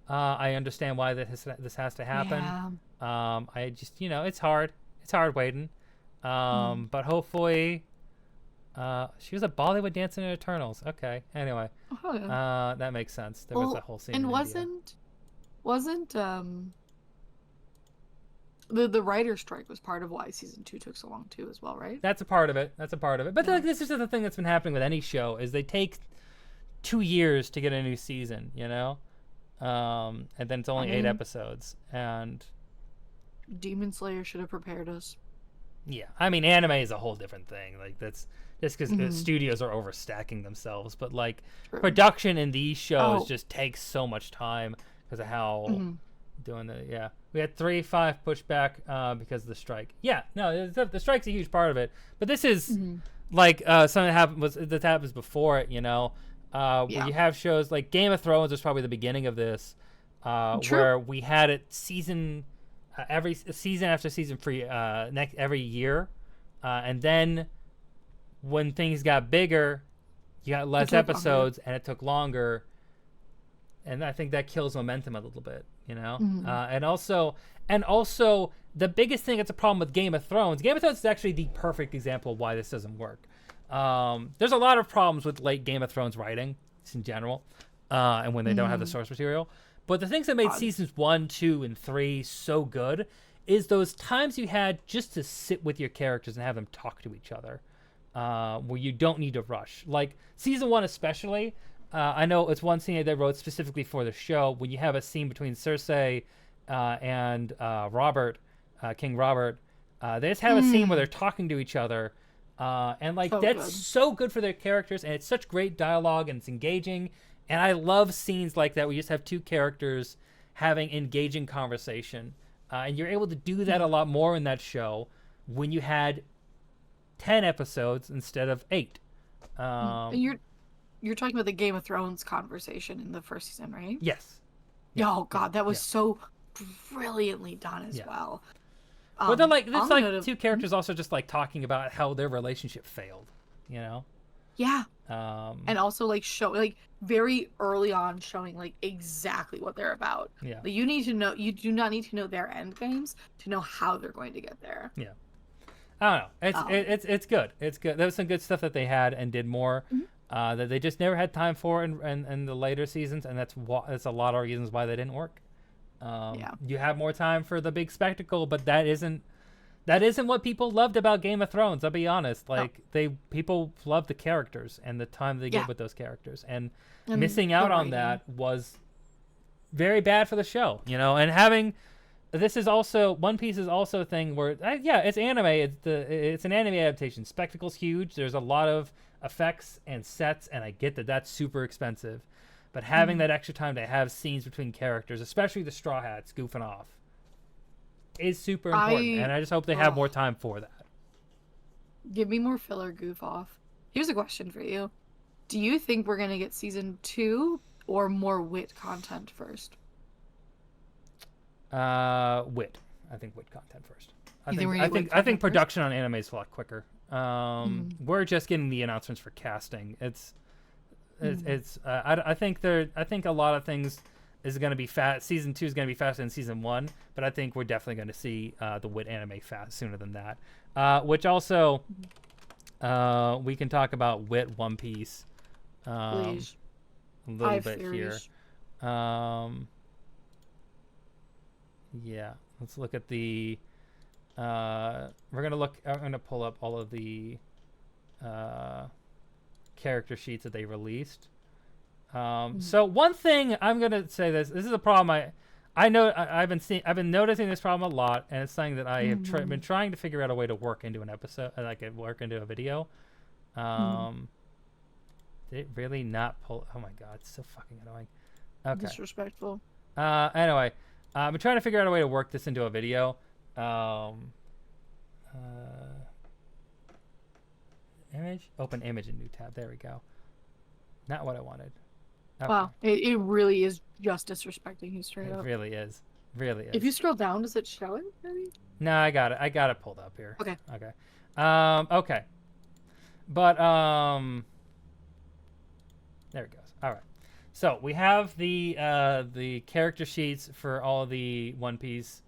I understand why this has to happen. I just, it's hard. It's hard waiting. But hopefully, she was a Bollywood dancer in Eternals. Okay. Anyway, that makes sense. There was a whole scene. And in wasn't the writer's strike was part of why season 2 took so long too, as well, right? That's a part of it. But like, this is the thing that's been happening with any show, is they take 2 years to get a new season, and then it's only 8 episodes, and Demon Slayer should have prepared us. yeah, I mean, anime is a whole different thing. Like, that's just because studios are overstacking themselves, but like production in these shows just takes so much time because of how doing the we had 3-5 pushback because of the strike. The strike's a huge part of it, but this is like something that happens before it, where you have shows like Game of Thrones was probably the beginning of this, where we had it every season after season for every year, and then when things got bigger, you got less episodes and it took longer, and I think that kills momentum a little bit, and also the biggest thing that's a problem with Game of Thrones is actually the perfect example of why this doesn't work. There's a lot of problems with late Game of Thrones writing in general, and when they don't have the source material. But the things that made seasons 1, 2, and 3 so good is those times you had just to sit with your characters and have them talk to each other, where you don't need to rush. Like season 1 especially, I know it's one scene they wrote specifically for the show when you have a scene between Cersei and Robert, King Robert. They just have a scene where they're talking to each other. And like that's so good for their characters, and it's such great dialogue, and it's engaging. And I love scenes like that where you just have two characters having engaging conversation, and you're able to do that a lot more in that show when you had 10 episodes instead of 8. You're talking about the Game of Thrones conversation in the first season, right? Yes. Yeah. Oh God, that was so brilliantly done as well. But they're like, it's like two characters also just like talking about how their relationship failed, Yeah. And also like very early on showing like exactly what they're about. Yeah. Like, you do not need to know their end games to know how they're going to get there. Yeah. I don't know. It's good. It's good. There was some good stuff that they had and did more that they just never had time for in the later seasons, and that's a lot of reasons why they didn't work. You have more time for the big spectacle, but that isn't what people loved about Game of Thrones. I'll be honest. Like people love the characters and the time they get with those characters, and missing out on that was very bad for the show. And having this is also One Piece is also a thing where it's anime. It's an anime adaptation. Spectacle's huge. There's a lot of effects and sets, and I get that that's super expensive. But having that extra time to have scenes between characters, especially the Straw Hats goofing off, is super important. And I just hope they have more time for that. Give me more filler goof off. Here's a question for you. Do you think we're going to get season 2 or more wit content first? Wit. I think wit content first. I think production on anime is a lot quicker. We're just getting the announcements for casting. I think a lot of things is going to be fast. Season 2 is going to be faster than season 1, but I think we're definitely going to see the wit anime fast sooner than that. Which also, we can talk about wit One Piece Please. a little bit here. Yeah, let's look at the. I'm gonna pull up all of the character sheets that they released. So one thing I'm gonna say this is a problem I've been noticing this problem a lot, and it's something that I have been trying to figure out a way to work into an episode, work into a video. Did it really not pull? Oh my god, it's so fucking annoying. Okay. Disrespectful. Anyway, I've been trying to figure out a way to work this into a video. Image, open image in new tab. There we go. Not what I wanted. Okay. Wow, it really is just disrespecting you straight up. It really is. Really is. If you scroll down, does it show it? Maybe? No, I got it pulled up here. Okay. Okay. Okay. But there it goes. All right. So we have the character sheets for all of the One Piece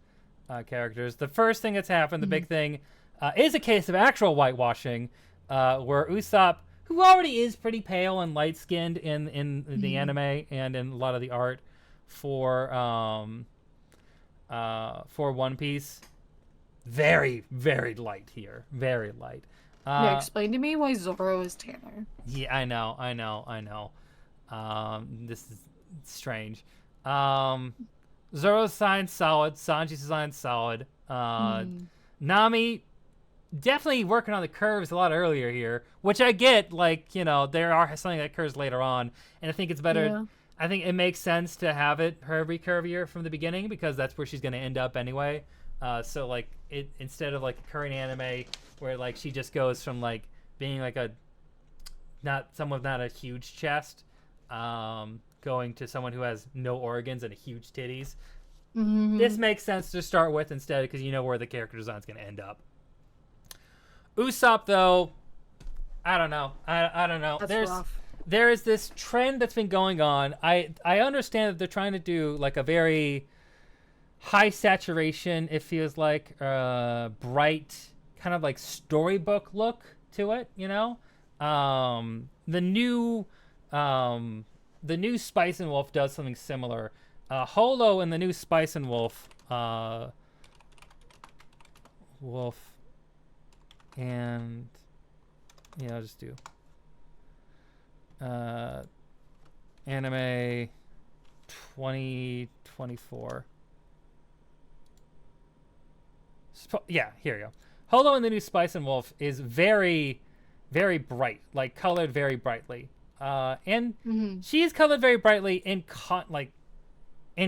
characters. The first thing that's happened, the big thing, is a case of actual whitewashing, where Usopp, who already is pretty pale and light-skinned in the anime and in a lot of the art for One Piece, very, very light here. Very light. Explain to me why Zoro is tanner. Yeah, I know. This is strange. Zoro's signed solid. Sanji's signed solid. Nami definitely working on the curves a lot earlier here, which I get. Like, there are something that occurs later on, and I think it's better. Yeah. I think it makes sense to have her be curvier from the beginning, because that's where she's going to end up anyway. So like it, instead of like a current anime where like she just goes from like being like someone with not a huge chest, going to someone who has no organs and huge titties. This makes sense to start with instead, because you know where the character design is going to end up. Usopp, though, I don't know. I don't know. That's rough. There is this trend that's been going on. I understand that they're trying to do like a very high saturation, it feels like, bright, kind of like storybook look to it, you know? The new Spice and Wolf does something similar. Holo and the new Spice and Wolf, and yeah, I'll just do anime 2024. Yeah, here you go. Holo and the new Spice and Wolf is very, very bright, like colored very brightly. And she is colored very brightly in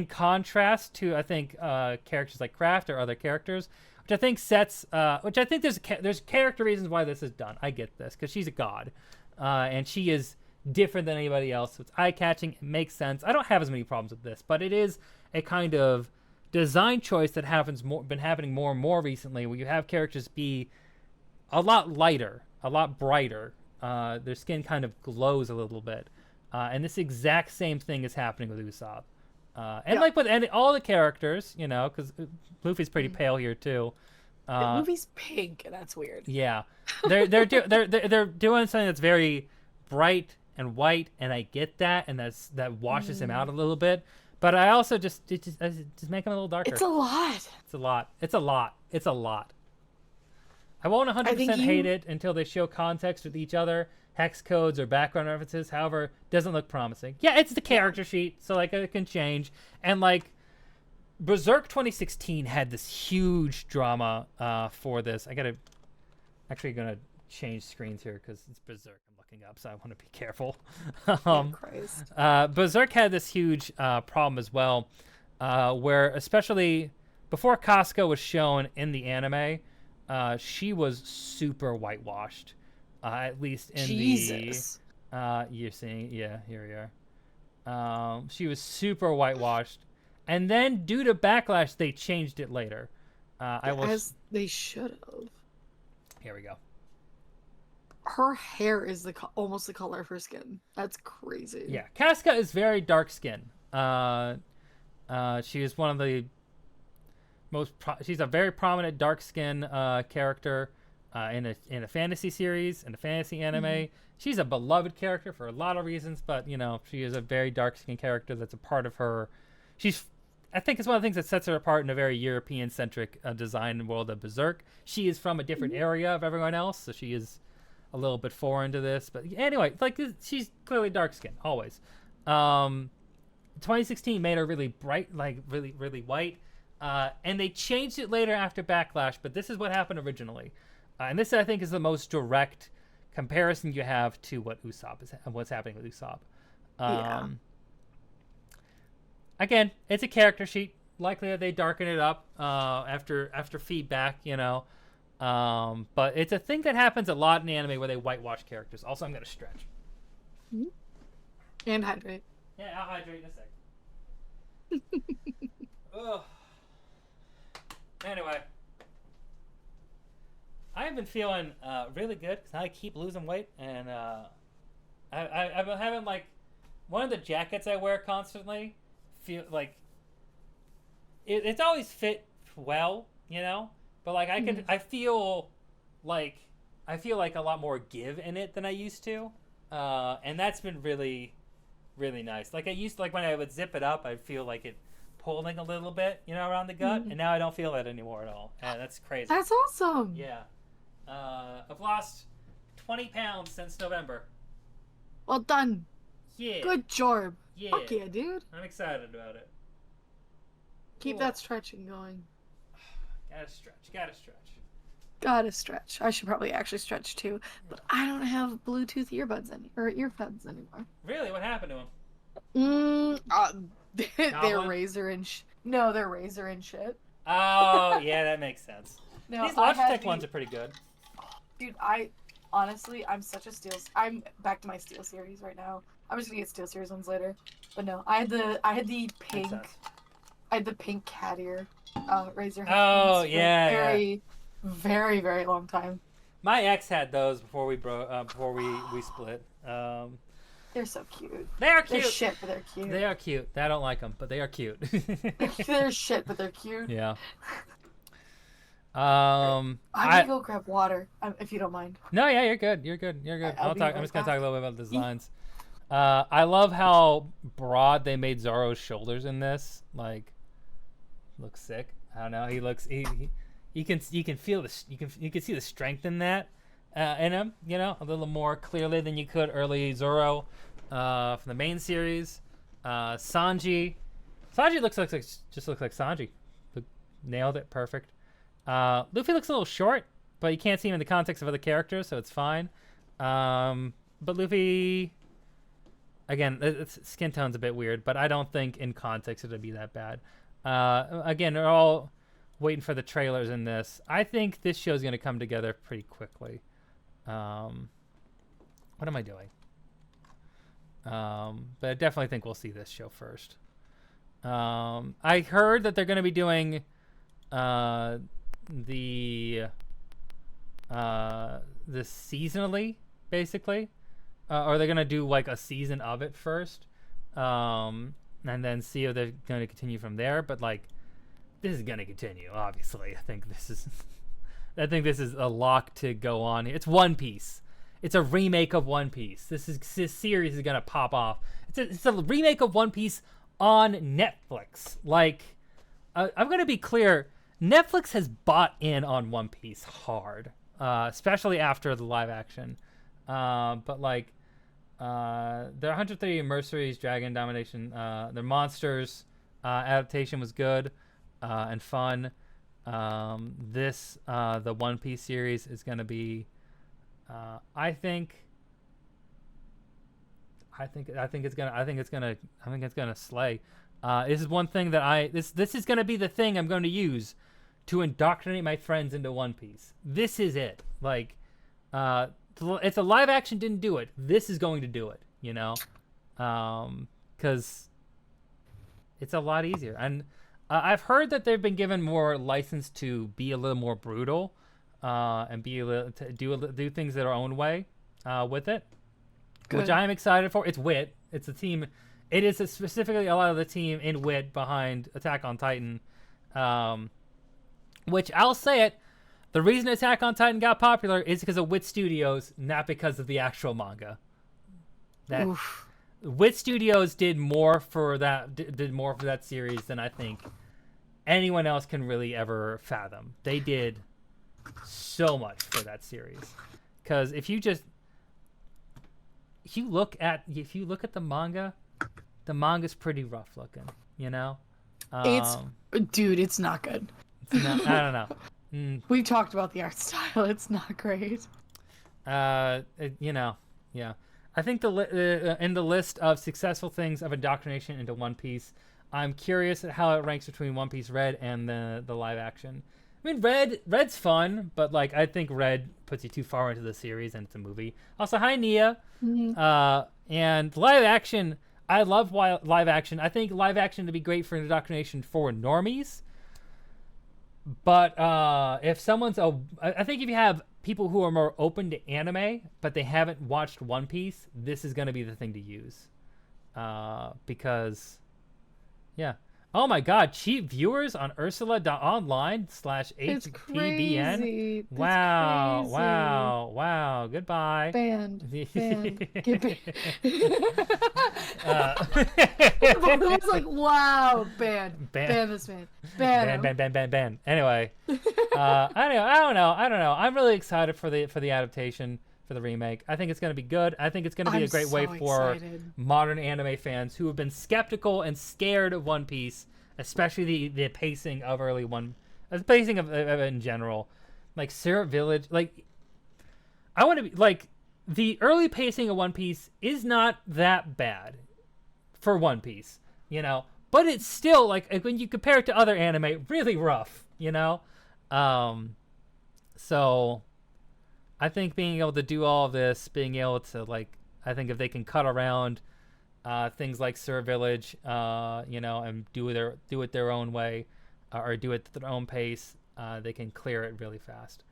contrast to, I think, characters like Kraft or other characters, which I think sets, which I think there's character reasons why this is done. I get this, because she's a god, and she is different than anybody else, so it's eye-catching. It makes sense. I don't have as many problems with this, but it is a kind of design choice that been happening more and more recently, where you have characters be a lot lighter, a lot brighter. Their skin kind of glows a little bit, and this exact same thing is happening with Usopp. Like with all the characters, you know, because Luffy's pretty pale here too. The movie's pink, and that's weird. Yeah, they're doing something that's very bright and white, and I get that, and that washes him out a little bit. But I also just make him a little darker. It's a lot. It's a lot. It's a lot. It's a lot. I won't 100% hate it until they show context with each other, hex codes or background references. However, doesn't look promising. Yeah, it's the character sheet, so like it can change. And like Berserk 2016 had this huge drama for this. gonna change screens here because it's Berserk I'm looking up, so I want to be careful. Berserk had this huge problem as well, where especially before Casca was shown in the anime, she was super whitewashed. At least in Jesus. You're seeing, yeah, here we are. She was super whitewashed, and then due to backlash, they changed it later. As they should have. Here we go. Her hair is almost the color of her skin. That's crazy. Yeah, Casca is very dark skinned. She is one of the most. She's a very prominent dark skin character. In a fantasy series, in a fantasy anime. She's a beloved character for a lot of reasons, but you know, she is a very dark-skinned character that's a part of her. I think it's one of the things that sets her apart in a very European-centric design world of Berserk. She is from a different area of everyone else, so she is a little bit foreign to this. But anyway, like she's clearly dark-skinned, always. 2016 made her really bright, like really, really white, and they changed it later after Backlash, but this is what happened originally. And this, I think, is the most direct comparison you have to what's happening with Usopp. Again, it's a character sheet. Likely that they darken it up after feedback, you know. But it's a thing that happens a lot in anime where they whitewash characters. Also, I'm going to stretch. And hydrate. Yeah, I'll hydrate in a sec. Ugh. Anyway. I've been feeling really good because I keep losing weight, and I've been having like one of the jackets I wear constantly feel like it's always fit well, you know, but like I feel like a lot more give in it than I used to, and that's been really, really nice. Like I used to, like when I would zip it up, I'd feel like it pulling a little bit, you know, around the gut, and now I don't feel that anymore at all, and that's crazy. That's awesome. Yeah. I've lost 20 pounds since November. Well done. Yeah. Good job. Yeah. Fuck yeah, dude. I'm excited about it. Keep that stretching going. Gotta stretch. Gotta stretch. I should probably actually stretch too, but I don't have Bluetooth earbuds earphones anymore. Really? What happened to them? They're Razer and No, they're Razer and shit. Oh, yeah, that makes sense. No, these Logitech ones are pretty good. Dude, honestly, I'm such a Steel. I'm back to my Steel series right now. I'm just gonna get Steel series ones later. But no, I had the pink. I had the pink cat ear. Raise your hands. Oh for yeah, a very, very, very long time. My ex had those before we we split. They're so cute. They are cute. They're shit, but they're cute. They are cute. I don't like them, but they are cute. They're shit, but they're cute. Yeah. I'm gonna go grab water, if you don't mind. No, yeah, you're good. You're good. I'll be I'm right just gonna back. talk a little bit about the designs. I love how broad they made Zoro's shoulders in this. Like, looks sick. I don't know. He looks. You can feel you can see the strength in that in him. You know, a little more clearly than you could early Zoro from the main series. Sanji looks like Sanji. Nailed it, perfect. Luffy looks a little short, but you can't see him in the context of other characters, so it's fine. But Luffy, again, skin tone's a bit weird, but I don't think in context it'll be that bad. Again, they're all waiting for the trailers in this. I think this show's going to come together pretty quickly. What am I doing? But I definitely think we'll see this show first. I heard that they're going to be doing the seasonally, basically, or they're gonna do like a season of it first, and then see if they're going to continue from there. But like, this is gonna continue, obviously. I think this is a lock to go on. It's One Piece. It's a remake of One Piece. This series is gonna pop off. It's a remake of One Piece on Netflix. Like, I'm gonna be clear. Netflix has bought in on One Piece hard, especially after the live action. But like, their 130 Mercenaries Dragon Domination, their Monsters adaptation was good and fun. The One Piece series is going to be, I think it's gonna slay. This is one thing that this is gonna be the thing I'm going to use to indoctrinate my friends into One Piece. This is it. Like, it's a live action didn't do it. This is going to do it, you know? Because it's a lot easier. And I've heard that they've been given more license to be a little more brutal and to do things their own way with it. Good. Which I am excited for. It's Wit. It's a team. It is specifically a lot of the team in Wit behind Attack on Titan. Which I'll say it, the reason Attack on Titan got popular is because of Wit Studios, not because of the actual manga. Wit Studios did more for that series than I think anyone else can really ever fathom. They did so much for that series. Because if you look at the manga's pretty rough looking, you know? It's not good. I don't know. We've talked about the art style. It's not great. Yeah. I think in the list of successful things of indoctrination into One Piece, I'm curious at how it ranks between One Piece Red and the live action. I mean, Red's fun, but like I think Red puts you too far into the series and it's a movie. Also, hi Nia. Mm-hmm. And live action, I love live action. I think live action would be great for indoctrination for normies. But if I think if you have people who are more open to anime, but they haven't watched One Piece, this is going to be the thing to use. Because, yeah. Oh my God, cheap viewers on Ursula.online/HTBN. It's crazy. Wow. Goodbye. Banned. Get banned. It was like, wow, ban this man. Ban. Anyway, I don't know. I'm really excited for the adaptation, for the remake. I think it's going to be good. I think it's going to be a great way for modern anime fans who have been skeptical and scared of One Piece, especially the pacing of the pacing of in general. Like Syrup Village, like I want to be like the early pacing of One Piece is not that bad for One Piece, you know, but it's still like when you compare it to other anime, really rough, you know. So I think being able to do all of this, being able to like, I think if they can cut around things like Sir Village, and do it their own way, or do it at their own pace, they can clear it really fast.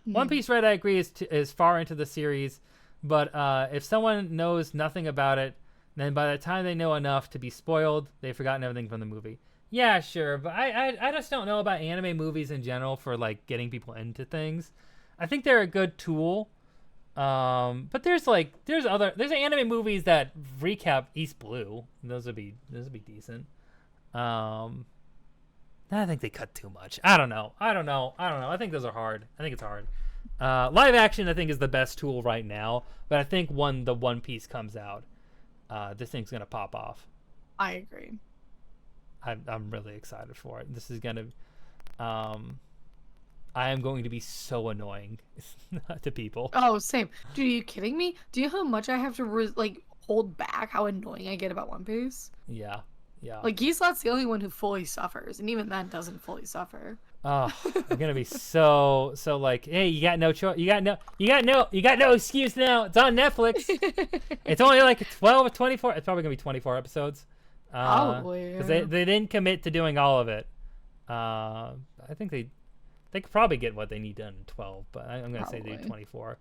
One Piece Red, I agree, is far into the series, but if someone knows nothing about it, then by the time they know enough to be spoiled, they've forgotten everything from the movie. Yeah, sure, but I just don't know about anime movies in general for like getting people into things. I think they're a good tool, but there's anime movies that recap East Blue. Those would be decent. I think they cut too much. I don't know. I think those are hard. I think it's hard. Live action, I think, is the best tool right now. But I think when the One Piece comes out, this thing's gonna pop off. I agree. I'm really excited for it. This is gonna. I am going to be so annoying to people. Oh, same. Dude, are you kidding me? Do you know how much I have to hold back how annoying I get about One Piece? Yeah. Like, Gislot's the only one who fully suffers, and even then doesn't fully suffer. Oh, I'm gonna be so like, hey, you got no choice. You got no excuse now. It's on Netflix. It's only like 12 or 24. It's probably gonna be 24 episodes. Probably. Because they didn't commit to doing all of it. I think they could probably get what they need done in 12, but I'm gonna say they do 24.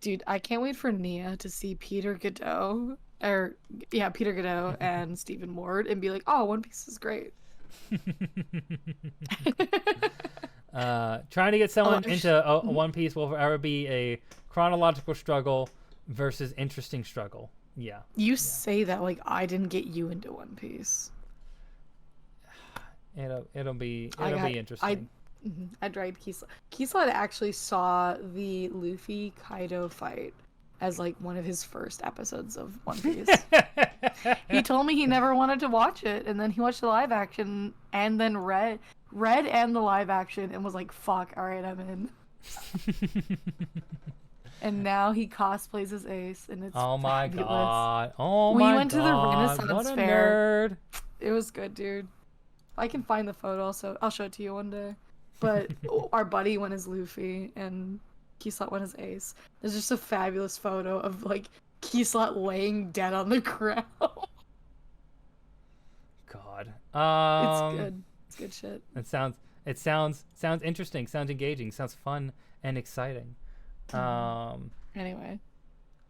Dude, I can't wait for Nia to see Peter Godot and Stephen Ward and be like, oh, One Piece is great. Trying to get someone into One Piece will forever be a chronological struggle versus interesting struggle. Yeah. You say that like I didn't get you into One Piece. It'll be interesting. I dragged Kislot. Kislot actually saw the Luffy Kaido fight as like one of his first episodes of One Piece. He told me he never wanted to watch it, and then he watched the live action and then read and the live action and was like, fuck, all right, I'm in. And now he cosplays as Ace, and it's fabulous. God. We went to the Renaissance what a Fair. Nerd. It was good, dude. I can find the photo, so I'll show it to you one day. But our buddy went as Luffy, and Kislot went as Ace. There's just a fabulous photo of like Kislot laying dead on the ground. God. It's good. It's good shit. It sounds interesting, sounds engaging, sounds fun and exciting. Anyway.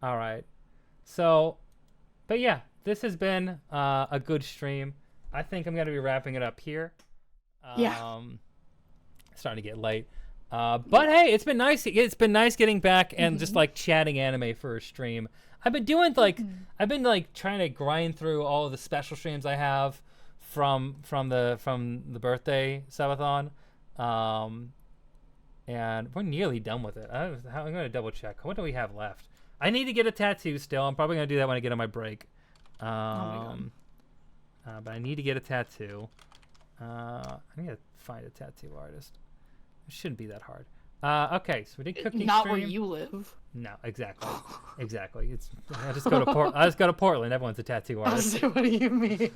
All right. So, but yeah, this has been a good stream. I think I'm going to be wrapping it up here. Yeah. It's starting to get late. But hey, it's been nice. It's been nice getting back and just like chatting anime for a stream. I've been doing I've been trying to grind through all of the special streams I have from the birthday subathon. And we're nearly done with it. I'm going to double check. What do we have left? I need to get a tattoo still. I'm probably going to do that when I get on my break. But I need to get a tattoo. I need to find a tattoo artist. It shouldn't be that hard. Okay, so we did cooking Not stream. where you live. No, exactly. I just go to Portland. Everyone's a tattoo artist. What do you mean?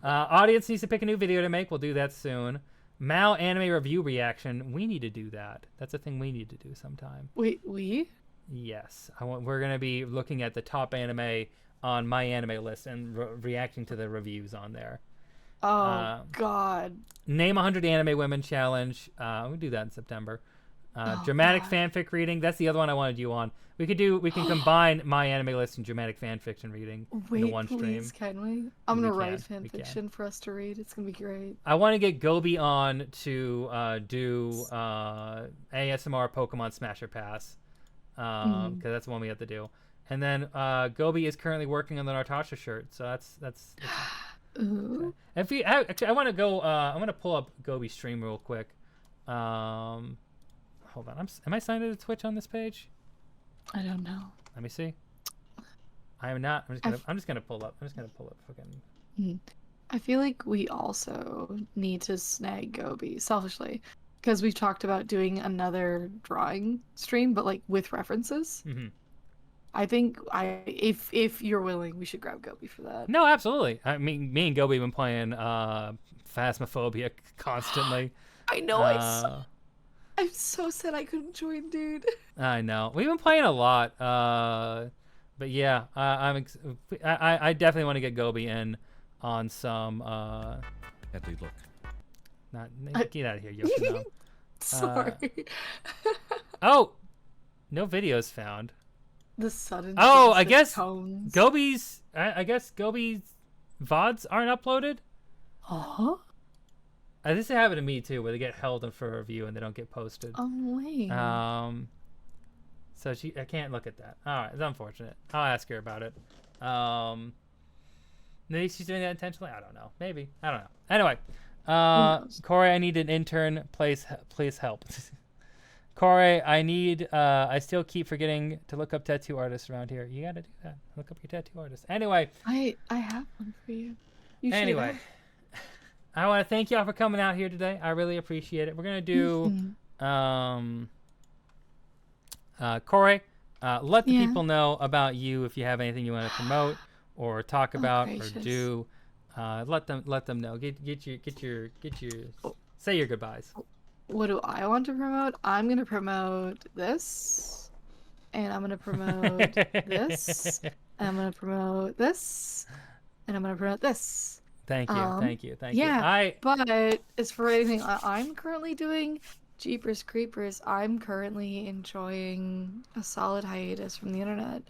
Audience needs to pick a new video to make. We'll do that soon. Mao anime review reaction. We need to do that. That's a thing we need to do sometime. Wait, we? Yes. We're going to be looking at the top anime on my anime list and reacting to the reviews on there. Oh, God. Name 100 anime women challenge. We'll do that in September. Dramatic fanfic reading. That's the other one I wanted you on. We can combine my anime list and dramatic fanfiction reading into one stream. Please, can we? I'm gonna write fanfiction for us to read. It's gonna be great. I want to get Gobi on to do ASMR Pokemon Smasher Pass because that's the one we have to do. And then Gobi is currently working on the Natasha shirt, so that's Ooh. okay. I want to go. I want to pull up Gobi's stream real quick. Hold on. Am I signed into Twitch on this page? I don't know. Let me see. I am not. I'm just gonna pull up. Fucking. I feel like we also need to snag Gobi selfishly, because we've talked about doing another drawing stream, but like with references. Mm-hmm. I think if you're willing, we should grab Gobi for that. No, absolutely. I mean, me and Gobi have been playing Phasmophobia constantly. I know. I saw. I'm so sad I couldn't join, dude. I know. We've been playing a lot. But yeah, I definitely want to get Gobi in on some. Deadly look. Get out of here, Yoshino. Sorry. Oh, no videos found. The sudden. Oh, change I of guess tones. Gobi's. I guess Gobi's VODs aren't uploaded. Huh? This happened to me too, where they get held for review and they don't get posted. Oh wait. So I can't look at that. All right, it's unfortunate. I'll ask her about it. Maybe she's doing that intentionally. I don't know. Maybe I don't know. Anyway, Corey, I need an intern. Please help. Corey, I still keep forgetting to look up tattoo artists around here. You gotta do that. Look up your tattoo artist. Anyway. I have one for you. Anyway, I want to thank y'all for coming out here today. I really appreciate it. We're gonna do, Corey, let the people know about you if you have anything you want to promote or talk about or do. Let them know. Get your say your goodbyes. What do I want to promote? I'm gonna promote this, and I'm gonna promote this, and I'm gonna promote this, and I'm gonna promote this. Thank you. Yeah, but as for anything I'm currently doing, Jeepers Creepers, I'm currently enjoying a solid hiatus from the internet.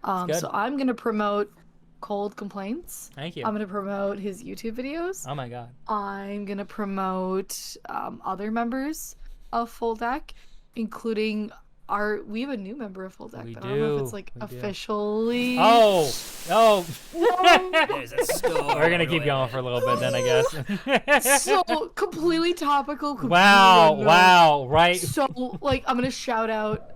So I'm gonna promote Cold Complaints. Thank you. I'm gonna promote his YouTube videos. Oh my god. I'm gonna promote other members of Full Deck, including we have a new member of Full Deck. We I don't know if it's like officially. Oh. There's a store. We're gonna keep going for a little bit then, I guess. So completely topical. Completely Wow. Right. So like, I'm gonna shout out.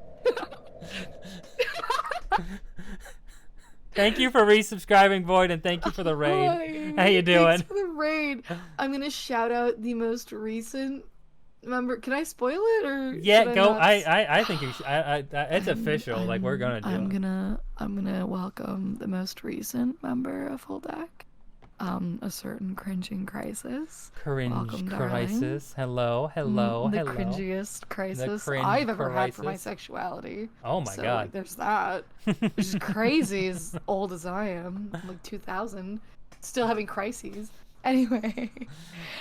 Thank you for resubscribing, Void, and thank you for the raid. Hi. How you doing? Thanks for the raid. I'm gonna shout out the most recent member. Can I spoil it or? Yeah, go. I think you should. It's official. Like we're gonna do. I'm gonna welcome the most recent member of Full Deck. A certain cringing crisis. Welcome, Crisis. Hello. The cringiest crisis I've ever had for my sexuality. Oh my god. Like, there's that. Which is crazy, as old as I am, like 2000, still having crises. Anyway.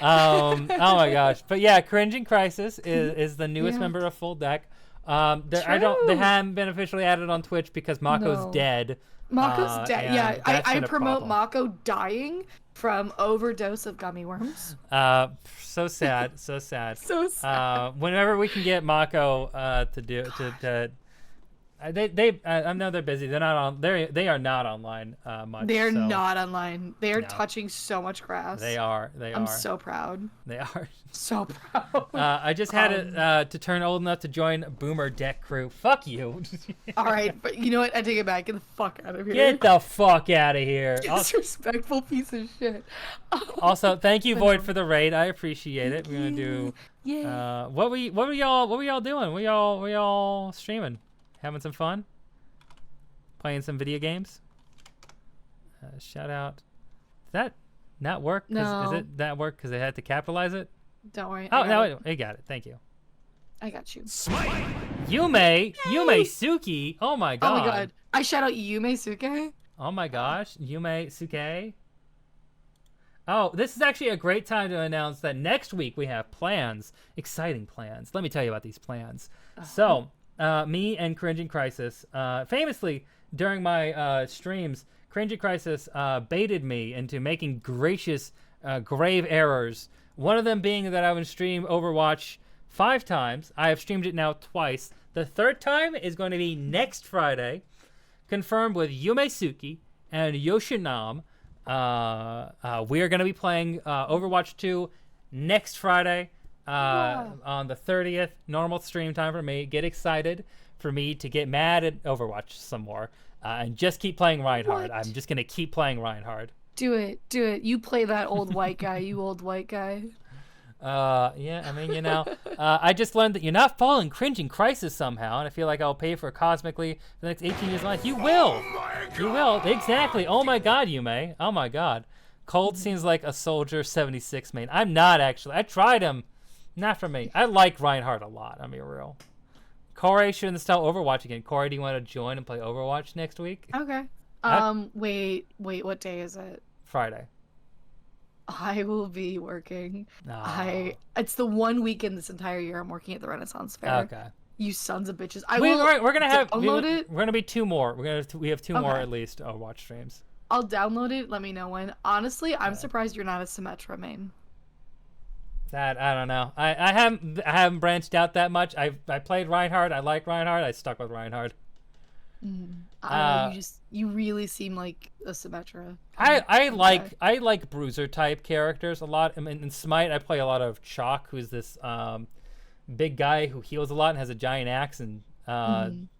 Oh my gosh. But yeah, Cringing Crisis is the newest member of Full Deck. They haven't been officially added on Twitch because Mako's dead. Mako's dead. Yeah, I promote problem. Mako dying from overdose of gummy worms. So sad. So sad. So sad. Whenever we can get Mako I know they're busy. They're not on. They are not online much. They're not online. They are touching so much grass. They are. I'm so proud. They are. So proud. I just had to turn old enough to join Boomer Deck Crew. Fuck you. All right, but you know what? I take it back. Get the fuck out of here. Get the fuck out of here. Disrespectful piece of shit. Also, thank you, Void, for the raid. I appreciate it. We're gonna do. What were y'all doing? We y'all streaming? Having some fun? Playing some video games? Shout out. Does that not work? No. Is it that work because they had to capitalize it? Don't worry. Oh, no, I got it. Thank you. I got you. Yume Suki. Oh my god. Oh my god. I shout out Yume Suke. Oh my gosh. Yume Suke. Oh, this is actually a great time to announce that next week we have plans. Exciting plans. Let me tell you about these plans. So, me and Cringing Crisis, famously during my streams, Cringing Crisis baited me into making gracious, grave errors. One of them being that I would stream Overwatch 5 times. I have streamed it now twice. The third time is going to be next Friday, confirmed with Yume Suki and Yoshinam. We are going to be playing Overwatch 2 next Friday. On the 30th, normal stream time for me. Get excited for me to get mad at Overwatch some more and just keep playing Reinhardt. I'm just gonna keep playing Reinhardt. Do it. You play that old white guy, you old white guy. Yeah, I mean, I just learned that you're not following Cringing Crisis somehow, and I feel like I'll pay for cosmically for the next 18 years of life. You will. You will. Exactly. Oh my god, you may. Oh my god. Cold seems like a Soldier 76 main. I'm not actually. I tried him Not for me. I like Reinhardt a lot. I'm being real. Corey should install Overwatch again. Corey, do you want to join and play Overwatch next week? Okay. Wait, what day is it? Friday. I will be working. No. It's the one weekend this entire year I'm working at the Renaissance Fair. Okay. You sons of bitches. We're gonna have download it. We're gonna be 2 more. We have 2 more Okay. at least Overwatch streams. I'll download it. Let me know when. Honestly, I'm surprised you're not a Symmetra main. That I don't know. I haven't branched out that much. I played Reinhardt. I like Reinhardt. I stuck with Reinhardt. I don't know, you really seem like a Symmetra. I like bruiser type characters a lot. I mean, in Smite, I play a lot of Chalk, who's this big guy who heals a lot and has a giant axe and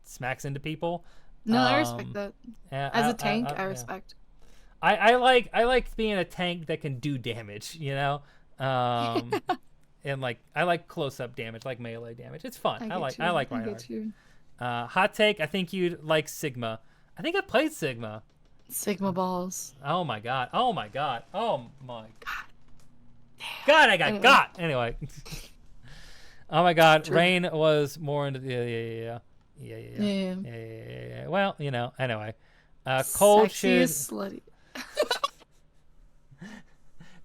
smacks into people. No, I respect that. Yeah, As a tank, I respect. I like being a tank that can do damage, you know. And like I like close up damage, like melee damage. It's fun. I like Reinhardt. Hot take, I think you'd like Sigma. I think I played Sigma. Sigma balls. Oh my god. Oh my god. Oh my god. I got got. Anyway. Oh my god. Rain was more into yeah. Well, you know, anyway. Cold should slutty.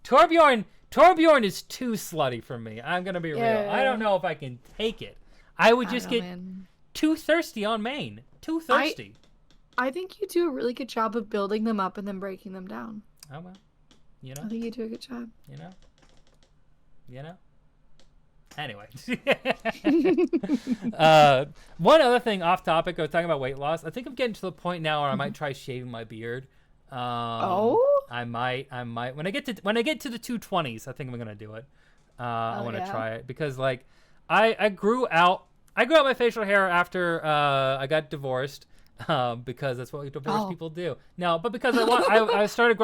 Torbjorn is too slutty for me. I'm gonna be real. I don't know if I can take it. I would just get too thirsty on main. Too thirsty. I think you do a really good job of building them up and then breaking them down. Oh well. You know. I think you do a good job. You know. Anyway. One other thing off topic, I was talking about weight loss. I think I'm getting to the point now where I might try shaving my beard. I might. When I get to the 220s, I think I'm gonna do it. I want to try it because like I grew out my facial hair after I got divorced because that's what divorced people do. No, but because I started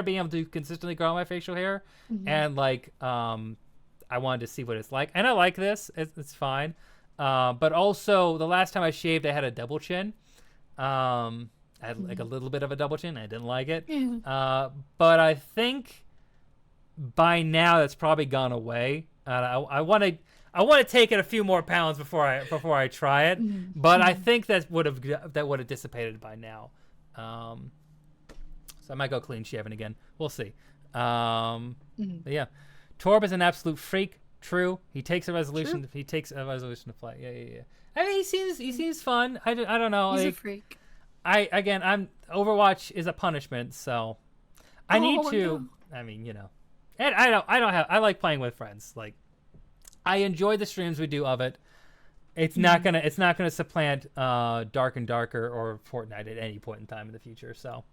being able to consistently grow my facial hair, and like I wanted to see what it's like, and I like this. It's fine. But also the last time I shaved, I had a double chin. I had like a little bit of a double chin. I didn't like it. But I think by now that's probably gone away. I want to take it a few more pounds before I try it. But I think that would have dissipated by now. So I might go clean shaven again. We'll see. But yeah, Torb is an absolute freak. True. He takes a resolution. True. He takes a resolution to play. Yeah. I mean, he seems fun. I don't know. He's like, a freak. I'm Overwatch is a punishment, so I need to. No. I mean, you know, and I like playing with friends. Like, I enjoy the streams we do of it. It's not gonna supplant Dark and Darker or Fortnite at any point in time in the future. So,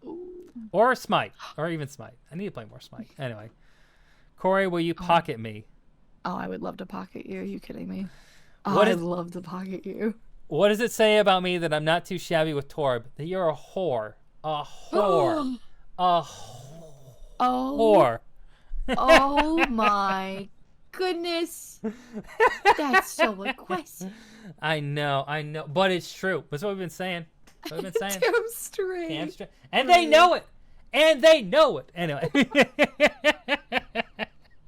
or Smite, or even Smite. I need to play more Smite. Anyway, Corey, will you pocket me? Oh, I would love to pocket you. Are you kidding me? I'd love to pocket you. What does it say about me that I'm not too shabby with Torb? That you're a whore. A whore. A whore. Oh my goodness. That's so aggressive. I know. But it's true. That's what we've been saying. Damn straight. And they know it. Anyway.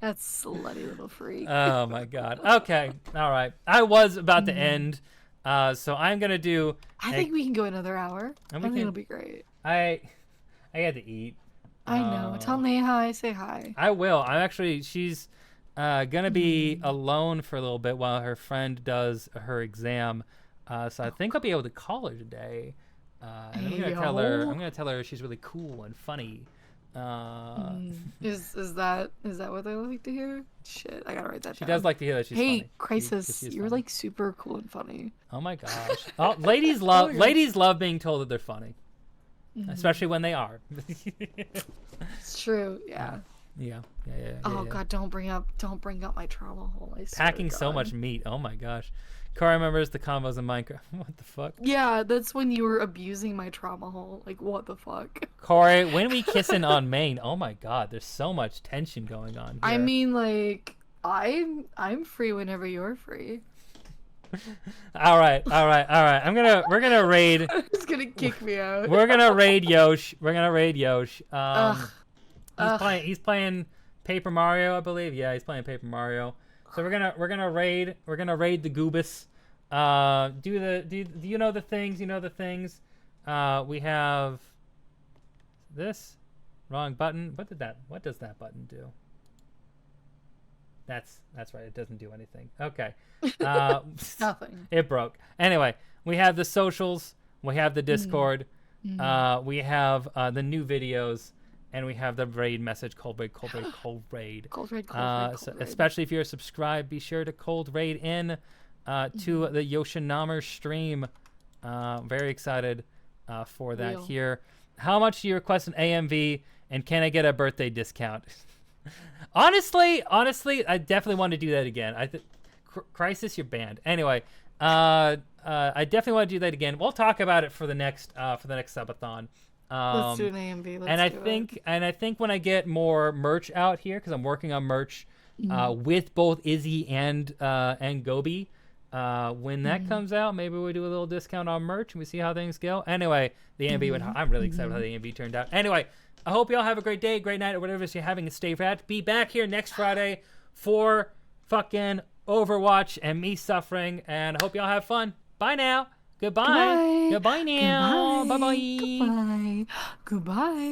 That's slutty little freak. Oh my god. Okay. All right. I was about to end. So I'm gonna do. I think we can go another hour. I think it'll be great. I had to eat. I know. Tell Neha I say hi. I will. She's gonna be alone for a little bit while her friend does her exam. So I think I'll be able to call her today. And I'm gonna tell her she's really cool and funny. Is that what they like to hear? Shit, I gotta write that down. She does like to hear that she's funny. Hey, Crisis, you're like super cool and funny. Oh my gosh. Ladies love being told that they're funny. Especially when they are. It's true, yeah. Yeah. God, don't bring up my trauma hole. I swear Packing so much meat. Oh my gosh. Corey remembers the combos in Minecraft. What the fuck? Yeah, that's when you were abusing my trauma hole. Like, what the fuck? Corey, when we kissing on main? Oh my god, there's so much tension going on here. I mean, like, I'm free whenever you're free. All right. We're gonna raid. He's gonna kick me out. We're gonna raid Yosh. He's playing Paper Mario, I believe. Yeah, he's playing Paper Mario. So we're gonna raid the Goobus. Do you know the things? You know the things. We have this wrong button. What does that button do? That's right. It doesn't do anything. Okay. Nothing. It broke. Anyway, we have the socials. We have the Discord. We have the new videos. And we have the raid message, cold raid. Cold raid. So especially if you're subscribed, be sure to cold raid in to the Yoshinamer stream. Very excited for that here. How much do you request an AMV, and can I get a birthday discount? honestly, I definitely want to do that again. Crisis, you're banned. Anyway, I definitely want to do that again. We'll talk about it for the next subathon. Let's do an AMV. I think when I get more merch out here, because I'm working on merch with both Izzy and Gobi, when that comes out, maybe we do a little discount on merch and we see how things go. Anyway, the AMV I'm really excited how the AMV turned out. Anyway, I hope y'all have a great day, great night, or whatever it is you're having, and stay fat. Be back here next Friday for fucking Overwatch and me suffering, and I hope y'all have fun. Bye now. Goodbye. Goodbye now. Bye-bye. Goodbye.